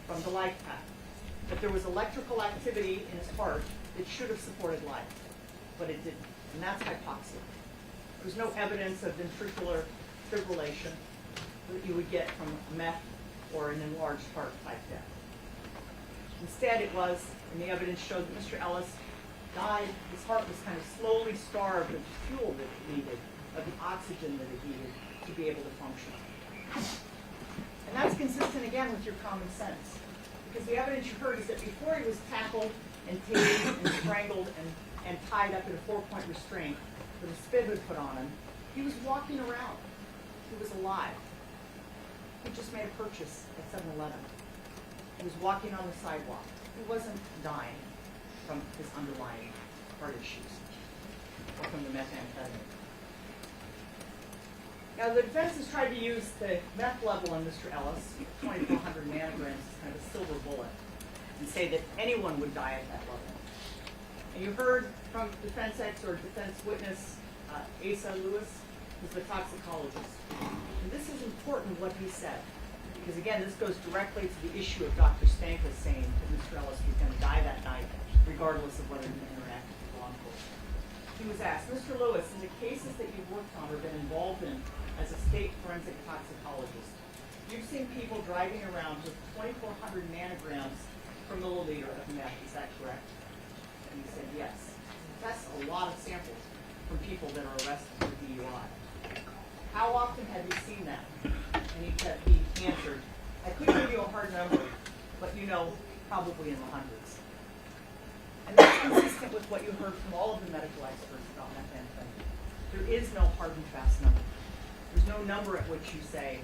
from the life path. That there was electrical activity in his heart that should have supported life, but it didn't. And that's hypoxia. There's no evidence of ventricular fibrillation that you would get from meth or an enlarged heart type death. Instead, it was, and the evidence showed that Mr. Ellis died, his heart was kind of slowly starved of the fuel that it needed, of the oxygen that it needed to be able to function. And that's consistent again with your common sense. Because the evidence you heard is that before he was tackled and tased and strangled and tied up in a 4-point restraint with a spit hood put on him, he was walking around. He was alive. He just made a purchase at 7-Eleven. He was walking on the sidewalk. He wasn't dying from his underlying heart issues or from the methamphetamine. Now, the defense has tried to use the meth level on Mr. Ellis, 2,400 nanograms, as kind of a silver bullet, and say that anyone would die at that level. And you heard from defense witness Asa Lewis, who's the toxicologist. And this is important what he said, because again, this goes directly to the issue of Dr. Stankus saying that Mr. Ellis was going to die that night, regardless of whether he interacted with law enforcement. He was asked, Mr. Lewis, in the cases that you've worked on or been involved in as a state forensic toxicologist, you've seen people driving around with 2,400 nanograms per milliliter of meth, is that correct? And he said, yes. That's a lot of samples from people that are arrested for DUI. How often have you seen that? And he answered, I couldn't give you a hard number, but you know, probably in the hundreds. And that's consistent with what you heard from all of the medical experts about methamphetamine. There is no hard and fast number. There's no number at which you say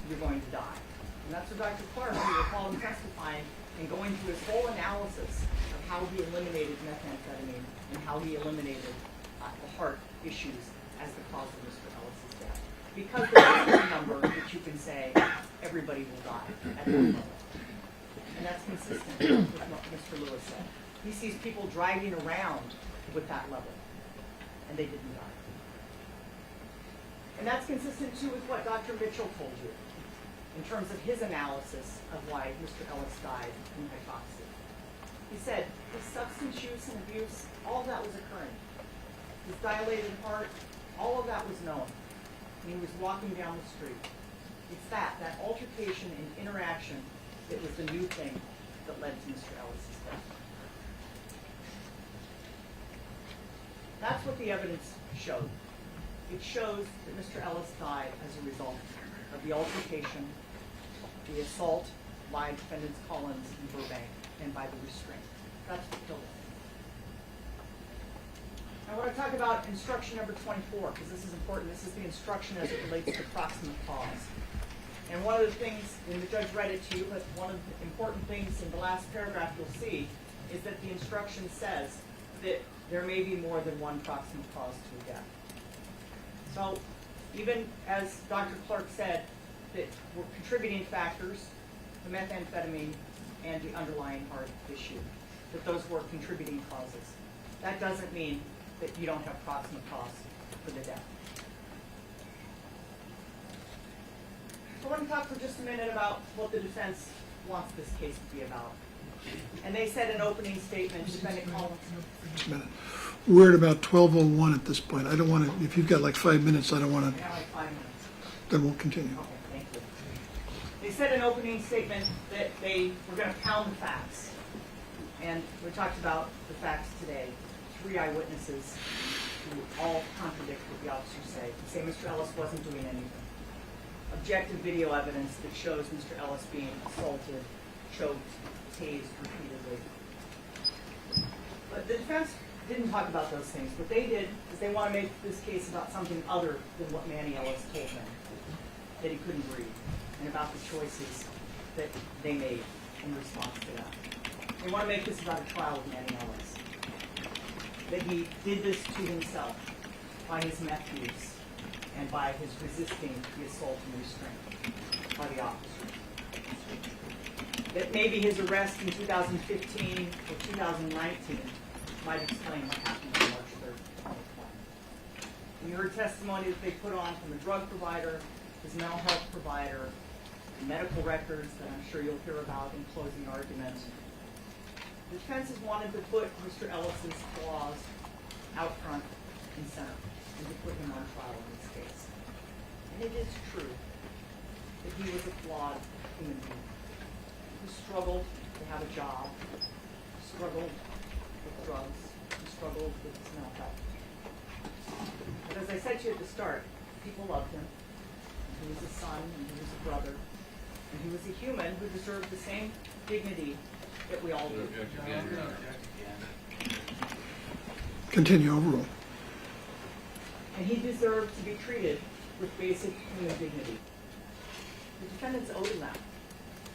you're going to die. And that's what Dr. Clark, who recalled him testifying and going through his whole analysis of how he eliminated methamphetamine and how he eliminated the heart issues as the cause of Mr. Ellis's death. Because there is a number that you can say everybody will die at that level. And that's consistent with what Mr. Lewis said. He sees people driving around with that level, and they didn't die. And that's consistent, too, with what Dr. Mitchell told you in terms of his analysis of why Mr. Ellis died from hypoxia. He said his substance use and abuse, all of that was occurring. His dilated heart, all of that was known. And he was walking down the street. It's that altercation and interaction that was the new thing that led to Mr. Ellis's death. That's what the evidence showed. It shows that Mr. Ellis died as a result of the altercation, the assault by defendants Collins and Burbank, and by the restraint. That's what killed him. Now, what I want to talk about instruction number 24, because this is important. This is the instruction as it relates to proximate cause. And one of the things, and the judge read it to you, but one of the important things in the last paragraph you'll see is that the instruction says that there may be more than one proximate cause to a death. So even as Dr. Clark said, that were contributing factors, the methamphetamine and the underlying heart issue, that those were contributing causes. That doesn't mean that you don't have proximate cause for the death. So I want to talk for just a minute about what the defense wants this case to be about. And they said in opening statement, Defendant Collins. Just a minute. We're at about 12:01 at this point. I don't want to, if you've got like 5 minutes, I don't want to, Yeah, like 5 minutes. then we'll continue. Okay, thank you. They said in opening statement that they were going to pound the facts. And we talked about the facts today. 3 eyewitnesses who all contradict what the officers say. They say Mr. Ellis wasn't doing anything. Objective video evidence that shows Mr. Ellis being assaulted, choked, tased repeatedly. But the defense didn't talk about those things. What they did is they want to make this case about something other than what Manny Ellis told them, that he couldn't breathe, and about the choices that they made in response to that. They want to make this about a trial of Manny Ellis, that he did this to himself by his meth use and by his resisting the assault and restraint by the officers. That maybe his arrest in 2015 or 2019 might explain what happened on March 3rd, 2020. And you heard testimony that they put on from the drug provider, his mental health provider, the medical records that I'm sure you'll hear about in closing arguments. The defense has wanted to put Mr. Ellis's flaws out front and center and to put him on trial in this case. And it is true that he was a flawed human being who struggled to have a job, struggled with drugs, who struggled with his mental health. But as I said to you at the start, people loved him. And he was a son, and he was a brother, and he was a human who deserved the same dignity that we all do. Continue, overrule. And he deserved to be treated with basic human dignity. The defendants owed him that,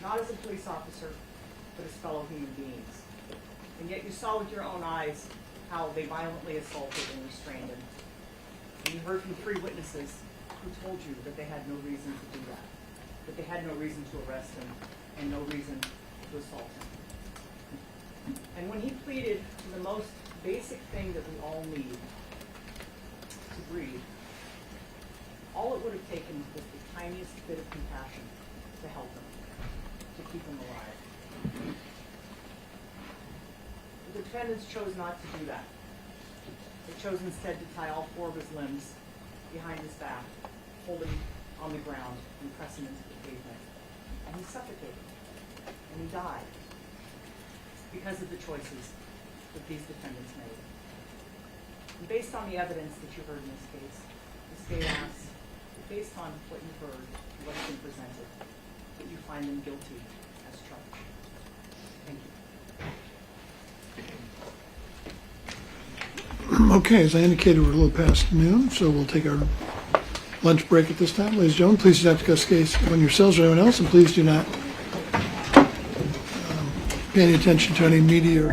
not as a police officer, but as fellow human beings. And yet you saw with your own eyes how they violently assaulted and restrained him. And you heard from 3 witnesses who told you that they had no reason to do that they had no reason to arrest him and no reason to assault him. And when he pleaded to the most basic thing that we all need, to breathe, all it would have taken was the tiniest bit of compassion to help him, to keep him alive. The defendants chose not to do that. They chose instead to tie all 4 of his limbs behind his back, hold him on the ground, and press him into the pavement. And he suffocated. And he died because of the choices that these defendants made. And based on the evidence that you heard in this case, the state asks, based on what you heard and what's been presented, that you find them guilty as charged. Thank you. Okay, as I indicated, we're a little past noon, so we'll take our lunch break at this time. Ladies and gentlemen, please do not discuss case on yourselves or anyone else, and please do not pay any attention to any media or